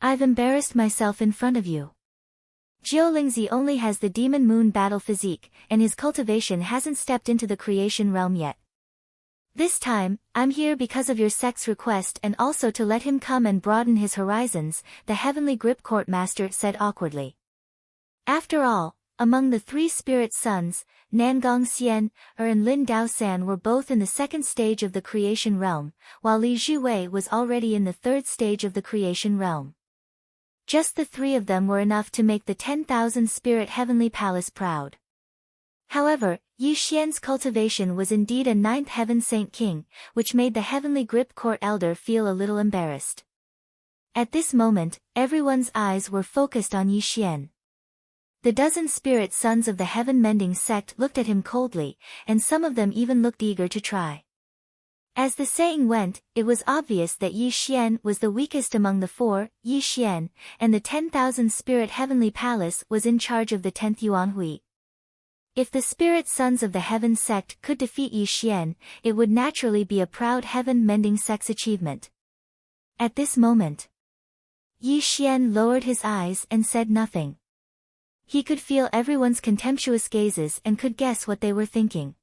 I've embarrassed myself in front of you. Jiu Lingzi only has the Demon Moon battle physique, and his cultivation hasn't stepped into the creation realm yet. This time, I'm here because of your sect's request and also to let him come and broaden his horizons, the Heavenly Grip Court Master said awkwardly. After all, among the 3 spirit sons, Nangong Xian, and Lin Daosan were both in the 2nd stage of the creation realm, while Li Jiwei was already in the 3rd stage of the creation realm. Just the 3 of them were enough to make the 10,000 Spirit Heavenly Palace proud. However, Yi Xian's cultivation was indeed a 9th Heaven Saint King, which made the Heavenly Grip Court Elder feel a little embarrassed. At this moment, everyone's eyes were focused on Yi Xian. The dozen spirit sons of the Heaven Mending sect looked at him coldly, and some of them even looked eager to try. As the saying went, it was obvious that Yi Xian was the weakest among the 4, Yi Xian, and the 10,000 Spirit Heavenly Palace was in charge of the 10th Yuan Hui. If the spirit sons of the Heaven sect could defeat Yi Xian, it would naturally be a proud Heaven Mending sect's achievement. At this moment, Yi Xian lowered his eyes and said nothing. He could feel everyone's contemptuous gazes and could guess what they were thinking.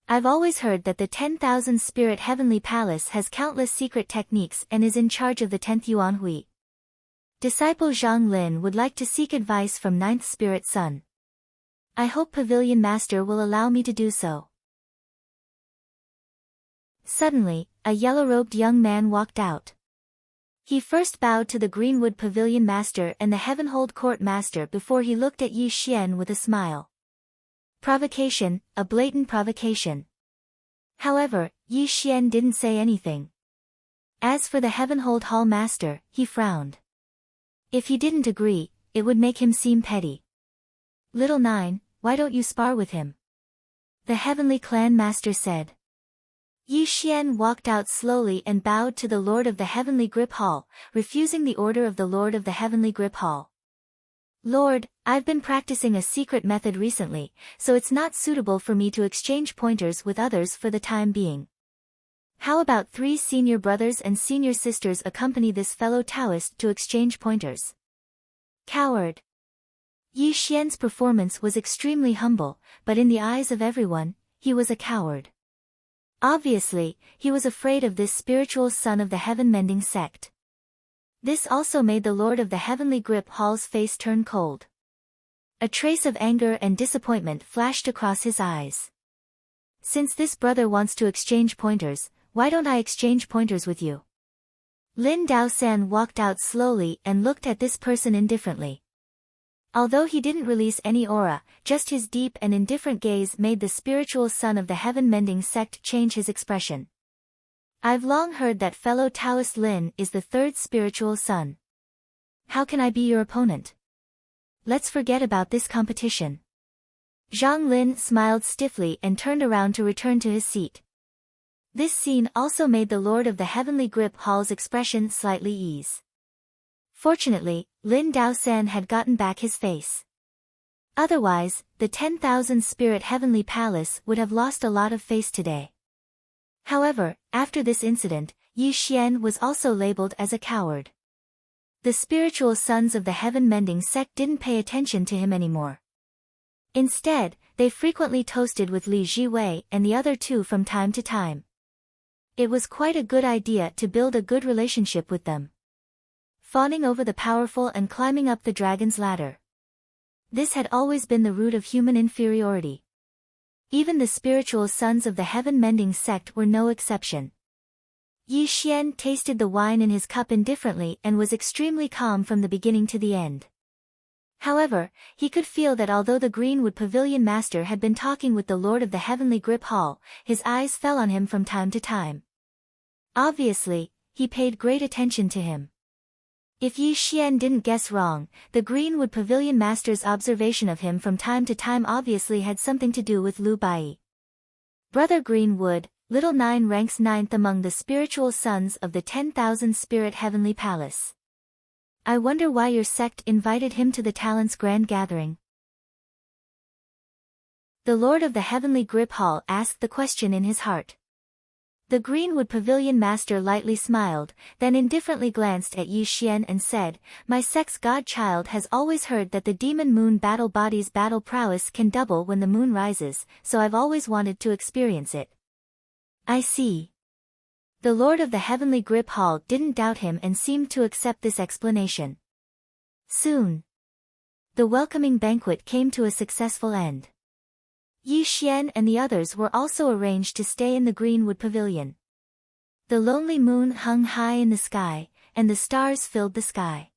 I've always heard that the 10,000 Spirit Heavenly Palace has countless secret techniques and is in charge of the 10th Yuan Hui. Disciple Zhang Lin would like to seek advice from 9th Spirit Son. I hope Pavilion Master will allow me to do so. Suddenly, a yellow-robed young man walked out. He first bowed to the Greenwood Pavilion Master and the Heavenhold Court Master before he looked at Yi Xian with a smile. Provocation, a blatant provocation. However, Yi Xian didn't say anything. As for the Heavenhold Hall Master, he frowned. If he didn't agree, it would make him seem petty. "Little Nine, why don't you spar with him?" the Heavenly Clan Master said. Yi Xian walked out slowly and bowed to the Lord of the Heavenly Grip Hall, refusing the order of the Lord of the Heavenly Grip Hall. "Lord, I've been practicing a secret method recently, so it's not suitable for me to exchange pointers with others for the time being. How about 3 senior brothers and senior sisters accompany this fellow Taoist to exchange pointers?" Coward. Yi Xian's performance was extremely humble, but in the eyes of everyone, he was a coward. Obviously, he was afraid of this spiritual son of the heaven-mending sect. This also made the Lord of the Heavenly Grip Hall's face turn cold. A trace of anger and disappointment flashed across his eyes. "Since this brother wants to exchange pointers, why don't I exchange pointers with you?" Lin Daosan walked out slowly and looked at this person indifferently. Although he didn't release any aura, just his deep and indifferent gaze made the spiritual son of the heaven-mending sect change his expression. "I've long heard that fellow Taoist Lin is the 3rd spiritual son. How can I be your opponent? Let's forget about this competition." Zhang Lin smiled stiffly and turned around to return to his seat. This scene also made the Lord of the Heavenly Grip Hall's expression slightly ease. Fortunately, Lin Daosan had gotten back his face. Otherwise, the 10,000 Spirit Heavenly Palace would have lost a lot of face today. However, after this incident, Yi Xian was also labeled as a coward. The spiritual sons of the heaven-mending sect didn't pay attention to him anymore. Instead, they frequently toasted with Li Jiwei and the other 2 from time to time. It was quite a good idea to build a good relationship with them. Fawning over the powerful and climbing up the dragon's ladder. This had always been the root of human inferiority. Even the spiritual sons of the heaven-mending sect were no exception. Yi Xian tasted the wine in his cup indifferently and was extremely calm from the beginning to the end. However, he could feel that although the Greenwood Pavilion Master had been talking with the Lord of the Heavenly Grip Hall, his eyes fell on him from time to time. Obviously, he paid great attention to him. If Yi Xian didn't guess wrong, the Greenwood Pavilion Master's observation of him from time to time obviously had something to do with Lu Bai. Brother Greenwood, Little Nine ranks 9th among the spiritual sons of the 10,000 Spirit Heavenly Palace. I wonder why your sect invited him to the Talents Grand Gathering. The Lord of the Heavenly Grip Hall asked the question in his heart. The Greenwood Pavilion Master lightly smiled, then indifferently glanced at Yi Xian and said, "My sect's godchild has always heard that the Demon Moon battle body's battle prowess can double when the moon rises, so I've always wanted to experience it." "I see." The Lord of the Heavenly Grip Hall didn't doubt him and seemed to accept this explanation. Soon, the welcoming banquet came to a successful end. Yi Xian and the others were also arranged to stay in the Greenwood Pavilion. The lonely moon hung high in the sky, and the stars filled the sky.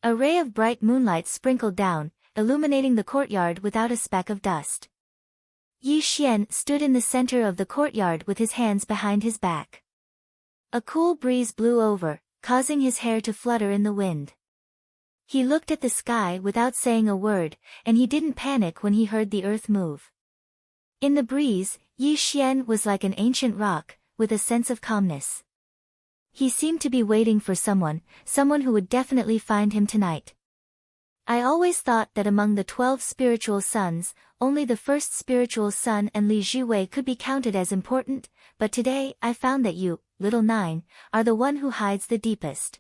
A ray of bright moonlight sprinkled down, illuminating the courtyard without a speck of dust. Yi Xian stood in the center of the courtyard with his hands behind his back. A cool breeze blew over, causing his hair to flutter in the wind. He looked at the sky without saying a word, and he didn't panic when he heard the earth move. In the breeze, Yi Xian was like an ancient rock, with a sense of calmness. He seemed to be waiting for someone who would definitely find him tonight. I always thought that among the 12 spiritual sons, only the first spiritual son and Li Jiwei could be counted as important, but today I found that you, Little Nine, are the one who hides the deepest.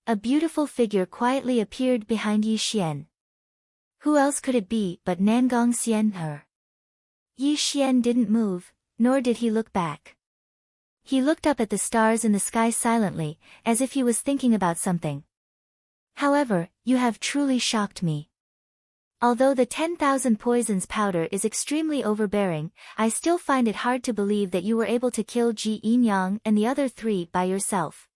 A beautiful figure quietly appeared behind Yi Xian. Who else could it be but Nangong Xian her? Yi Xian didn't move, nor did he look back. He looked up at the stars in the sky silently, as if he was thinking about something. However, you have truly shocked me. Although the 10,000 poisons powder is extremely overbearing, I still find it hard to believe that you were able to kill Ji Yinyang and the other three by yourself.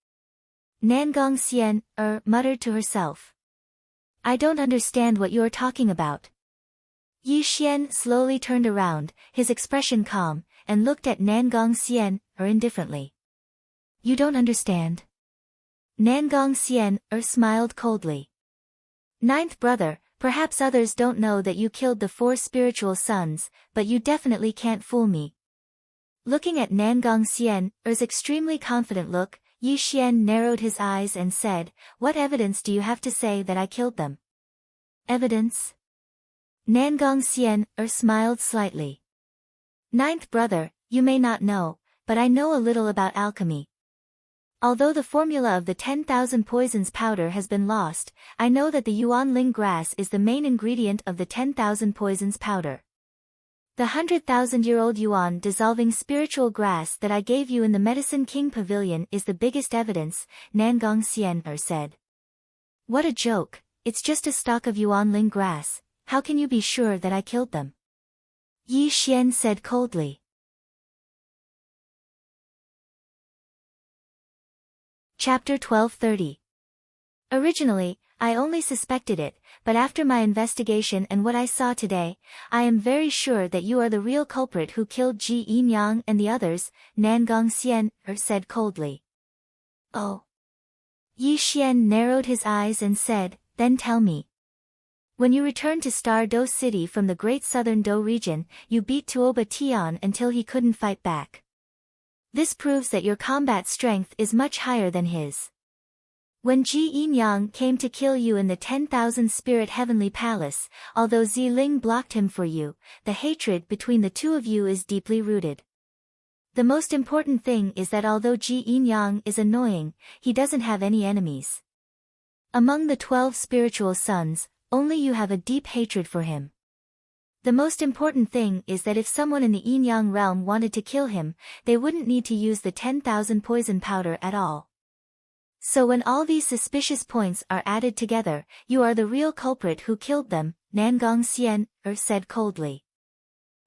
Nangong Xian, muttered to herself. I don't understand what you're talking about. Yi Xian slowly turned around, his expression calm, and looked at Nangong Xian, indifferently. You don't understand? Nangong Xian, smiled coldly. Ninth brother, perhaps others don't know that you killed the 4 spiritual sons, but you definitely can't fool me. Looking at Nangong Xian's extremely confident look, Yi Xian narrowed his eyes and said, What evidence do you have to say that I killed them? Evidence? Nangong Xian, smiled slightly. Ninth brother, you may not know, but I know a little about alchemy. Although the formula of the 10,000 poisons powder has been lost, I know that the Yuanling grass is the main ingredient of the 10,000 poisons powder. The 100,000-year-old Yuan dissolving spiritual grass that I gave you in the Medicine King Pavilion is the biggest evidence, Nangong Xian said. What a joke, it's just a stalk of Yuanling grass, how can you be sure that I killed them? Yi Xian said coldly. Chapter 1230. Originally, I only suspected it, but after my investigation and what I saw today, I am very sure that you are the real culprit who killed Ji Yinyang and the others, Nangong Xian said coldly. Oh. Yi Xian narrowed his eyes and said, Then tell me. When you returned to Star Do City from the Great Southern Do region, you beat Tuoba Tian until he couldn't fight back. This proves that your combat strength is much higher than his. When Ji Yinyang came to kill you in the 10,000 Spirit Heavenly Palace, although Ziling blocked him for you, the hatred between the two of you is deeply rooted. The most important thing is that although Ji Yinyang is annoying, he doesn't have any enemies. Among the 12 spiritual sons, only you have a deep hatred for him. The most important thing is that if someone in the Yinyang realm wanted to kill him, they wouldn't need to use the 10,000 poison powder at all. So when all these suspicious points are added together, you are the real culprit who killed them, Nangong Xian said coldly.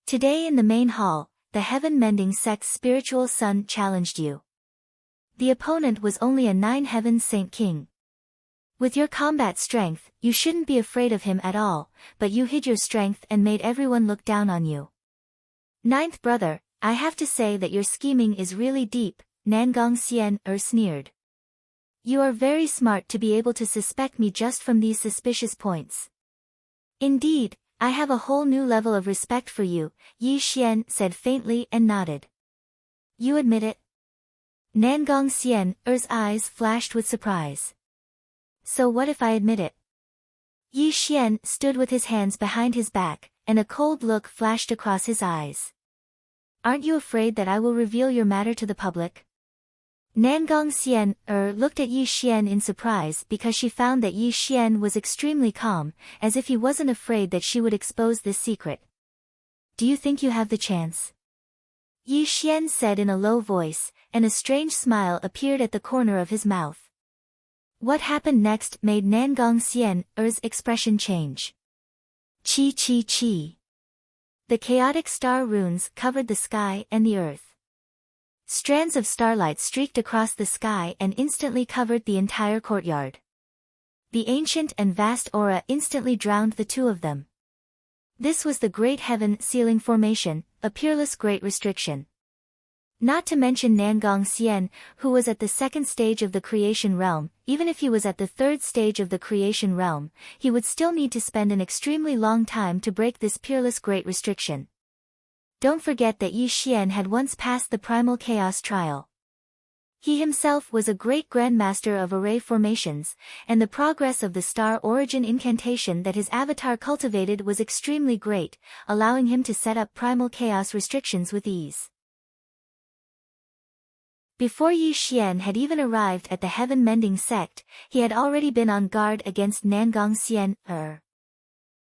Today in the main hall, the heaven-mending sect's spiritual son challenged you. The opponent was only a 9 heaven saint king. With your combat strength, you shouldn't be afraid of him at all, but you hid your strength and made everyone look down on you. Ninth brother, I have to say that your scheming is really deep, Nangong Xian sneered. You are very smart to be able to suspect me just from these suspicious points. Indeed, I have a whole new level of respect for you, Yi Xian said faintly and nodded. You admit it? Nangong Xian's eyes flashed with surprise. So what if I admit it? Yi Xian stood with his hands behind his back, and a cold look flashed across his eyes. Aren't you afraid that I will reveal your matter to the public? Nangong Xian looked at Yi Xian in surprise because she found that Yi Xian was extremely calm, as if he wasn't afraid that she would expose this secret. Do you think you have the chance? Yi Xian said in a low voice, and a strange smile appeared at the corner of his mouth. What happened next made Nangong Xian's expression change. Chi chi chi. The chaotic star runes covered the sky and the earth. Strands of starlight streaked across the sky and instantly covered the entire courtyard. The ancient and vast aura instantly drowned the two of them. This was the Great Heaven Sealing Formation, a peerless great restriction. Not to mention Nangong Xian, who was at the 2nd stage of the creation realm. Even if he was at the 3rd stage of the creation realm, he would still need to spend an extremely long time to break this peerless great restriction. Don't forget that Yi Xian had once passed the primal chaos trial. He himself was a great grandmaster of array formations, and the progress of the star origin incantation that his avatar cultivated was extremely great, allowing him to set up primal chaos restrictions with ease. Before Yi Xian had even arrived at the heaven-mending sect, he had already been on guard against Nangong Xian.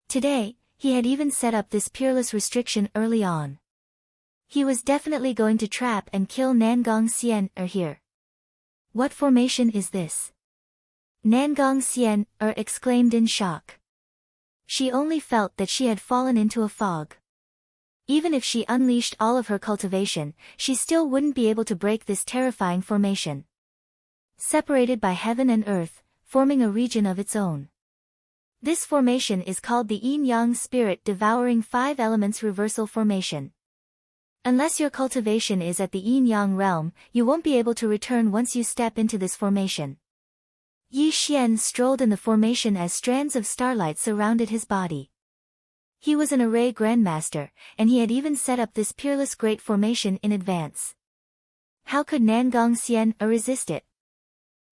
Today, he had even set up this peerless restriction early on. He was definitely going to trap and kill Nangong Xian here. What formation is this? Nangong Xian exclaimed in shock. She only felt that she had fallen into a fog. Even if she unleashed all of her cultivation, she still wouldn't be able to break this terrifying formation. Separated by heaven and earth, forming a region of its own. This formation is called the yin-yang spirit devouring 5 elements reversal formation. Unless your cultivation is at the yin-yang realm, you won't be able to return once you step into this formation. Yi Xian strolled in the formation as strands of starlight surrounded his body. He was an array grandmaster, and he had even set up this peerless great formation in advance. How could Nangong Xian resist it?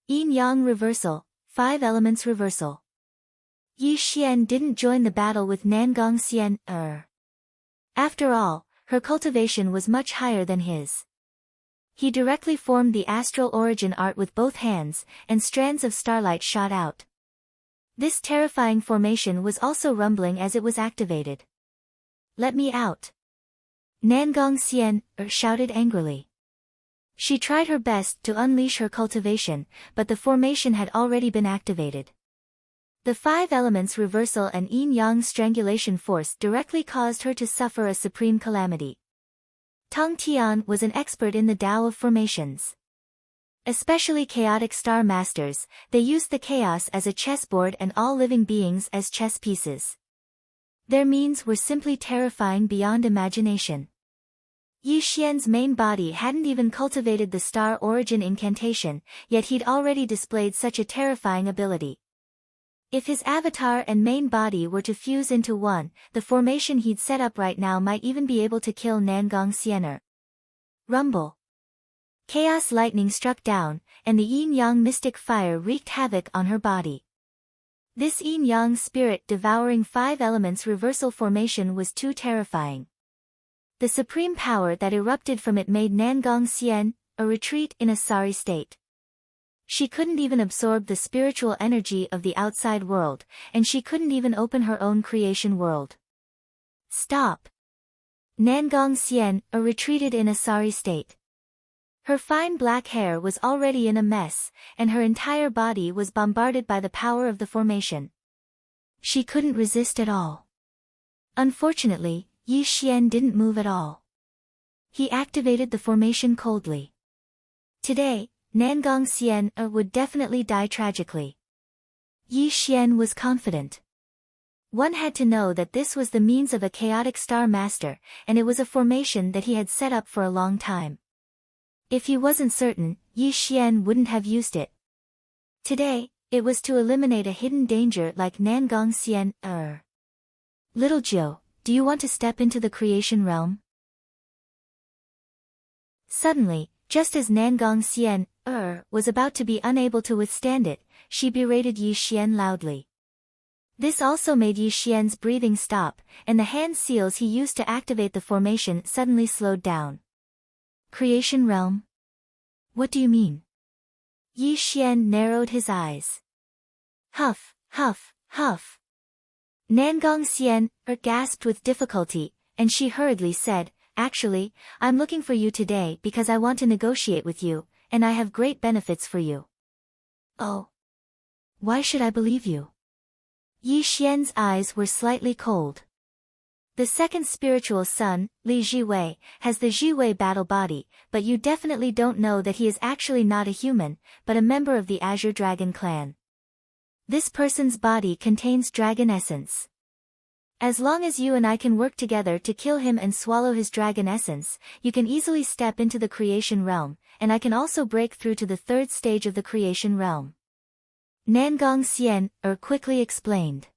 Yin-yang reversal, 5 elements reversal. Yi Xian didn't join the battle with Nangong Xian. After all, her cultivation was much higher than his. He directly formed the astral origin art with both hands, and strands of starlight shot out. This terrifying formation was also rumbling as it was activated. "Let me out!" Nangong Xian shouted angrily. She tried her best to unleash her cultivation, but the formation had already been activated. The 5 elements reversal and yin-yang strangulation force directly caused her to suffer a supreme calamity. Tong Tian was an expert in the Tao of formations. Especially chaotic star masters, they used the chaos as a chessboard and all living beings as chess pieces. Their means were simply terrifying beyond imagination. Yi Xian's main body hadn't even cultivated the star origin incantation, yet he'd already displayed such a terrifying ability. If his avatar and main body were to fuse into one, the formation he'd set up right now might even be able to kill Nangong Xian. Rumble. Chaos lightning struck down, and the yin-yang mystic fire wreaked havoc on her body. This yin-yang spirit devouring 5 elements reversal formation was too terrifying. The supreme power that erupted from it made Nangong Xian retreat in a sorry state. She couldn't even absorb the spiritual energy of the outside world, and she couldn't even open her own creation world. "Stop!" Nangong Xian retreated in a sorry state. Her fine black hair was already in a mess, and her entire body was bombarded by the power of the formation. She couldn't resist at all. Unfortunately, Yi Xian didn't move at all. He activated the formation coldly. Today, Nangong Xian would definitely die tragically. Yi Xian was confident. One had to know that this was the means of a chaotic star master, and it was a formation that he had set up for a long time. If he wasn't certain, Yi Xian wouldn't have used it. Today, it was to eliminate a hidden danger like Nangong Xian. "Little Jiu, do you want to step into the creation realm?" Suddenly, just as Nangong Xian was about to be unable to withstand it, she berated Yi Xian loudly. This also made Yi Xian's breathing stop, and the hand seals he used to activate the formation suddenly slowed down. "Creation realm? What do you mean?" Yi Xian narrowed his eyes. "Huff, huff, huff." Nangong Xian gasped with difficulty, and she hurriedly said, "Actually, I'm looking for you today because I want to negotiate with you, and I have great benefits for you." "Oh. Why should I believe you?" Yi Xian's eyes were slightly cold. The second spiritual son, Li Jiwei, has the Jiwei battle body, but you definitely don't know that he is actually not a human, but a member of the Azure Dragon clan. This person's body contains dragon essence. As long as you and I can work together to kill him and swallow his dragon essence, you can easily step into the creation realm, and I can also break through to the 3rd stage of the creation realm. Nangong Xian quickly explained.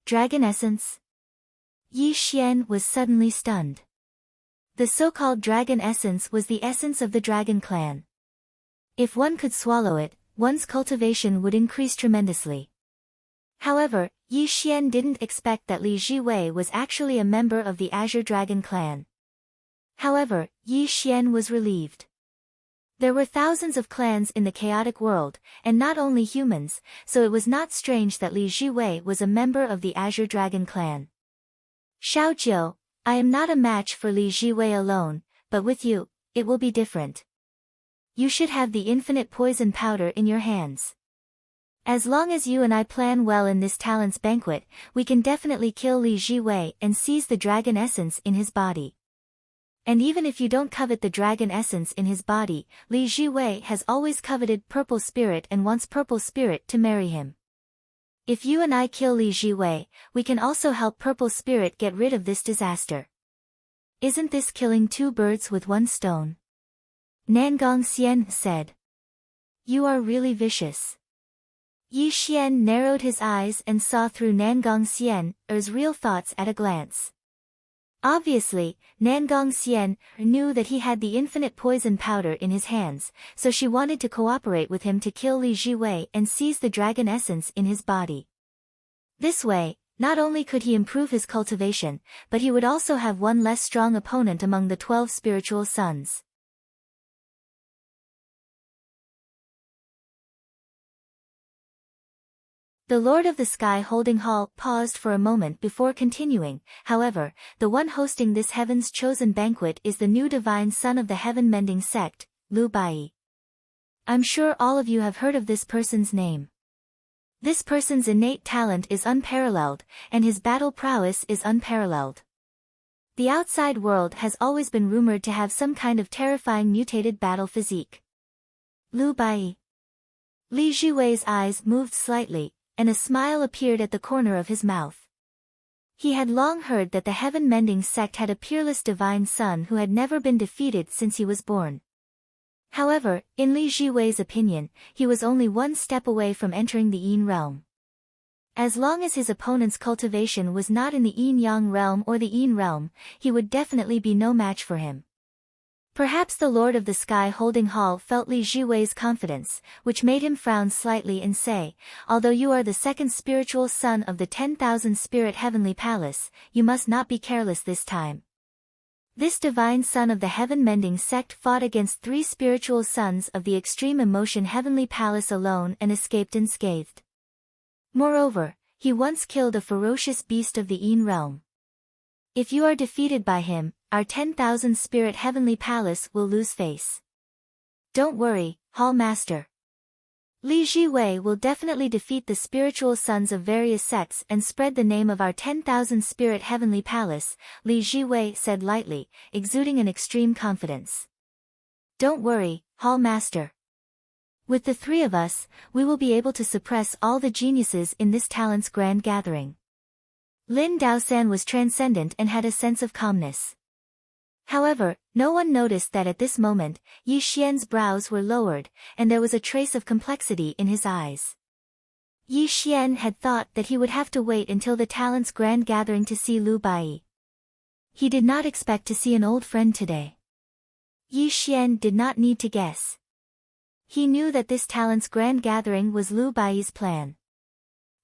Dragon essence? Yi Xian was suddenly stunned. The so-called dragon essence was the essence of the dragon clan. If one could swallow it, one's cultivation would increase tremendously. However, Yi Xian didn't expect that Li Jiwei was actually a member of the Azure Dragon clan. However, Yi Xian was relieved. There were thousands of clans in the chaotic world, and not only humans, so it was not strange that Li Jiwei was a member of the Azure Dragon clan. "Xiao Jiu, I am not a match for Li Jiwei alone, but with you, it will be different. You should have the infinite poison powder in your hands." As long as you and I plan well in this talents banquet, we can definitely kill Li Jiwei and seize the dragon essence in his body. And even if you don't covet the dragon essence in his body, Li Jiwei has always coveted Purple Spirit and wants Purple Spirit to marry him. If you and I kill Li Jiwei, we can also help Purple Spirit get rid of this disaster. Isn't this killing two birds with one stone? Nangong Xian said. You are really vicious. Yi Xian narrowed his eyes and saw through Nangong Xian's real thoughts at a glance. Obviously, Nangong Xian knew that he had the infinite poison powder in his hands, so she wanted to cooperate with him to kill Li Jiwei and seize the dragon essence in his body. This way, not only could he improve his cultivation, but he would also have one less strong opponent among the 12 spiritual sons. The Lord of the Sky Holding Hall paused for a moment before continuing. However, the one hosting this heaven's chosen banquet is the new divine son of the heaven-mending sect, Lu Bai. I'm sure all of you have heard of this person's name. This person's innate talent is unparalleled, and his battle prowess is unparalleled. The outside world has always been rumored to have some kind of terrifying mutated battle physique. Lu Bai. Li Jiwei's eyes moved slightly, and a smile appeared at the corner of his mouth. He had long heard that the heaven-mending sect had a peerless divine son who had never been defeated since he was born. However, in Li Jiwei's opinion, he was only one step away from entering the Yin realm. As long as his opponent's cultivation was not in the Yin-Yang realm or the Yin realm, he would definitely be no match for him. Perhaps the Lord of the Sky Holding Hall felt Li Jiwei's confidence, which made him frown slightly and say, although you are the second spiritual son of the 10,000 Spirit Heavenly Palace, you must not be careless this time. This divine son of the heaven-mending sect fought against 3 spiritual sons of the Extreme Emotion Heavenly Palace alone and escaped unscathed. Moreover, he once killed a ferocious beast of the Yin realm. If you are defeated by him, our 10,000 Spirit Heavenly Palace will lose face. Don't worry, Hall Master. Li Jiwei will definitely defeat the spiritual sons of various sects and spread the name of our 10,000 Spirit Heavenly Palace, Li Jiwei said lightly, exuding an extreme confidence. Don't worry, Hall Master. With the 3 of us, we will be able to suppress all the geniuses in this talent's grand gathering. Lin Daosan was transcendent and had a sense of calmness. However, no one noticed that at this moment, Yi Xian's brows were lowered, and there was a trace of complexity in his eyes. Yi Xian had thought that he would have to wait until the talent's grand gathering to see Lu Bai. He did not expect to see an old friend today. Yi Xian did not need to guess. He knew that this talent's grand gathering was Lu Bai's plan.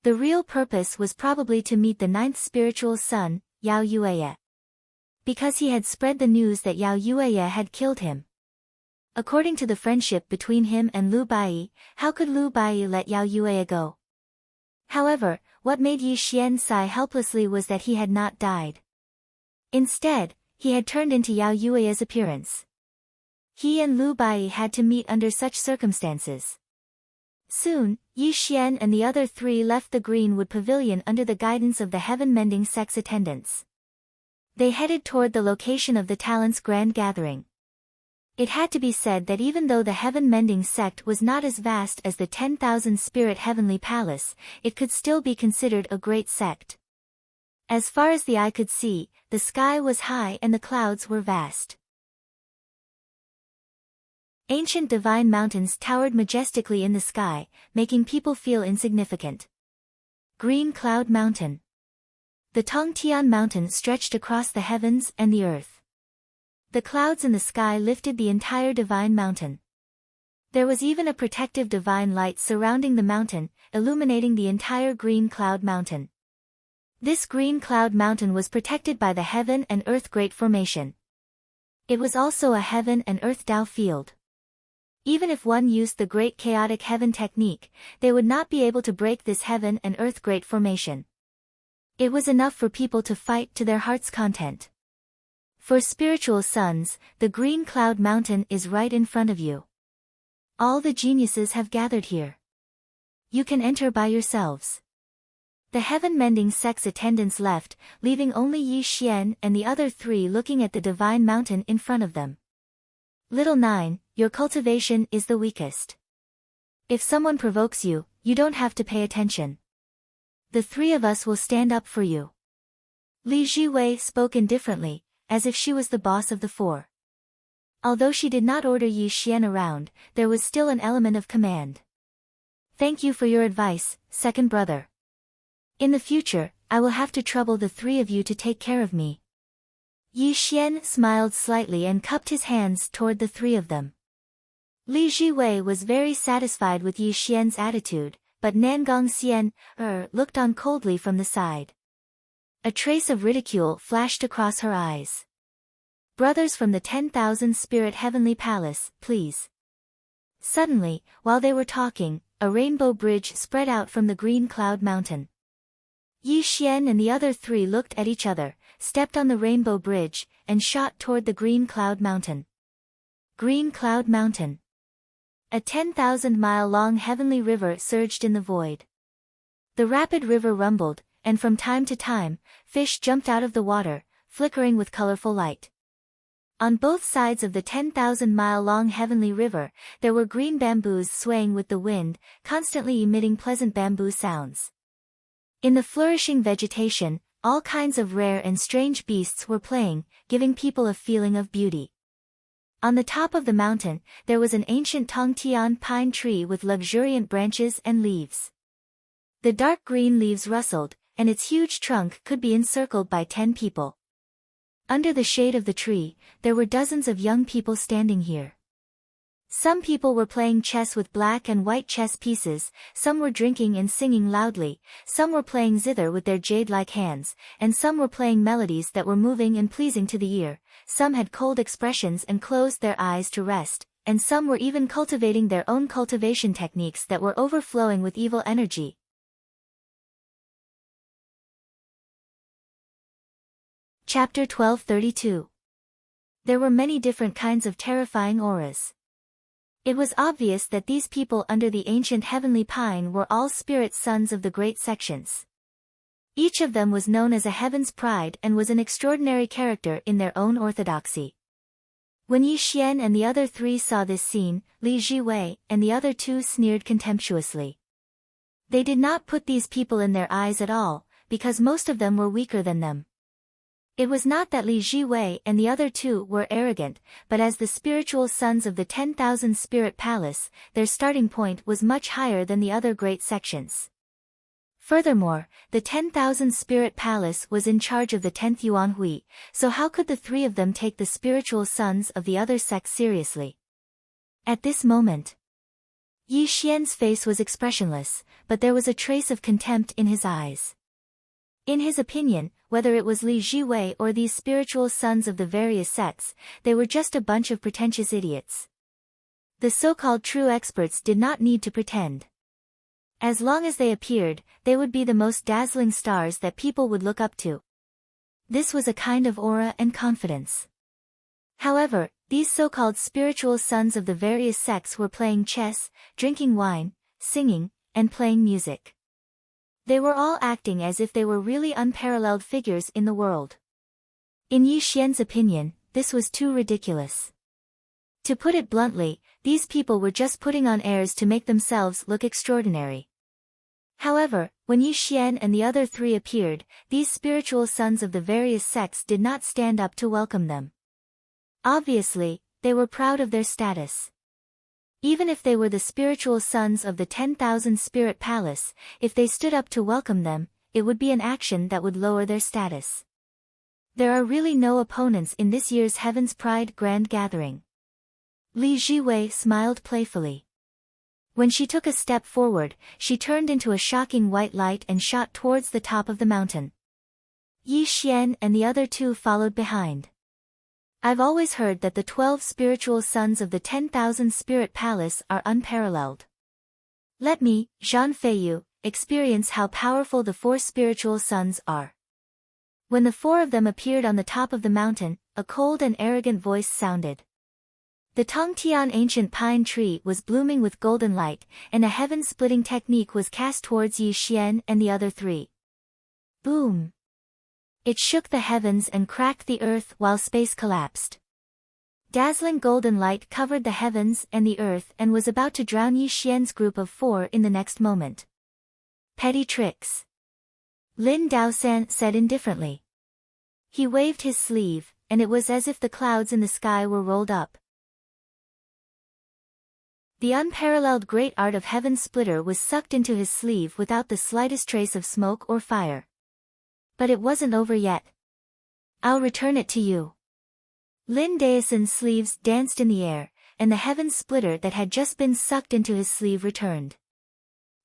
The real purpose was probably to meet the 9th spiritual son, Yao Yueya. Because he had spread the news that Yao Yueya had killed him. According to the friendship between him and Lu Bai, how could Lu Bai let Yao Yueya go? However, what made Yi Xian sigh helplessly was that he had not died. Instead, he had turned into Yao Yueya's appearance. He and Lu Bai had to meet under such circumstances. Soon, Yi Xian and the other 3 left the Greenwood Pavilion under the guidance of the heaven-mending sect's attendants. They headed toward the location of the talent's grand gathering. It had to be said that even though the heaven-mending sect was not as vast as the 10,000 Spirit Heavenly Palace, it could still be considered a great sect. As far as the eye could see, the sky was high and the clouds were vast. Ancient divine mountains towered majestically in the sky, making people feel insignificant. Green Cloud Mountain. The Tongtian Mountain stretched across the heavens and the earth. The clouds in the sky lifted the entire divine mountain. There was even a protective divine light surrounding the mountain, illuminating the entire Green Cloud Mountain. This Green Cloud Mountain was protected by the Heaven and Earth Great Formation. It was also a Heaven and Earth Tao field. Even if one used the Great Chaotic Heaven technique, they would not be able to break this Heaven and Earth Great Formation. It was enough for people to fight to their heart's content. For spiritual sons, the Green Cloud Mountain is right in front of you. All the geniuses have gathered here. You can enter by yourselves. The heaven-mending sect's attendants left, leaving only Yi Xian and the other three looking at the divine mountain in front of them. Little 9, your cultivation is the weakest. If someone provokes you, you don't have to pay attention. The three of us will stand up for you. Li Jiwei spoke indifferently, as if she was the boss of the four. Although she did not order Yi Xian around, there was still an element of command. Thank you for your advice, second brother. In the future, I will have to trouble the three of you to take care of me. Yi Xian smiled slightly and cupped his hands toward the three of them. Li Jiwei was very satisfied with Yi Xian's attitude, but Nangong Xian, looked on coldly from the side. A trace of ridicule flashed across her eyes. Brothers from the 10,000 Spirit Heavenly Palace, please. Suddenly, while they were talking, a rainbow bridge spread out from the green cloud mountain. Yi Xian and the other three looked at each other, stepped on the rainbow bridge, and shot toward the green cloud mountain. Green Cloud Mountain. A 10,000-mile-long heavenly river surged in the void. The rapid river rumbled, and from time to time, fish jumped out of the water, flickering with colorful light. On both sides of the 10,000-mile-long heavenly river, there were green bamboos swaying with the wind, constantly emitting pleasant bamboo sounds. In the flourishing vegetation, all kinds of rare and strange beasts were playing, giving people a feeling of beauty. On the top of the mountain, there was an ancient Tongtian pine tree with luxuriant branches and leaves. The dark green leaves rustled, and its huge trunk could be encircled by 10 people. Under the shade of the tree, there were dozens of young people standing here. Some people were playing chess with black and white chess pieces, some were drinking and singing loudly, some were playing zither with their jade-like hands, and some were playing melodies that were moving and pleasing to the ear. Some had cold expressions and closed their eyes to rest, and some were even cultivating their own cultivation techniques that were overflowing with evil energy. Chapter 1232. There were many different kinds of terrifying auras. It was obvious that these people under the ancient heavenly pine were all spirit sons of the great sections. Each of them was known as a heaven's pride and was an extraordinary character in their own orthodoxy. When Yi Xian and the other three saw this scene, Li Jiwei and the other two sneered contemptuously. They did not put these people in their eyes at all, because most of them were weaker than them. It was not that Li Jiwei and the other two were arrogant, but as the spiritual sons of the 10,000 Spirit Palace, their starting point was much higher than the other great sections. Furthermore, the 10,000 Spirit Palace was in charge of the 10th Yuan Hui, so how could the three of them take the spiritual sons of the other sects seriously? At this moment, Yi Xian's face was expressionless, but there was a trace of contempt in his eyes. In his opinion, whether it was Li Jiwei or these spiritual sons of the various sects, they were just a bunch of pretentious idiots. The so-called true experts did not need to pretend. As long as they appeared, they would be the most dazzling stars that people would look up to. This was a kind of aura and confidence. However, these so-called spiritual sons of the various sects were playing chess, drinking wine, singing, and playing music. They were all acting as if they were really unparalleled figures in the world. In Yi Xian's opinion, this was too ridiculous. To put it bluntly, these people were just putting on airs to make themselves look extraordinary. However, when Yi Xian and the other three appeared, these spiritual sons of the various sects did not stand up to welcome them. Obviously, they were proud of their status. Even if they were the spiritual sons of the 10,000 Spirit Palace, if they stood up to welcome them, it would be an action that would lower their status. There are really no opponents in this year's Heaven's Pride Grand Gathering. Li Jiwei smiled playfully. When she took a step forward, she turned into a shocking white light and shot towards the top of the mountain. Yi Xian and the other two followed behind. I've always heard that the 12 spiritual sons of the 10,000 Spirit Palace are unparalleled. Let me, Zhang Feiyu, experience how powerful the 4 spiritual sons are. When the 4 of them appeared on the top of the mountain, a cold and arrogant voice sounded. The Tongtian ancient pine tree was blooming with golden light, and a heaven-splitting technique was cast towards Yi Xian and the other three. Boom! It shook the heavens and cracked the earth while space collapsed. Dazzling golden light covered the heavens and the earth and was about to drown Yi Xian's group of 4 in the next moment. Petty tricks. Lin Daosan said indifferently. He waved his sleeve, and it was as if the clouds in the sky were rolled up. The unparalleled great art of Heaven Splitter was sucked into his sleeve without the slightest trace of smoke or fire. But it wasn't over yet. I'll return it to you. Lin Daosan's sleeves danced in the air, and the Heaven Splitter that had just been sucked into his sleeve returned.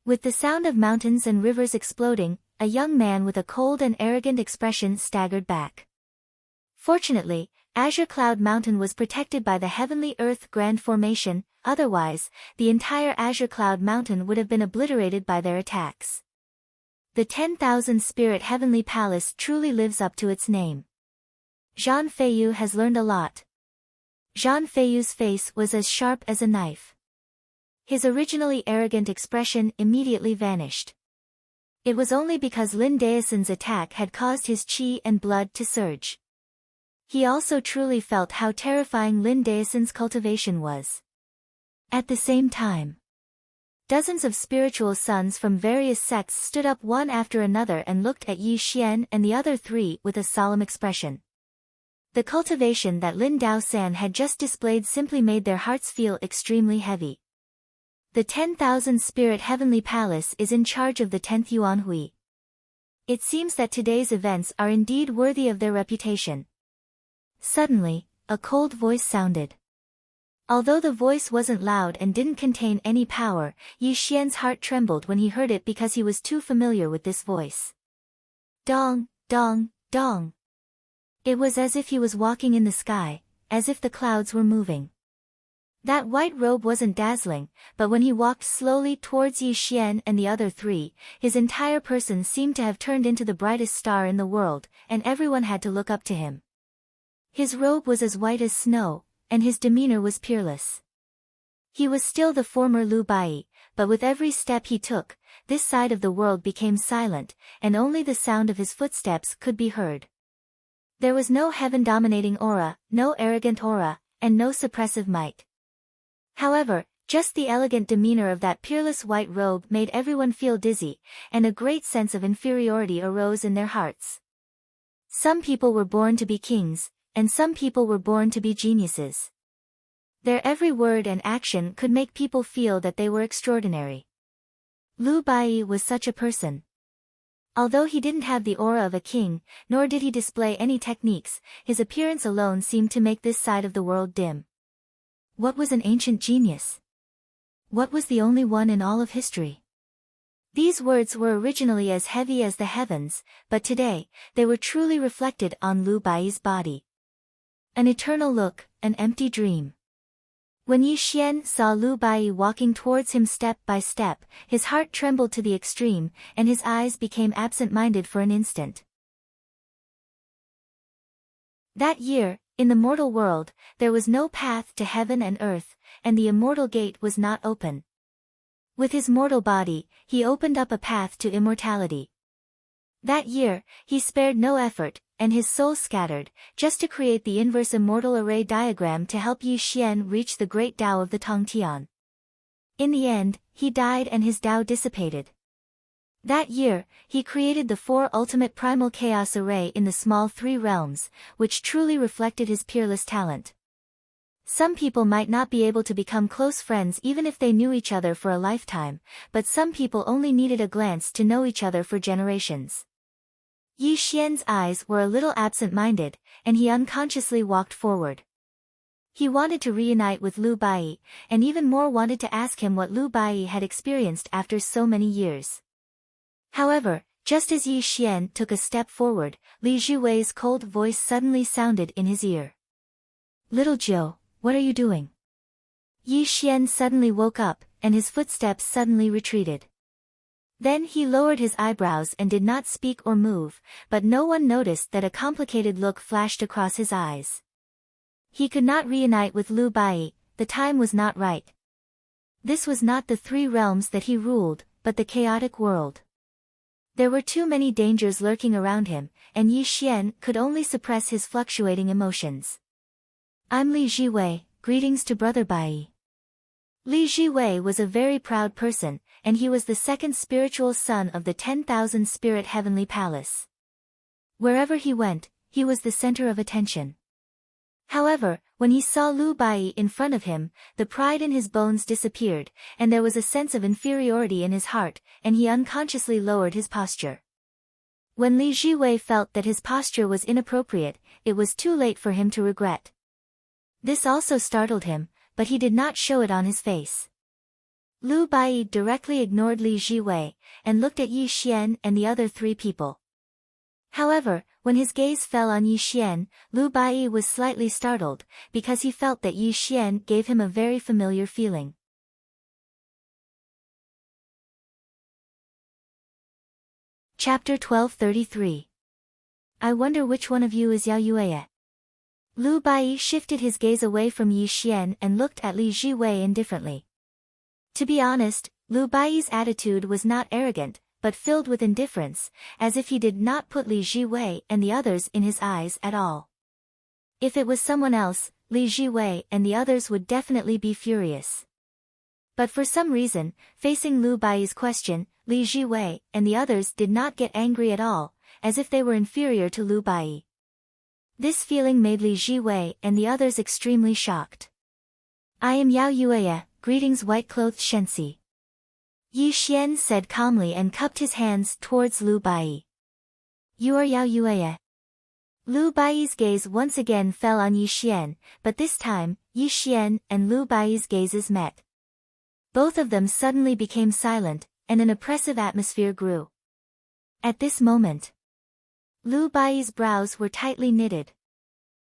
With the sound of mountains and rivers exploding, a young man with a cold and arrogant expression staggered back. Fortunately, Azure Cloud Mountain was protected by the Heavenly Earth Grand Formation, otherwise, the entire Azure Cloud Mountain would have been obliterated by their attacks. The 10,000 Spirit Heavenly Palace truly lives up to its name. Zhang Feiyu has learned a lot. Zhang Feiyu's face was as sharp as a knife. His originally arrogant expression immediately vanished. It was only because Lin Daosan's attack had caused his qi and blood to surge. He also truly felt how terrifying Lin Daosan's cultivation was. At the same time, dozens of spiritual sons from various sects stood up one after another and looked at Yi Xian and the other 3 with a solemn expression. The cultivation that Lin Daosan had just displayed simply made their hearts feel extremely heavy. The 10,000 Spirit Heavenly Palace is in charge of the 10th Yuan Hui. It seems that today's events are indeed worthy of their reputation. Suddenly, a cold voice sounded. Although the voice wasn't loud and didn't contain any power, Yi Xian's heart trembled when he heard it because he was too familiar with this voice. Dong, dong, dong. It was as if he was walking in the sky, as if the clouds were moving. That white robe wasn't dazzling, but when he walked slowly towards Yi Xian and the other 3, his entire person seemed to have turned into the brightest star in the world, and everyone had to look up to him. His robe was as white as snow, and his demeanor was peerless. He was still the former Lu Bai, but with every step he took, this side of the world became silent, and only the sound of his footsteps could be heard. There was no heaven-dominating aura, no arrogant aura, and no suppressive might. However, just the elegant demeanor of that peerless white robe made everyone feel dizzy, and a great sense of inferiority arose in their hearts. Some people were born to be kings, and some people were born to be geniuses. Their every word and action could make people feel that they were extraordinary. Lu Bai was such a person. Although he didn't have the aura of a king, nor did he display any techniques, his appearance alone seemed to make this side of the world dim. What was an ancient genius? What was the only one in all of history? These words were originally as heavy as the heavens, but today, they were truly reflected on Lu Bai's body. An eternal look, an empty dream. When Yi Xian saw Lu Bai walking towards him step by step, his heart trembled to the extreme, and his eyes became absent-minded for an instant. That year, in the mortal world, there was no path to heaven and earth, and the immortal gate was not open. With his mortal body, he opened up a path to immortality. That year, he spared no effort, and his soul scattered, just to create the inverse immortal array diagram to help Yi Xian reach the great Tao of the Tongtian. In the end, he died and his Tao dissipated. That year, he created the 4 ultimate primal chaos array in the small 3 realms, which truly reflected his peerless talent. Some people might not be able to become close friends even if they knew each other for a lifetime, but some people only needed a glance to know each other for generations. Yi Xian's eyes were a little absent-minded, and he unconsciously walked forward. He wanted to reunite with Lu Bai, and even more wanted to ask him what Lu Bai had experienced after so many years. However, just as Yi Xian took a step forward, Li Zhiwei's cold voice suddenly sounded in his ear. "Little Jiu, what are you doing?" Yi Xian suddenly woke up, and his footsteps suddenly retreated. Then he lowered his eyebrows and did not speak or move, but no one noticed that a complicated look flashed across his eyes. He could not reunite with Lu Bai, the time was not right. This was not the three realms that he ruled, but the chaotic world. There were too many dangers lurking around him, and Yi Xian could only suppress his fluctuating emotions. I'm Li Jiwei, greetings to Brother Bai. Li Jiwei was a very proud person, and he was the second spiritual son of the 10,000 Spirit Heavenly Palace. Wherever he went, he was the center of attention. However, when he saw Lu Bai in front of him, the pride in his bones disappeared, and there was a sense of inferiority in his heart, and he unconsciously lowered his posture. When Li Jiwei felt that his posture was inappropriate, it was too late for him to regret. This also startled him, but he did not show it on his face. Lu Bai directly ignored Li Jiwei, and looked at Yi Xian and the other three people. However, when his gaze fell on Yi Xian, Lu Bai was slightly startled, because he felt that Yi Xian gave him a very familiar feeling. Chapter 1233. I wonder which one of you is Yao Yueye. Lu Bai shifted his gaze away from Yi Xian and looked at Li Jiwei indifferently. To be honest, Lu Bai's attitude was not arrogant, but filled with indifference, as if he did not put Li Jiwei and the others in his eyes at all. If it was someone else, Li Jiwei and the others would definitely be furious. But for some reason, facing Lu Bai's question, Li Jiwei and the others did not get angry at all, as if they were inferior to Lu Bai. This feeling made Li Jiwei and the others extremely shocked. I am Yao Yueye, greetings white-clothed Shensi. Yi Xian said calmly and cupped his hands towards Lu Bai. You are Yao Yueye. Lu Bai's gaze once again fell on Yi Xian, but this time, Yi Xian and Lu Bai's gazes met. Both of them suddenly became silent, and an oppressive atmosphere grew. At this moment, Lu Bai's brows were tightly knitted.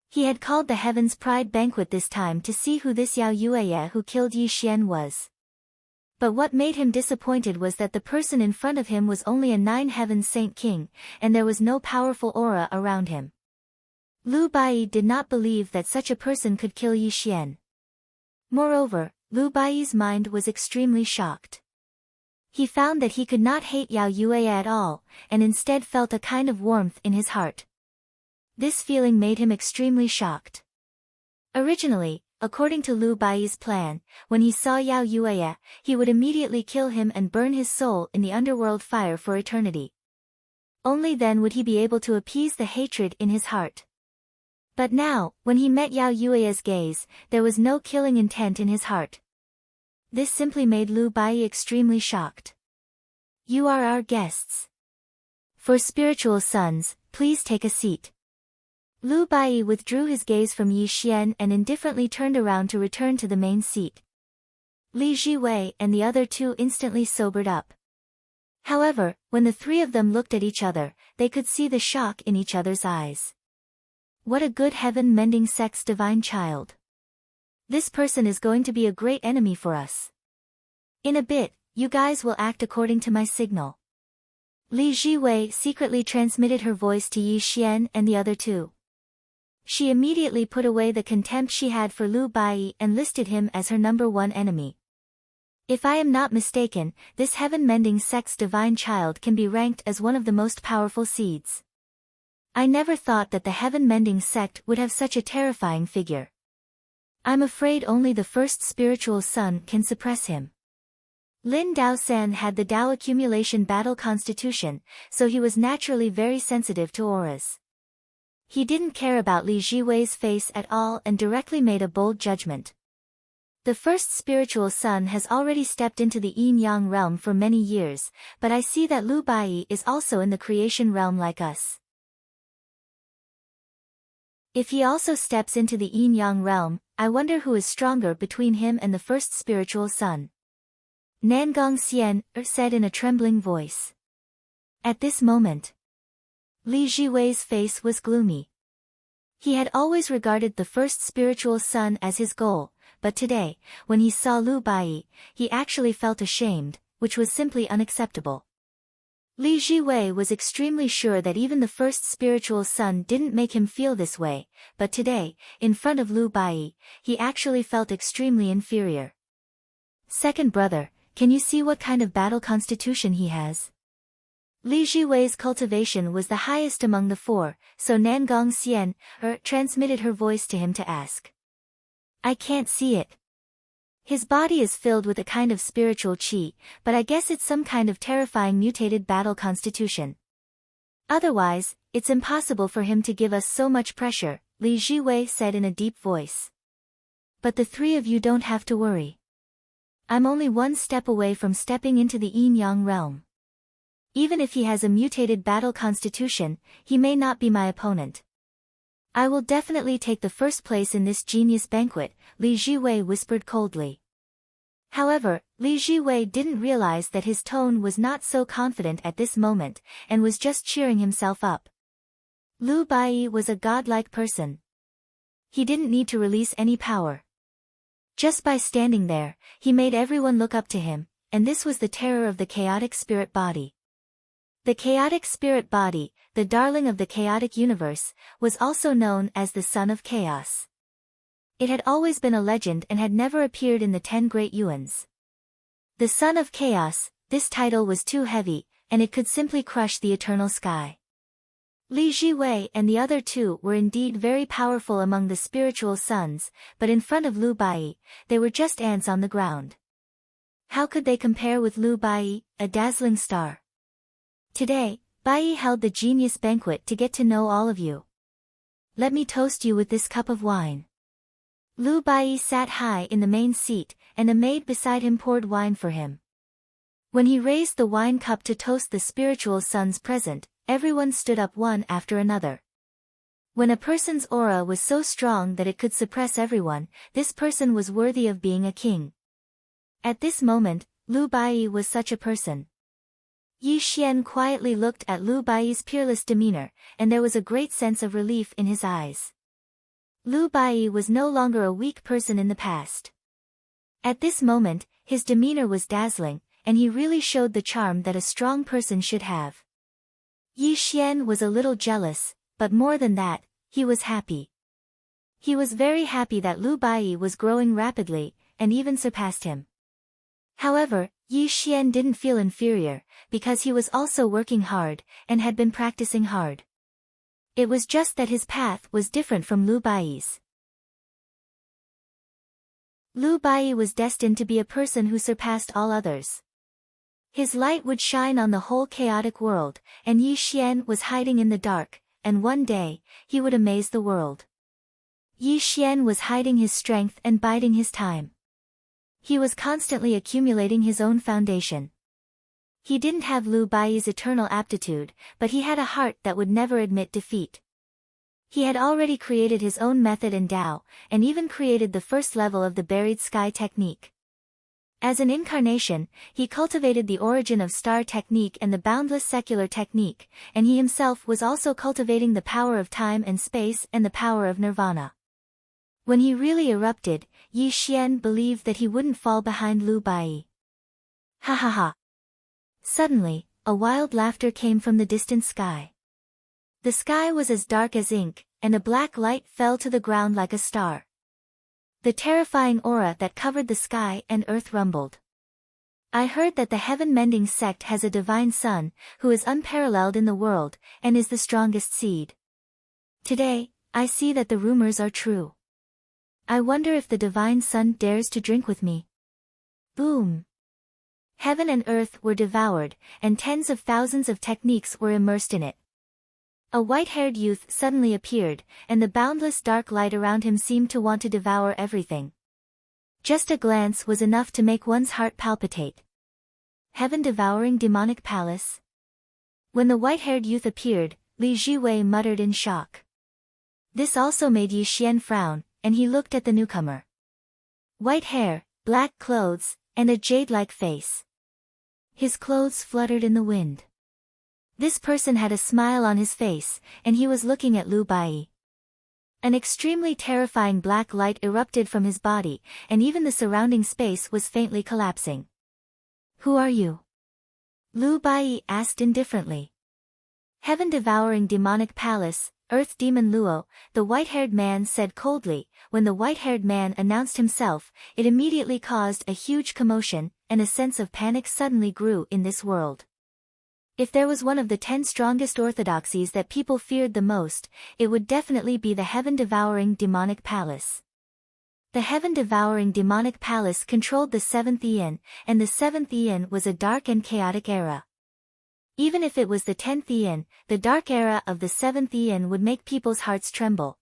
He had called the Heaven's Pride Banquet this time to see who this Yao Yueye who killed Yi Xian was. But what made him disappointed was that the person in front of him was only a 9-heaven Saint King, and there was no powerful aura around him. Lu Bai did not believe that such a person could kill Yi Xian. Moreover, Lu Bai's mind was extremely shocked. He found that he could not hate Yao Yueye at all, and instead felt a kind of warmth in his heart. This feeling made him extremely shocked. Originally, according to Lu Bai's plan, when he saw Yao Yueye, he would immediately kill him and burn his soul in the underworld fire for eternity. Only then would he be able to appease the hatred in his heart. But now, when he met Yao Yueye's gaze, there was no killing intent in his heart. This simply made Lu Bai extremely shocked. You are our guests. For spiritual sons, please take a seat. Lu Bai withdrew his gaze from Yi Xian and indifferently turned around to return to the main seat. Li Jiwei and the other two instantly sobered up. However, when the three of them looked at each other, they could see the shock in each other's eyes. What a good heaven-mending sex divine child. This person is going to be a great enemy for us. In a bit, you guys will act according to my signal. Li Jiwei secretly transmitted her voice to Yi Xian and the other two. She immediately put away the contempt she had for Lu Bai and listed him as her #1 enemy. If I am not mistaken, this heaven-mending sex divine child can be ranked as one of the most powerful seeds. I never thought that the heaven-mending sect would have such a terrifying figure. I'm afraid only the first spiritual son can suppress him. Lin Daosan had the Dao accumulation battle constitution, so he was naturally very sensitive to auras. He didn't care about Li Jiwei's face at all and directly made a bold judgment. The first spiritual son has already stepped into the yin-yang realm for many years, but I see that Lu Bai is also in the creation realm like us. If he also steps into the yin-yang realm, I wonder who is stronger between him and the first spiritual son. Nangong Xian said in a trembling voice. At this moment, Li Jiwei's face was gloomy. He had always regarded the first spiritual son as his goal, but today, when he saw Lu Bai, he actually felt ashamed, which was simply unacceptable. Li Jiwei was extremely sure that even the first spiritual son didn't make him feel this way, but today, in front of Lu Bai, he actually felt extremely inferior. Second brother, can you see what kind of battle constitution he has? Li Jiwei's cultivation was the highest among the four, so Nangong Xian transmitted her voice to him to ask. I can't see it. His body is filled with a kind of spiritual qi, but I guess it's some kind of terrifying mutated battle constitution. Otherwise, it's impossible for him to give us so much pressure, Li Jiwei said in a deep voice. But the three of you don't have to worry. I'm only one step away from stepping into the yin-yang realm. Even if he has a mutated battle constitution, he may not be my opponent. I will definitely take the first place in this genius banquet, Li Jiwei whispered coldly. However, Li Jiwei didn't realize that his tone was not so confident at this moment, and was just cheering himself up. Lu Bai was a godlike person. He didn't need to release any power. Just by standing there, he made everyone look up to him, and this was the terror of the chaotic spirit body. The chaotic spirit body, the darling of the chaotic universe, was also known as the Son of Chaos. It had always been a legend and had never appeared in the 10 Great Yuans. The Son of Chaos, this title was too heavy, and it could simply crush the eternal sky. Li Jiwei and the other two were indeed very powerful among the spiritual sons, but in front of Lu Bai, they were just ants on the ground. How could they compare with Lu Bai, a dazzling star? Today, Bai held the genius banquet to get to know all of you. Let me toast you with this cup of wine. Lu Bai sat high in the main seat, and a maid beside him poured wine for him. When he raised the wine cup to toast the spiritual sons present, everyone stood up one after another. When a person's aura was so strong that it could suppress everyone, this person was worthy of being a king. At this moment, Lu Bai was such a person. Yi Xian quietly looked at Lu Bai's peerless demeanor, and there was a great sense of relief in his eyes. Lu Bai was no longer a weak person in the past. At this moment, his demeanor was dazzling, and he really showed the charm that a strong person should have. Yi Xian was a little jealous, but more than that, he was happy. He was very happy that Lu Bai was growing rapidly, and even surpassed him. However, Yi Xian didn't feel inferior, because he was also working hard, and had been practicing hard. It was just that his path was different from Lu Bai's. Lu Bai was destined to be a person who surpassed all others. His light would shine on the whole chaotic world, and Yi Xian was hiding in the dark, and one day, he would amaze the world. Yi Xian was hiding his strength and biding his time. He was constantly accumulating his own foundation. He didn't have Lu Bai's eternal aptitude, but he had a heart that would never admit defeat. He had already created his own method and Tao, and even created the first level of the buried sky technique. As an incarnation, he cultivated the origin of star technique and the boundless secular technique, and he himself was also cultivating the power of time and space and the power of nirvana. When he really erupted, Yi Xian believed that he wouldn't fall behind Lu Bai. Ha ha ha. Suddenly, a wild laughter came from the distant sky. The sky was as dark as ink, and a black light fell to the ground like a star. The terrifying aura that covered the sky and earth rumbled. I heard that the heaven-mending sect has a divine son, who is unparalleled in the world, and is the strongest seed. Today, I see that the rumors are true. I wonder if the divine son dares to drink with me. Boom! Heaven and earth were devoured, and tens of thousands of techniques were immersed in it. A white-haired youth suddenly appeared, and the boundless dark light around him seemed to want to devour everything. Just a glance was enough to make one's heart palpitate. Heaven-devouring demonic palace? When the white-haired youth appeared, Li Jiwei muttered in shock. This also made Yi Xian frown, and he looked at the newcomer. White hair, black clothes, and a jade-like face. His clothes fluttered in the wind. This person had a smile on his face, and he was looking at Lu Bai. An extremely terrifying black light erupted from his body, and even the surrounding space was faintly collapsing. Who are you? Lu Bai asked indifferently. Heaven-devouring demonic palace, Earth Demon Luo, the white-haired man said coldly. When the white-haired man announced himself, it immediately caused a huge commotion, and a sense of panic suddenly grew in this world. If there was one of the 10 strongest orthodoxies that people feared the most, it would definitely be the heaven-devouring demonic palace. The heaven-devouring demonic palace controlled the 7th Eon, and the 7th Eon was a dark and chaotic era. Even if it was the 10th Eon, the dark era of the 7th Eon would make people's hearts tremble.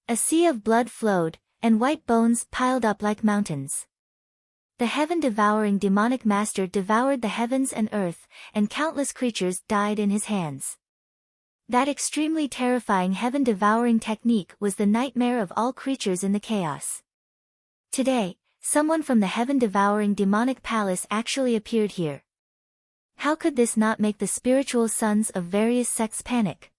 A sea of blood flowed, and white bones piled up like mountains. The heaven-devouring demonic master devoured the heavens and earth, and countless creatures died in his hands. That extremely terrifying heaven-devouring technique was the nightmare of all creatures in the chaos. Today, someone from the heaven-devouring demonic palace actually appeared here. How could this not make the spiritual sons of various sects panic?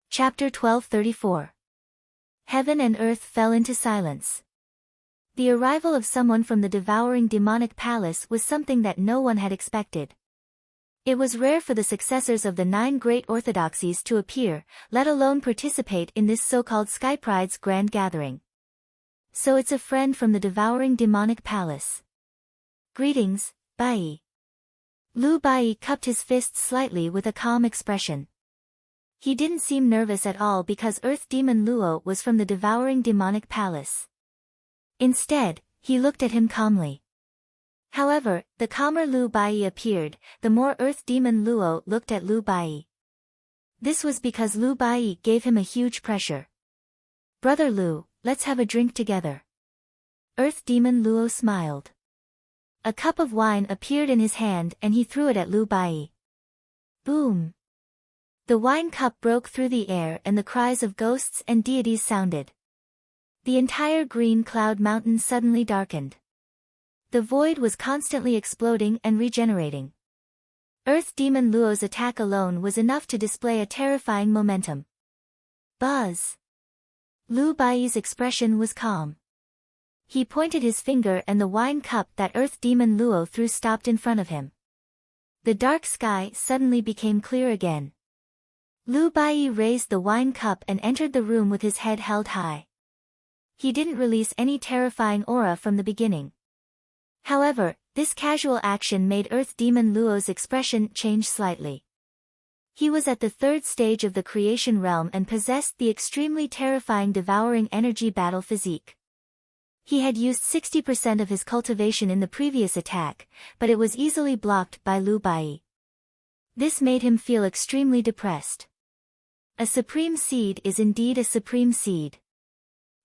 Chapter 1234. Heaven and earth fell into silence. The arrival of someone from the devouring demonic palace was something that no one had expected. It was rare for the successors of the 9 great orthodoxies to appear, let alone participate in this so-called Sky Pride's grand gathering. So it's a friend from the devouring demonic palace. Greetings, Bai. Lu Bai cupped his fists slightly with a calm expression. He didn't seem nervous at all because Earth Demon Luo was from the devouring demonic palace. Instead, he looked at him calmly. However, the calmer Lu Bai appeared, the more Earth Demon Luo looked at Lu Bai. This was because Lu Bai gave him a huge pressure. Brother Lu, let's have a drink together. Earth Demon Luo smiled. A cup of wine appeared in his hand and he threw it at Lu Bai. Boom! The wine cup broke through the air and the cries of ghosts and deities sounded. The entire green cloud mountain suddenly darkened. The void was constantly exploding and regenerating. Earth Demon Luo's attack alone was enough to display a terrifying momentum. Buzz! Lu Bai's expression was calm. He pointed his finger and the wine cup that Earth Demon Luo threw stopped in front of him. The dark sky suddenly became clear again. Lu Bai raised the wine cup and entered the room with his head held high. He didn't release any terrifying aura from the beginning. However, this casual action made Earth Demon Luo's expression change slightly. He was at the 3rd stage of the creation realm and possessed the extremely terrifying devouring energy battle physique. He had used 60% of his cultivation in the previous attack, but it was easily blocked by Lu Bai. This made him feel extremely depressed. A supreme seed is indeed a supreme seed.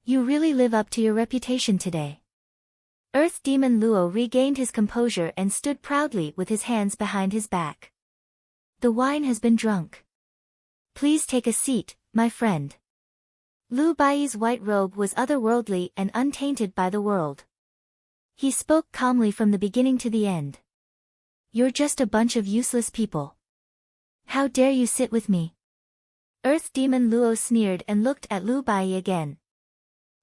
You really live up to your reputation today. Earth Demon Luo regained his composure and stood proudly with his hands behind his back. The wine has been drunk. Please take a seat, my friend. Lu Bai's white robe was otherworldly and untainted by the world. He spoke calmly from the beginning to the end. You're just a bunch of useless people. How dare you sit with me? Earth Demon Luo sneered and looked at Lu Bai again.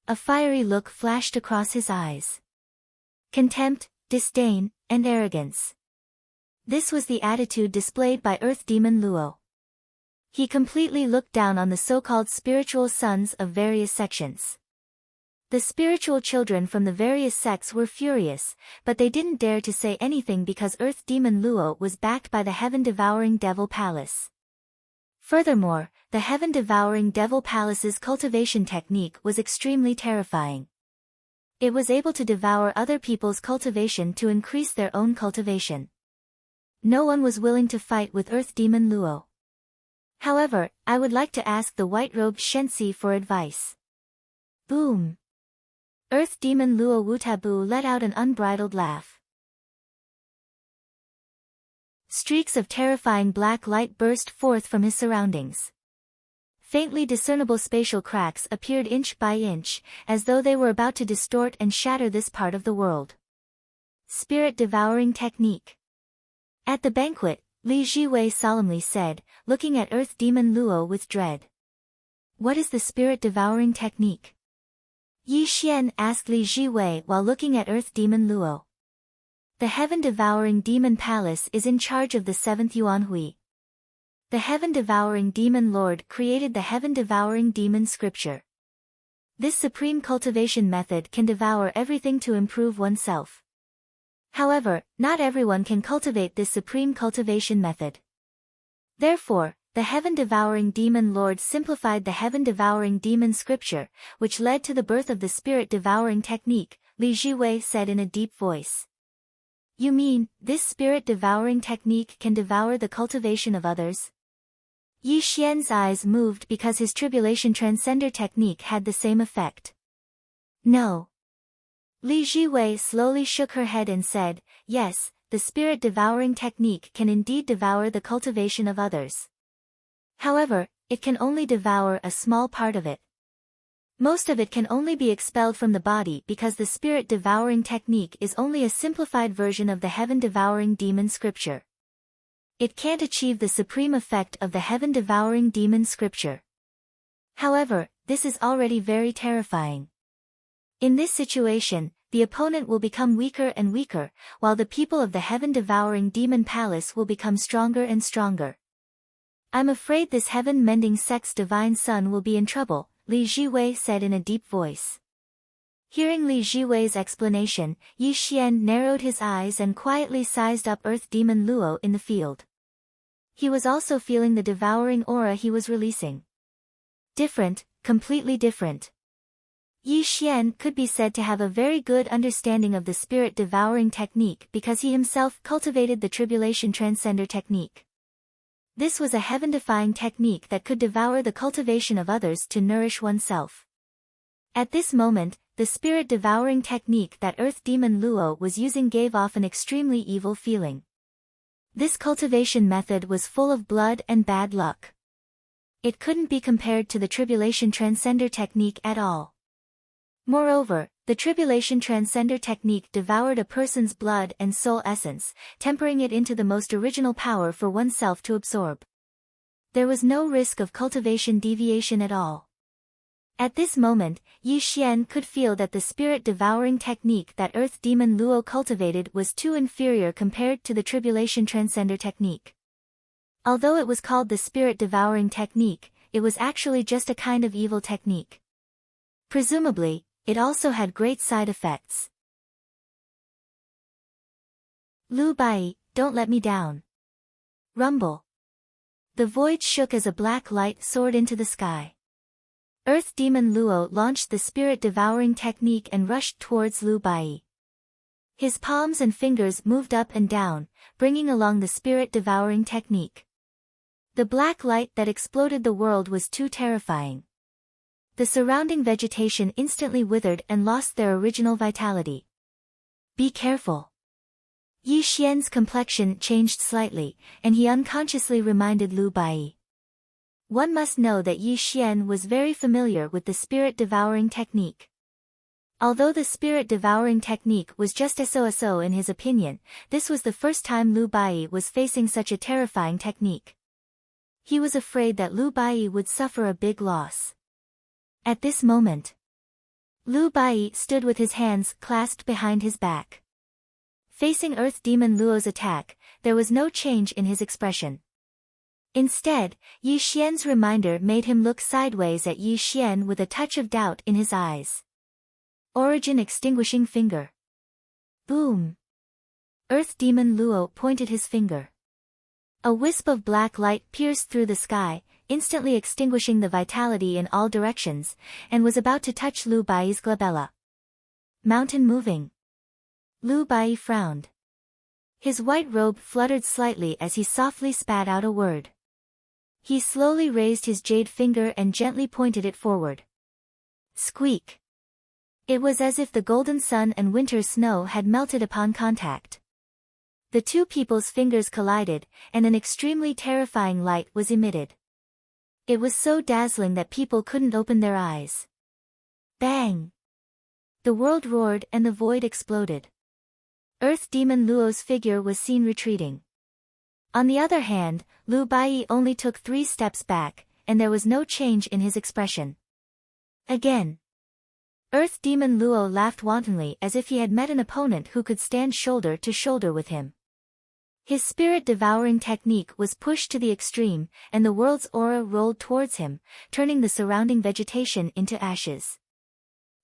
A fiery look flashed across his eyes. Contempt, disdain, and arrogance. This was the attitude displayed by Earth Demon Luo. He completely looked down on the so-called spiritual sons of various sections. The spiritual children from the various sects were furious, but they didn't dare to say anything because Earth Demon Luo was backed by the heaven-devouring Devil Palace. Furthermore, the heaven-devouring Devil Palace's cultivation technique was extremely terrifying. It was able to devour other people's cultivation to increase their own cultivation. No one was willing to fight with Earth Demon Luo. However, I would like to ask the white-robed Shensi for advice. Boom! Earth Demon Luo Wutabu let out an unbridled laugh. Streaks of terrifying black light burst forth from his surroundings. Faintly discernible spatial cracks appeared inch by inch, as though they were about to distort and shatter this part of the world. Spirit-devouring technique. At the banquet, Li Jiwei solemnly said, looking at Earth Demon Luo with dread. What is the spirit-devouring technique? Yi Xian asked Li Jiwei while looking at Earth Demon Luo. The Heaven-Devouring Demon Palace is in charge of the 7th Yuanhui. The Heaven-Devouring Demon Lord created the Heaven-Devouring Demon Scripture. This supreme cultivation method can devour everything to improve oneself. However, not everyone can cultivate this supreme cultivation method. Therefore, the Heaven-Devouring Demon Lord simplified the Heaven-Devouring Demon Scripture, which led to the birth of the Spirit-Devouring Technique, Li Jiwei said in a deep voice. You mean, this Spirit-Devouring Technique can devour the cultivation of others? Yi Xian's eyes moved because his Tribulation Transcender technique had the same effect. No. Li Jiwei slowly shook her head and said, yes, the Spirit-Devouring Technique can indeed devour the cultivation of others. However, it can only devour a small part of it. Most of it can only be expelled from the body because the Spirit-Devouring Technique is only a simplified version of the Heaven-Devouring Demon Scripture. It can't achieve the supreme effect of the Heaven-Devouring Demon Scripture. However, this is already very terrifying. In this situation, the opponent will become weaker and weaker, while the people of the Heaven-Devouring Demon Palace will become stronger and stronger. I'm afraid this heaven-mending sect's divine son will be in trouble, Li Jiwei said in a deep voice. Hearing Li Jiwei's explanation, Yi Xian narrowed his eyes and quietly sized up Earth Demon Luo in the field. He was also feeling the devouring aura he was releasing. Different, completely different. Yi Xian could be said to have a very good understanding of the Spirit-Devouring Technique because he himself cultivated the Tribulation Transcender technique. This was a heaven-defying technique that could devour the cultivation of others to nourish oneself. At this moment, the Spirit-Devouring Technique that Earth Demon Luo was using gave off an extremely evil feeling. This cultivation method was full of blood and bad luck. It couldn't be compared to the Tribulation Transcender technique at all. Moreover, the Tribulation Transcender technique devoured a person's blood and soul essence, tempering it into the most original power for oneself to absorb. There was no risk of cultivation deviation at all. At this moment, Yi Xian could feel that the Spirit-Devouring Technique that Earth Demon Luo cultivated was too inferior compared to the Tribulation Transcender technique. Although it was called the Spirit-Devouring Technique, it was actually just a kind of evil technique. Presumably, it also had great side effects. Lu Bai, don't let me down. Rumble. The void shook as a black light soared into the sky. Earth Demon Luo launched the Spirit-Devouring Technique and rushed towards Lu Bai. His palms and fingers moved up and down, bringing along the Spirit-Devouring Technique. The black light that exploded the world was too terrifying. The surrounding vegetation instantly withered and lost their original vitality. Be careful. Yi Xian's complexion changed slightly, and he unconsciously reminded Lu Bai. One must know that Yi Xian was very familiar with the Spirit-Devouring Technique. Although the Spirit-Devouring Technique was just so in his opinion, this was the first time Lu Bai was facing such a terrifying technique. He was afraid that Lu Bai would suffer a big loss. At this moment, Lu Bai stood with his hands clasped behind his back. Facing Earth Demon Luo's attack, there was no change in his expression. Instead, Yi Xian's reminder made him look sideways at Yi Xian with a touch of doubt in his eyes. Origin Extinguishing Finger. Boom. Earth Demon Luo pointed his finger. A wisp of black light pierced through the sky, instantly extinguishing the vitality in all directions, and was about to touch Lu Bai's glabella. Mountain moving. Lu Bai frowned. His white robe fluttered slightly as he softly spat out a word. He slowly raised his jade finger and gently pointed it forward. Squeak. It was as if the golden sun and winter snow had melted upon contact. The two people's fingers collided, and an extremely terrifying light was emitted. It was so dazzling that people couldn't open their eyes. Bang! The world roared and the void exploded. Earth Demon Luo's figure was seen retreating. On the other hand, Lu Bai only took 3 steps back, and there was no change in his expression. Again. Earth Demon Luo laughed wantonly as if he had met an opponent who could stand shoulder to shoulder with him. His spirit-devouring technique was pushed to the extreme, and the world's aura rolled towards him, turning the surrounding vegetation into ashes.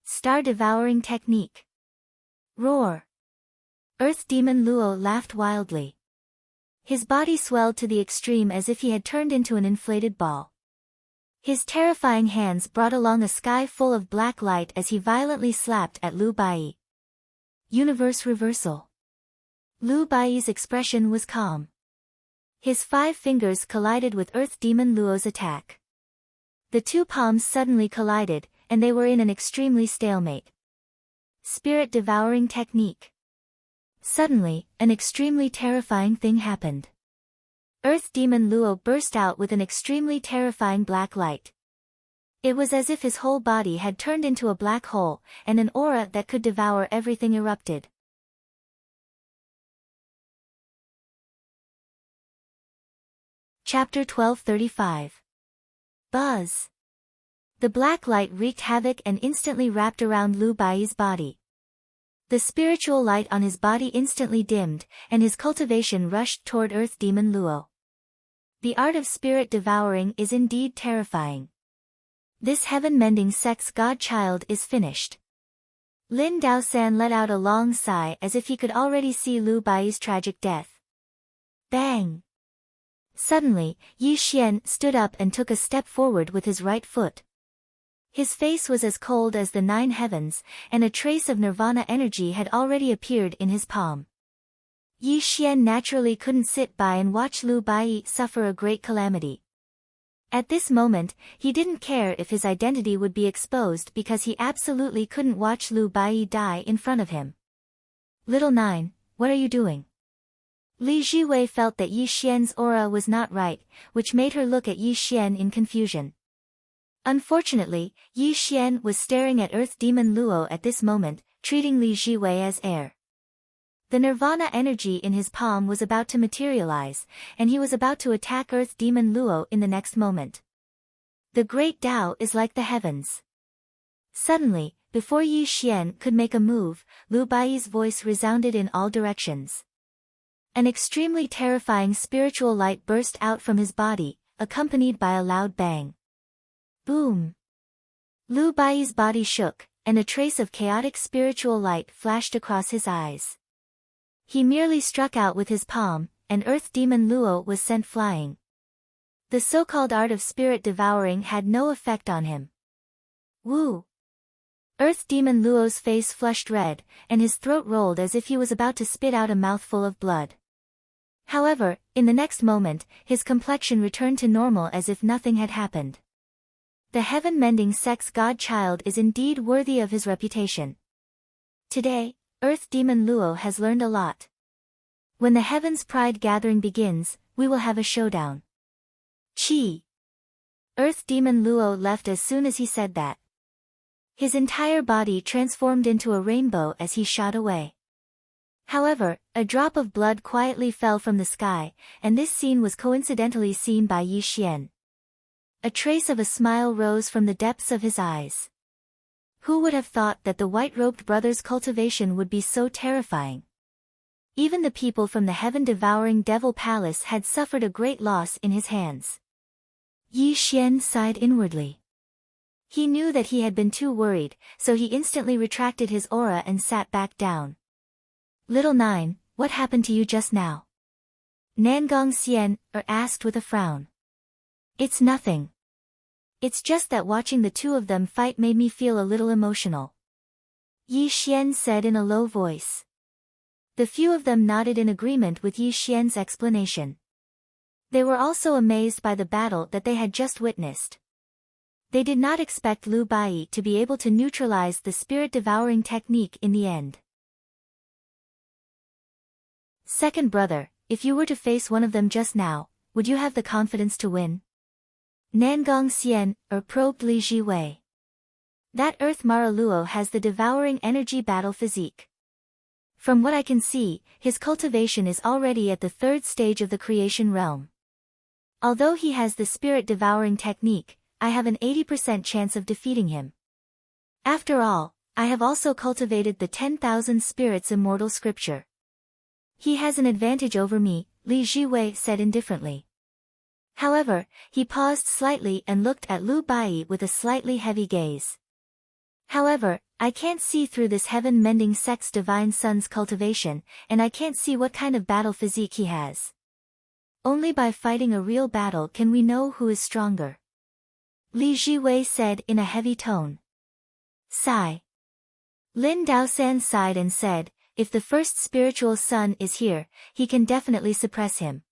Star-devouring technique. Roar! Earth Demon Luo laughed wildly. His body swelled to the extreme as if he had turned into an inflated ball. His terrifying hands brought along a sky full of black light as he violently slapped at Lu Bai. Universe reversal. Lu Bai's expression was calm. His 5 fingers collided with Earth Demon Luo's attack. The 2 palms suddenly collided, and they were in an extremely stalemate. Spirit-devouring technique. Suddenly, an extremely terrifying thing happened. Earth Demon Luo burst out with an extremely terrifying black light. It was as if his whole body had turned into a black hole, and an aura that could devour everything erupted. Chapter 1235. Buzz. The black light wreaked havoc and instantly wrapped around Lu Bai's body. The spiritual light on his body instantly dimmed, and his cultivation rushed toward Earth Demon Luo. The art of spirit devouring is indeed terrifying. This heaven-mending sex godchild is finished. Lin Daosan let out a long sigh as if he could already see Lu Bai's tragic death. Bang! Suddenly, Yi Xian stood up and took a step forward with his right foot. His face was as cold as the 9 heavens, and a trace of nirvana energy had already appeared in his palm. Yi Xian naturally couldn't sit by and watch Lu Bai suffer a great calamity. At this moment, he didn't care if his identity would be exposed because he absolutely couldn't watch Lu Bai die in front of him. Little 9, what are you doing? Li Jiwei felt that Yi Xian's aura was not right, which made her look at Yi Xian in confusion. Unfortunately, Yi Xian was staring at Earth Demon Luo at this moment, treating Li Jiwei as heir. The nirvana energy in his palm was about to materialize, and he was about to attack Earth Demon Luo in the next moment. The great Tao is like the heavens. Suddenly, before Yi Xian could make a move, Lu Bai's voice resounded in all directions. An extremely terrifying spiritual light burst out from his body, accompanied by a loud bang. Boom! Lu Bai's body shook, and a trace of chaotic spiritual light flashed across his eyes. He merely struck out with his palm, and Earth Demon Luo was sent flying. The so-called art of spirit devouring had no effect on him. Woo! Earth Demon Luo's face flushed red, and his throat rolled as if he was about to spit out a mouthful of blood. However, in the next moment, his complexion returned to normal as if nothing had happened. The heaven-mending sex godchild is indeed worthy of his reputation. Today, Earth Demon Luo has learned a lot. When the Heavens Pride gathering begins, we will have a showdown. Chi! Earth Demon Luo left as soon as he said that. His entire body transformed into a rainbow as he shot away. However, a drop of blood quietly fell from the sky, and this scene was coincidentally seen by Yi Xian. A trace of a smile rose from the depths of his eyes. Who would have thought that the white-robed brothers' cultivation would be so terrifying? Even the people from the heaven-devouring Devil Palace had suffered a great loss in his hands. Yi Xian sighed inwardly. He knew that he had been too worried, so he instantly retracted his aura and sat back down. Little 9, what happened to you just now? Nangong Xian asked with a frown. It's nothing. It's just that watching the 2 of them fight made me feel a little emotional. Yi Xian said in a low voice. The few of them nodded in agreement with Yi Xian's explanation. They were also amazed by the battle that they had just witnessed. They did not expect Lu Bai to be able to neutralize the spirit-devouring technique in the end. Second brother, if you were to face one of them just now, would you have the confidence to win? Nangong Xian probed Li Jiwei. That Earth Mara Luo has the devouring energy battle physique. From what I can see, his cultivation is already at the 3rd stage of the creation realm. Although he has the spirit-devouring technique, I have an 80% chance of defeating him. After all, I have also cultivated the 10,000 spirits immortal scripture. He has an advantage over me, Li Jiwei said indifferently. However, he paused slightly and looked at Lu Bai with a slightly heavy gaze. However, I can't see through this heaven-mending sect's divine son's cultivation, and I can't see what kind of battle physique he has. Only by fighting a real battle can we know who is stronger. Li Jiwei said in a heavy tone. Sigh. Lin Daosan sighed and said, if the first spiritual son is here, he can definitely suppress him.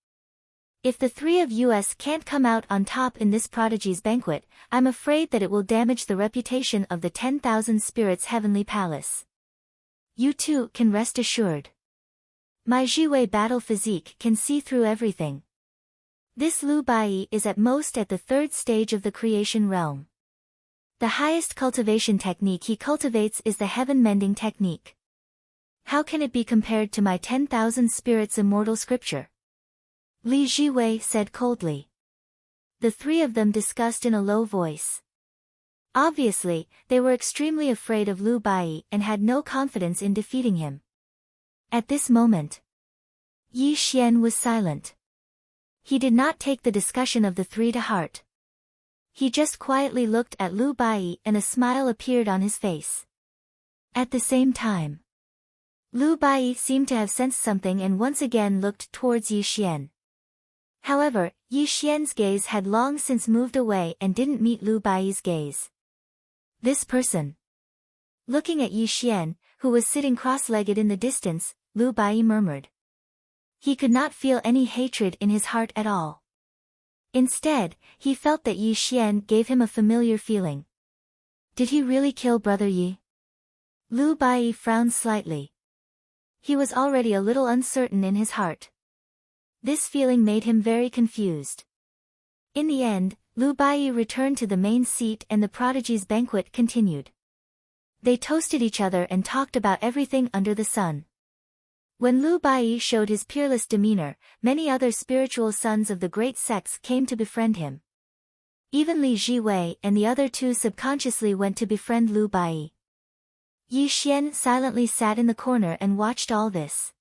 If the three of us can't come out on top in this prodigy's banquet, I'm afraid that it will damage the reputation of the 10,000 spirits heavenly palace. You two can rest assured. My Jiwei battle physique can see through everything. This Lu Bai is at most at the third stage of the creation realm. The highest cultivation technique he cultivates is the heaven-mending technique. How can it be compared to my 10,000 spirits immortal scripture? Li Jiwei said coldly. The three of them discussed in a low voice. Obviously, they were extremely afraid of Lu Bai and had no confidence in defeating him. At this moment, Yi Xian was silent. He did not take the discussion of the three to heart. He just quietly looked at Lu Bai and a smile appeared on his face. At the same time, Lu Bai seemed to have sensed something and once again looked towards Yi Xian. However, Yi Xian's gaze had long since moved away and didn't meet Lu Bai's gaze. This person. Looking at Yi Xian, who was sitting cross-legged in the distance, Lu Bai murmured. He could not feel any hatred in his heart at all. Instead, he felt that Yi Xian gave him a familiar feeling. Did he really kill Brother Yi? Lu Bai frowned slightly. He was already a little uncertain in his heart. This feeling made him very confused. In the end, Lu Bai returned to the main seat and the prodigy's banquet continued. They toasted each other and talked about everything under the sun. When Lu Bai showed his peerless demeanor, many other spiritual sons of the great sects came to befriend him. Even Li Jiwei and the other two subconsciously went to befriend Lu Bai. Yi Xian silently sat in the corner and watched all this.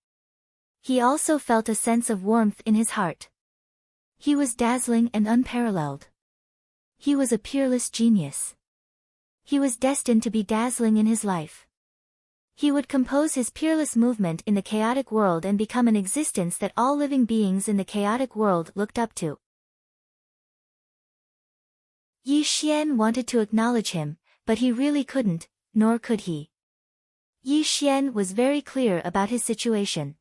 He also felt a sense of warmth in his heart. He was dazzling and unparalleled. He was a peerless genius. He was destined to be dazzling in his life. He would compose his peerless movement in the chaotic world and become an existence that all living beings in the chaotic world looked up to. Yi Xian wanted to acknowledge him, but he really couldn't, nor could he. Yi Xian was very clear about his situation.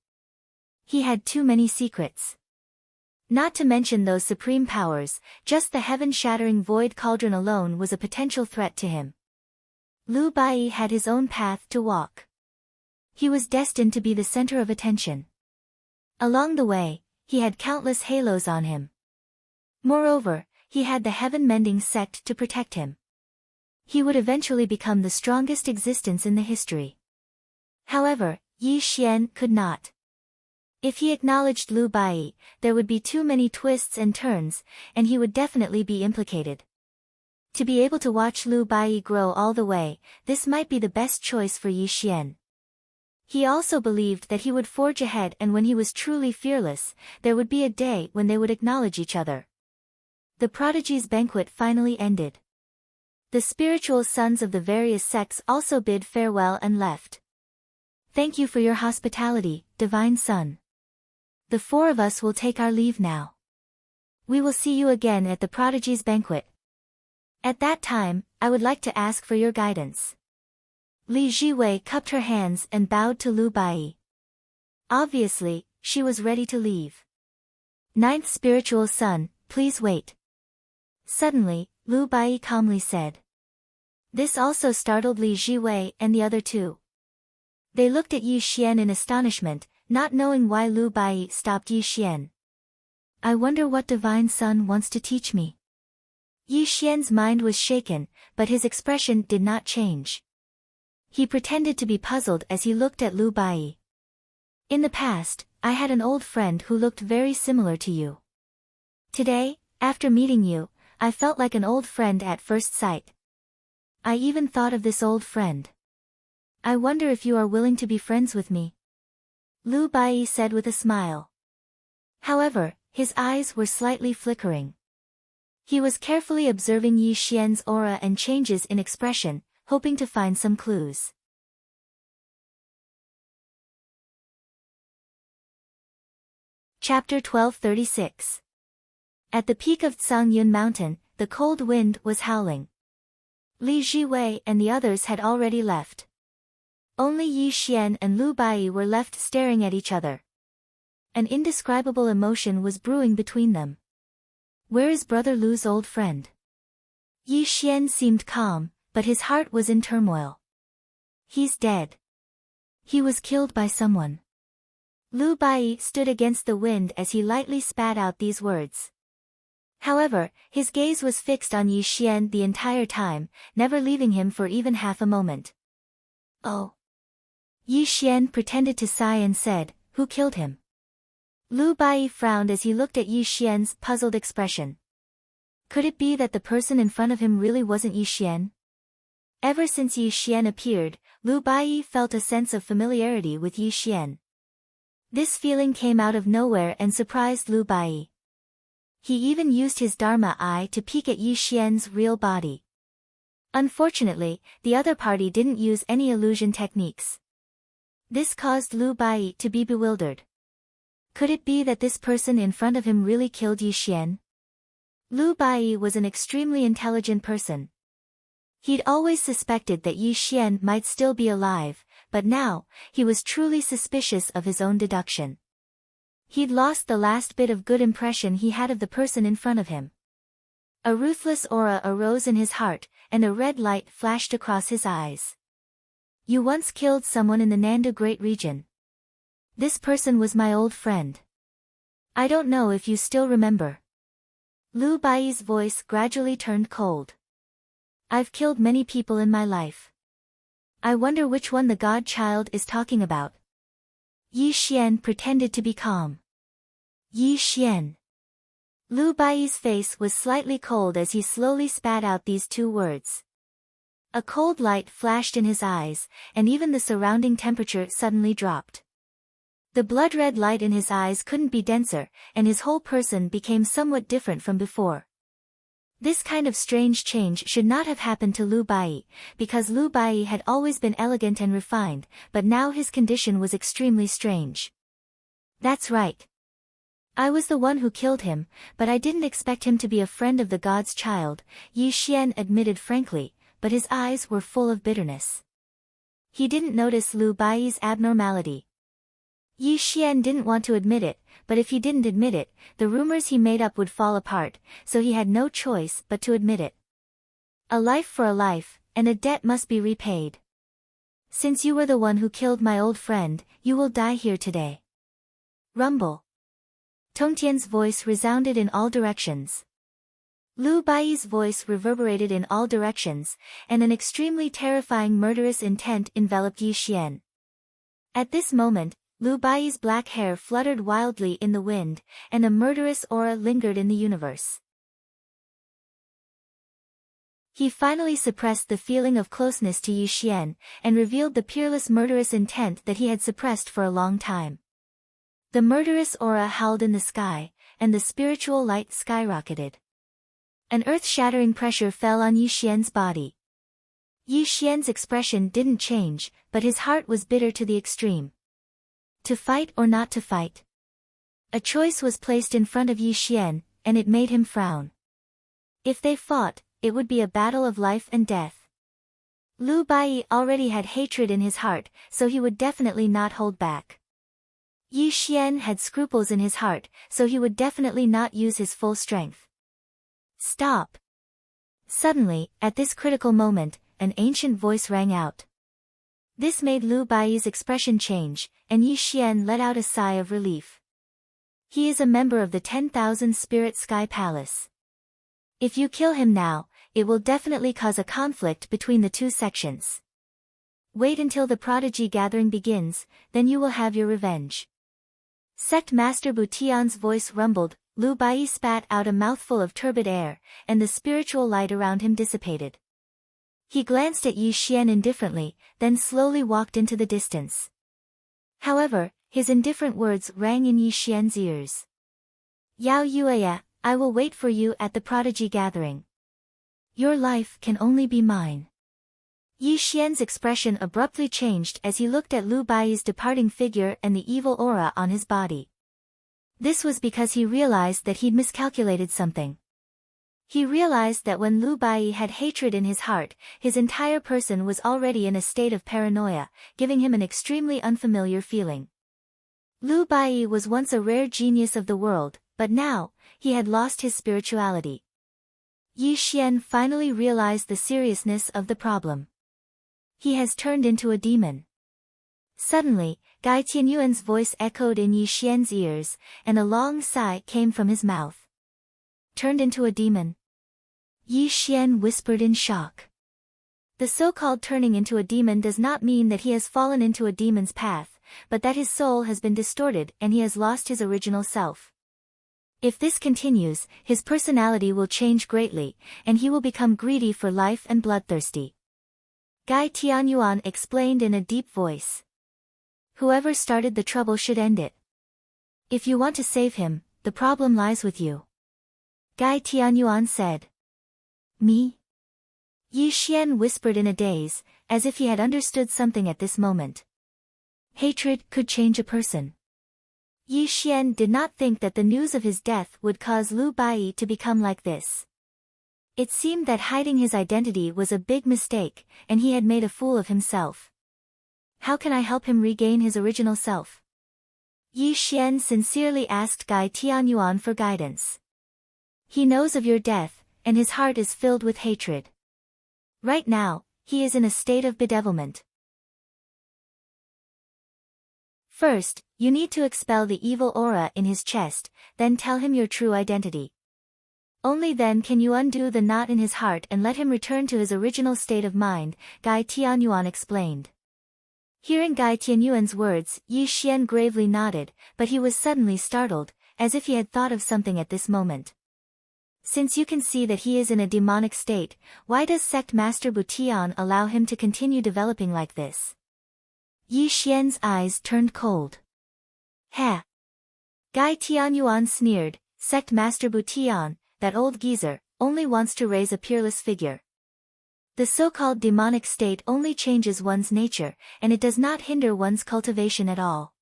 He had too many secrets. Not to mention those supreme powers, just the heaven-shattering void cauldron alone was a potential threat to him. Lu Bai had his own path to walk. He was destined to be the center of attention. Along the way, he had countless halos on him. Moreover, he had the heaven-mending sect to protect him. He would eventually become the strongest existence in the history. However, Yi Xian could not. If he acknowledged Lu Bai, there would be too many twists and turns, and he would definitely be implicated. To be able to watch Lu Bai grow all the way, this might be the best choice for Yi Xian. He also believed that he would forge ahead, and when he was truly fearless, there would be a day when they would acknowledge each other. The prodigy's banquet finally ended. The spiritual sons of the various sects also bid farewell and left. Thank you for your hospitality, Divine Son. The four of us will take our leave now. We will see you again at the prodigy's banquet. At that time, I would like to ask for your guidance. Li Jiwei cupped her hands and bowed to Lu Bai. Obviously, she was ready to leave. Ninth spiritual son, please wait. Suddenly, Lu Bai calmly said. This also startled Li Jiwei and the other two. They looked at Yi Xian in astonishment, not knowing why Lu Bai stopped Yi Xian. I wonder what Divine Son wants to teach me. Yi Xian's mind was shaken, but his expression did not change. He pretended to be puzzled as he looked at Lu Bai. In the past, I had an old friend who looked very similar to you. Today, after meeting you, I felt like an old friend at first sight. I even thought of this old friend. I wonder if you are willing to be friends with me? Lu Bai said with a smile. However, his eyes were slightly flickering. He was carefully observing Yi Xian's aura and changes in expression, hoping to find some clues. Chapter 1236. At the peak of Tsangyun Mountain, the cold wind was howling. Li Jiwei and the others had already left. Only Yi Xian and Lu Bai were left staring at each other. An indescribable emotion was brewing between them. Where is Brother Lu's old friend? Yi Xian seemed calm, but his heart was in turmoil. He's dead. He was killed by someone. Lu Bai stood against the wind as he lightly spat out these words. However, his gaze was fixed on Yi Xian the entire time, never leaving him for even half a moment. Oh. Yi Xian pretended to sigh and said, "Who killed him?" Lu Bai frowned as he looked at Yi Xian's puzzled expression. Could it be that the person in front of him really wasn't Yi Xian? Ever since Yi Xian appeared, Lu Bai felt a sense of familiarity with Yi Xian. This feeling came out of nowhere and surprised Lu Bai. He even used his Dharma eye to peek at Yi Xian's real body. Unfortunately, the other party didn't use any illusion techniques. This caused Lu Bai to be bewildered. Could it be that this person in front of him really killed Yi Xian? Lu Bai was an extremely intelligent person. He'd always suspected that Yi Xian might still be alive, but now, he was truly suspicious of his own deduction. He'd lost the last bit of good impression he had of the person in front of him. A ruthless aura arose in his heart, and a red light flashed across his eyes. You once killed someone in the Nanda Great Region. This person was my old friend. I don't know if you still remember. Lu Bai's voice gradually turned cold. I've killed many people in my life. I wonder which one the godchild is talking about. Yi Xian pretended to be calm. Yi Xian. Lu Bai's face was slightly cold as he slowly spat out these two words. A cold light flashed in his eyes, and even the surrounding temperature suddenly dropped. The blood-red light in his eyes couldn't be denser, and his whole person became somewhat different from before. This kind of strange change should not have happened to Lu Bai, because Lu Bai had always been elegant and refined, but now his condition was extremely strange. That's right. I was the one who killed him, but I didn't expect him to be a friend of the god's child, Yi Xian admitted frankly, but his eyes were full of bitterness. He didn't notice Lu Bai's abnormality. Yi Xian didn't want to admit it, but if he didn't admit it, the rumors he made up would fall apart, so he had no choice but to admit it. A life for a life, and a debt must be repaid. Since you were the one who killed my old friend, you will die here today. Rumble. Tongtian's voice resounded in all directions. Lu Bai's voice reverberated in all directions, and an extremely terrifying murderous intent enveloped Yi Xian. At this moment, Lu Bai's black hair fluttered wildly in the wind, and a murderous aura lingered in the universe. He finally suppressed the feeling of closeness to Yi Xian, and revealed the peerless murderous intent that he had suppressed for a long time. The murderous aura howled in the sky, and the spiritual light skyrocketed. An earth-shattering pressure fell on Yi Xian's body. Yi Xian's expression didn't change, but his heart was bitter to the extreme. To fight or not to fight? A choice was placed in front of Yi Xian, and it made him frown. If they fought, it would be a battle of life and death. Lu Bai already had hatred in his heart, so he would definitely not hold back. Yi Xian had scruples in his heart, so he would definitely not use his full strength. Stop! Suddenly, at this critical moment, an ancient voice rang out. This made Lu Bai's expression change, and Yi Xian let out a sigh of relief. He is a member of the 10,000 Spirit Sky Palace. If you kill him now, it will definitely cause a conflict between the two sections. Wait until the prodigy gathering begins, then you will have your revenge. Sect Master Butian's voice rumbled. Lu Bai spat out a mouthful of turbid air, and the spiritual light around him dissipated. He glanced at Yi Xian indifferently, then slowly walked into the distance. However, his indifferent words rang in Yi Xian's ears. Yao Yueya, I will wait for you at the prodigy gathering. Your life can only be mine. Yi Xian's expression abruptly changed as he looked at Lu Baiyi's departing figure and the evil aura on his body. This was because he realized that he'd miscalculated something. He realized that when Lu Baiyi had hatred in his heart, his entire person was already in a state of paranoia, giving him an extremely unfamiliar feeling. Lu Baiyi was once a rare genius of the world, but now, he had lost his spirituality. Yi Xian finally realized the seriousness of the problem. He has turned into a demon. Suddenly, Gai Tianyuan's voice echoed in Yi Xian's ears, and a long sigh came from his mouth. Turned into a demon? Yi Xian whispered in shock. The so-called turning into a demon does not mean that he has fallen into a demon's path, but that his soul has been distorted and he has lost his original self. If this continues, his personality will change greatly, and he will become greedy for life and bloodthirsty. Gai Tianyuan explained in a deep voice. Whoever started the trouble should end it. If you want to save him, the problem lies with you. Gai Tianyuan said. Me? Yi Xian whispered in a daze, as if he had understood something at this moment. Hatred could change a person. Yi Xian did not think that the news of his death would cause Lu Baiyi to become like this. It seemed that hiding his identity was a big mistake, and he had made a fool of himself. How can I help him regain his original self? Yi Xian sincerely asked Gai Tianyuan for guidance. He knows of your death, and his heart is filled with hatred. Right now, he is in a state of bedevilment. First, you need to expel the evil aura in his chest, then tell him your true identity. Only then can you undo the knot in his heart and let him return to his original state of mind, Gai Tianyuan explained. Hearing Gai Tianyuan's words, Yi Xian gravely nodded, but he was suddenly startled, as if he had thought of something at this moment. Since you can see that he is in a demonic state, why does Sect Master Butian allow him to continue developing like this? Yi Xian's eyes turned cold. Ha! Gai Tianyuan sneered, Sect Master Butian, that old geezer, only wants to raise a peerless figure. The so-called demonic state only changes one's nature, and it does not hinder one's cultivation at all.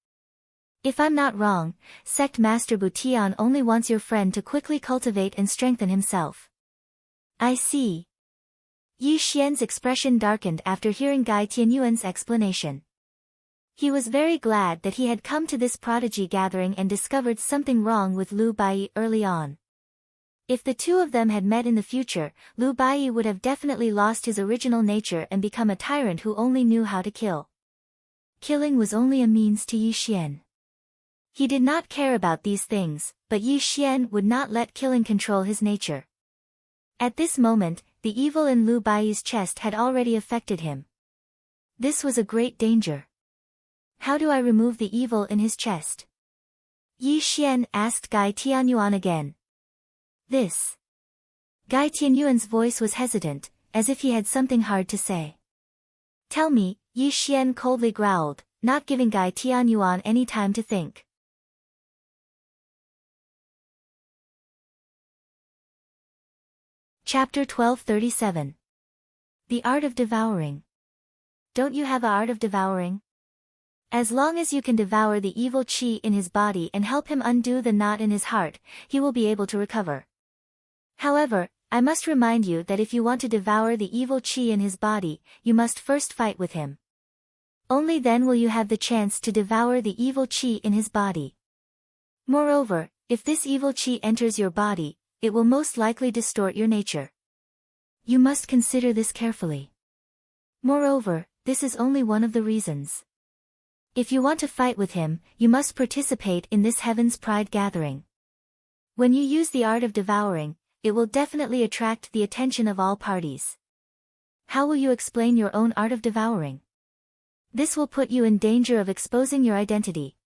If I'm not wrong, Sect Master Butian only wants your friend to quickly cultivate and strengthen himself. I see. Yi Xian's expression darkened after hearing Gai Tianyuan's explanation. He was very glad that he had come to this prodigy gathering and discovered something wrong with Lu Baiyi early on. If the two of them had met in the future, Lu Baiyi would have definitely lost his original nature and become a tyrant who only knew how to kill. Killing was only a means to Yi Xian. He did not care about these things, but Yi Xian would not let killing control his nature. At this moment, the evil in Lu Baiyi's chest had already affected him. This was a great danger. How do I remove the evil in his chest? Yi Xian asked Gai Tianyuan again. This. Gai Tianyuan's voice was hesitant, as if he had something hard to say. Tell me, Yi Xian coldly growled, not giving Gai Tianyuan any time to think. Chapter 1237. The Art of Devouring. Don't you have an art of devouring? As long as you can devour the evil qi in his body and help him undo the knot in his heart, he will be able to recover. However, I must remind you that if you want to devour the evil qi in his body, you must first fight with him. Only then will you have the chance to devour the evil qi in his body. Moreover, if this evil qi enters your body, it will most likely distort your nature. You must consider this carefully. Moreover, this is only one of the reasons. If you want to fight with him, you must participate in this Heaven's Pride gathering. When you use the art of devouring, it will definitely attract the attention of all parties. How will you explain your own art of devouring? This will put you in danger of exposing your identity.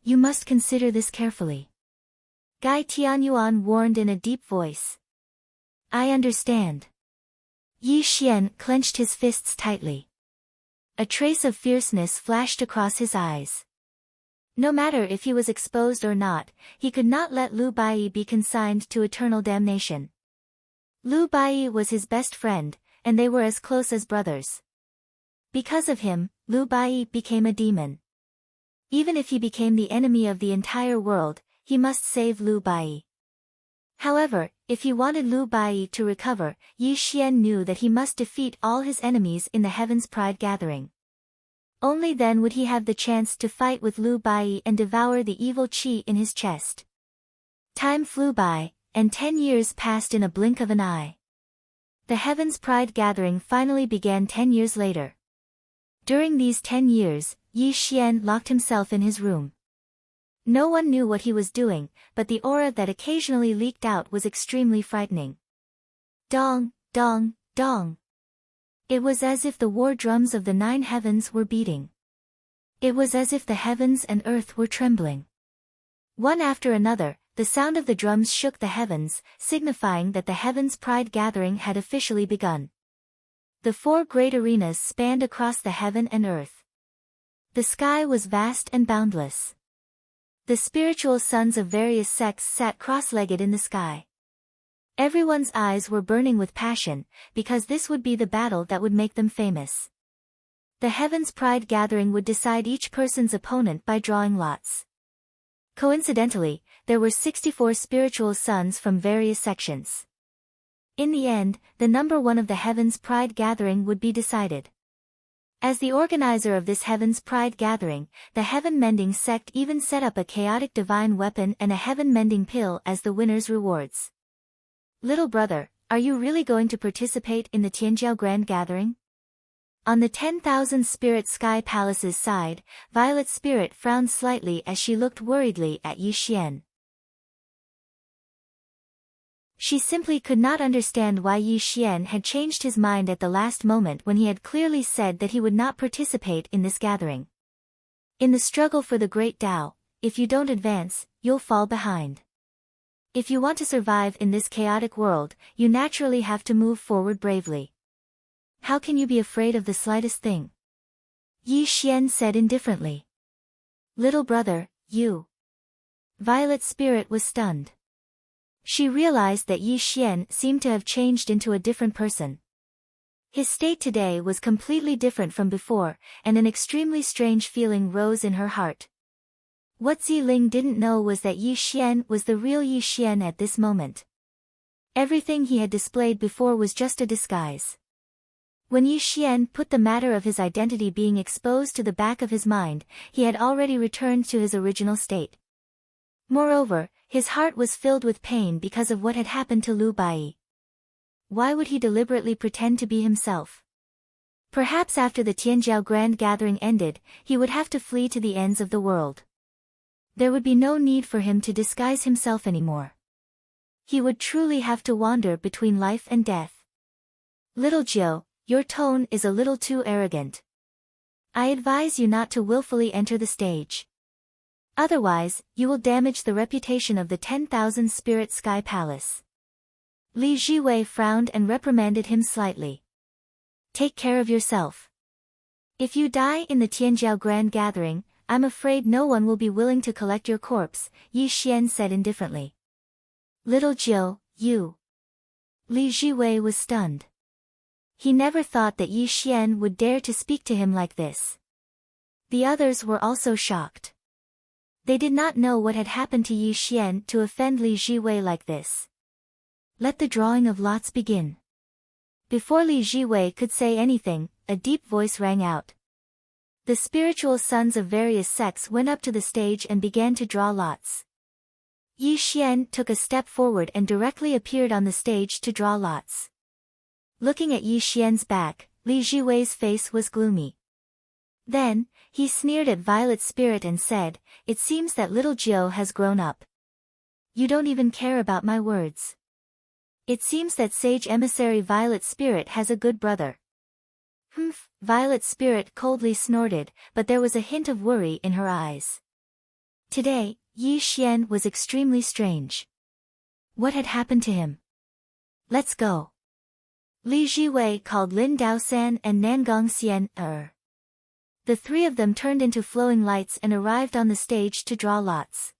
You must consider this carefully. Gai Tianyuan warned in a deep voice. I understand. Yi Xian clenched his fists tightly. A trace of fierceness flashed across his eyes. No matter if he was exposed or not, he could not let Lu Bai be consigned to eternal damnation. Lu Bai was his best friend, and they were as close as brothers. Because of him, Lu Bai became a demon. Even if he became the enemy of the entire world, he must save Lu Bai. However, if he wanted Lu Bai to recover, Yi Xian knew that he must defeat all his enemies in the Heaven's Pride Gathering. Only then would he have the chance to fight with Lu Bai and devour the evil qi in his chest. Time flew by, and 10 years passed in a blink of an eye. The Heaven's Pride Gathering finally began 10 years later. During these 10 years, Yi Xian locked himself in his room. No one knew what he was doing, but the aura that occasionally leaked out was extremely frightening. Dong, dong, dong. It was as if the war drums of the 9 heavens were beating. It was as if the heavens and earth were trembling. One after another, the sound of the drums shook the heavens, signifying that the Heaven's Pride Gathering had officially begun. The 4 great arenas spanned across the heaven and earth. The sky was vast and boundless. The spiritual sons of various sects sat cross-legged in the sky. Everyone's eyes were burning with passion, because this would be the battle that would make them famous. The Heaven's Pride Gathering would decide each person's opponent by drawing lots. Coincidentally, there were 64 spiritual sons from various sections. In the end, the number 1 of the Heaven's Pride Gathering would be decided. As the organizer of this Heaven's Pride Gathering, the Heaven-Mending sect even set up a chaotic divine weapon and a Heaven-Mending pill as the winner's rewards. Little brother, are you really going to participate in the Tianjiao Grand Gathering? On the 10,000 Spirit Sky Palace's side, Violet Spirit frowned slightly as she looked worriedly at Yi Xian. She simply could not understand why Yi Xian had changed his mind at the last moment when he had clearly said that he would not participate in this gathering. In the struggle for the Great Tao, if you don't advance, you'll fall behind. If you want to survive in this chaotic world, you naturally have to move forward bravely. How can you be afraid of the slightest thing? Yi Xian said indifferently. Little brother, you. Violet Spirit was stunned. She realized that Yi Xian seemed to have changed into a different person. His state today was completely different from before, and an extremely strange feeling rose in her heart. What Ziling didn't know was that Yi Xian was the real Yi Xian at this moment. Everything he had displayed before was just a disguise. When Yi Xian put the matter of his identity being exposed to the back of his mind, he had already returned to his original state. Moreover, his heart was filled with pain because of what had happened to Lu Bai. Why would he deliberately pretend to be himself? Perhaps after the Tianjiao Grand Gathering ended, he would have to flee to the ends of the world. There would be no need for him to disguise himself anymore. He would truly have to wander between life and death. Little Jiu, your tone is a little too arrogant. I advise you not to willfully enter the stage. Otherwise, you will damage the reputation of the 10,000 Spirit Sky Palace. Li Jiwei frowned and reprimanded him slightly. Take care of yourself. If you die in the Tianjiao Grand Gathering, I'm afraid no one will be willing to collect your corpse, Yi Xian said indifferently. Little Jiu, you. Li Jiwei was stunned. He never thought that Yi Xian would dare to speak to him like this. The others were also shocked. They did not know what had happened to Yi Xian to offend Li Jiwei like this. Let the drawing of lots begin. Before Li Jiwei could say anything, a deep voice rang out. The spiritual sons of various sects went up to the stage and began to draw lots. Yi Xian took a step forward and directly appeared on the stage to draw lots. Looking at Yi Xian's back, Li Jiwei's face was gloomy. Then, he sneered at Violet Spirit and said, "It seems that little Jiu has grown up. You don't even care about my words. It seems that sage emissary Violet Spirit has a good brother." Humph, Violet Spirit coldly snorted, but there was a hint of worry in her eyes. Today, Yi Xian was extremely strange. What had happened to him? Let's go. Li Jiwei called Lin Daosan and Nangong Xian. The three of them turned into flowing lights and arrived on the stage to draw lots.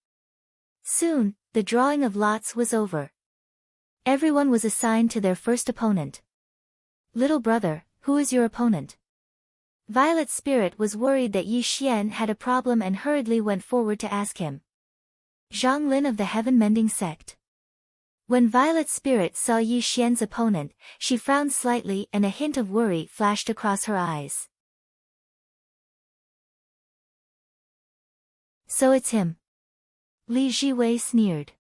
Soon, the drawing of lots was over. Everyone was assigned to their first opponent. Little brother, who is your opponent? Violet Spirit was worried that Yi Xian had a problem and hurriedly went forward to ask him. Zhang Lin of the Heaven Mending Sect. When Violet Spirit saw Yi Xian's opponent, she frowned slightly and a hint of worry flashed across her eyes. So it's him. Li Jiwei sneered.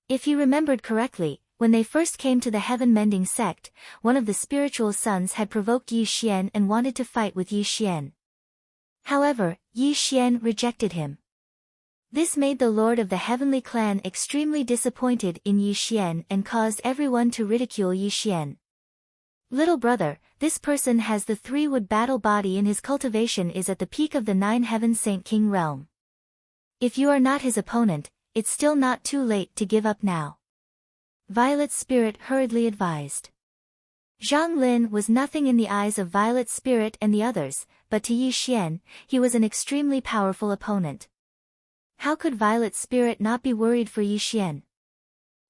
If he remembered correctly, when they first came to the Heaven Mending Sect, one of the spiritual sons had provoked Yi Xian and wanted to fight with Yi Xian. However, Yi Xian rejected him. This made the Lord of the Heavenly Clan extremely disappointed in Yi Xian and caused everyone to ridicule Yi Xian. Little brother, this person has the 3-wood battle body and his cultivation is at the peak of the 9 Heaven Saint King realm. If you are not his opponent, it's still not too late to give up now. Violet Spirit hurriedly advised. Zhang Lin was nothing in the eyes of Violet Spirit and the others, but to Yi Xian, he was an extremely powerful opponent. How could Violet Spirit not be worried for Yi Xian?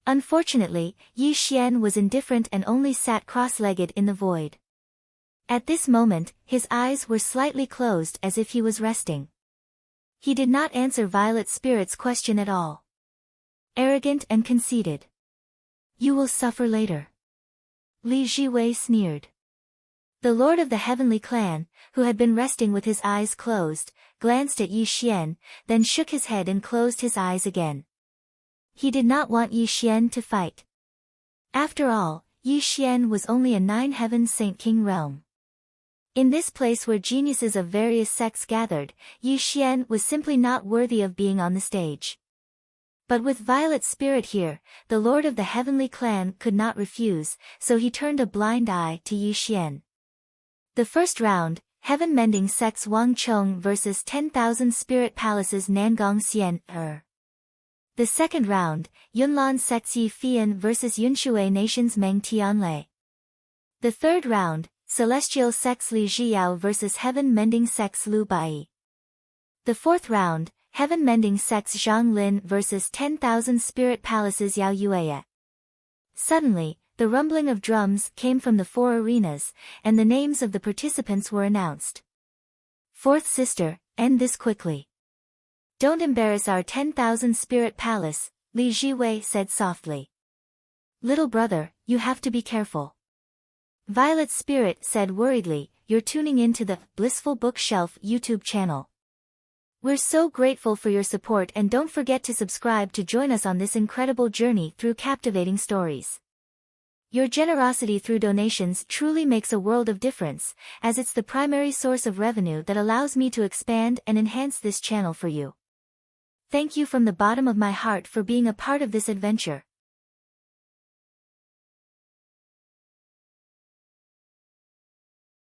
Unfortunately, Yi Xian was indifferent and only sat cross-legged in the void. At this moment, his eyes were slightly closed as if he was resting. He did not answer Violet Spirit's question at all. Arrogant and conceited. You will suffer later. Li Jiwei sneered. The Lord of the Heavenly Clan, who had been resting with his eyes closed, glanced at Yi Xian, then shook his head and closed his eyes again. He did not want Yi Xian to fight. After all, Yi Xian was only a 9 Heaven Saint King realm. In this place where geniuses of various sects gathered, Yi Xian was simply not worthy of being on the stage. But with Violet Spirit here, the Lord of the Heavenly Clan could not refuse, so he turned a blind eye to Yi Xian. The first round, Heaven Mending Sect's Wang Chong vs 10,000 Spirit Palace's Nangong Xian. The second round, Yunlan Sect's Yi Fian vs Yunshui Nation's Meng Tianlei. The third round, Celestial Sect's Li Zhiyao vs Heaven Mending Sect's Lu Bai. The fourth round, Heaven Mending Sect's Zhang Lin vs 10,000 Spirit Palace's Yao Yueya. Suddenly, the rumbling of drums came from the 4 arenas, and the names of the participants were announced. Fourth sister, end this quickly. Don't embarrass our 10,000 Spirit Palace, Li Jiwei said softly. Little brother, you have to be careful. Violet Spirit said worriedly, you're tuning in to the Blissful Bookshelf YouTube channel. We're so grateful for your support and don't forget to subscribe to join us on this incredible journey through captivating stories. Your generosity through donations truly makes a world of difference, as it's the primary source of revenue that allows me to expand and enhance this channel for you. Thank you from the bottom of my heart for being a part of this adventure.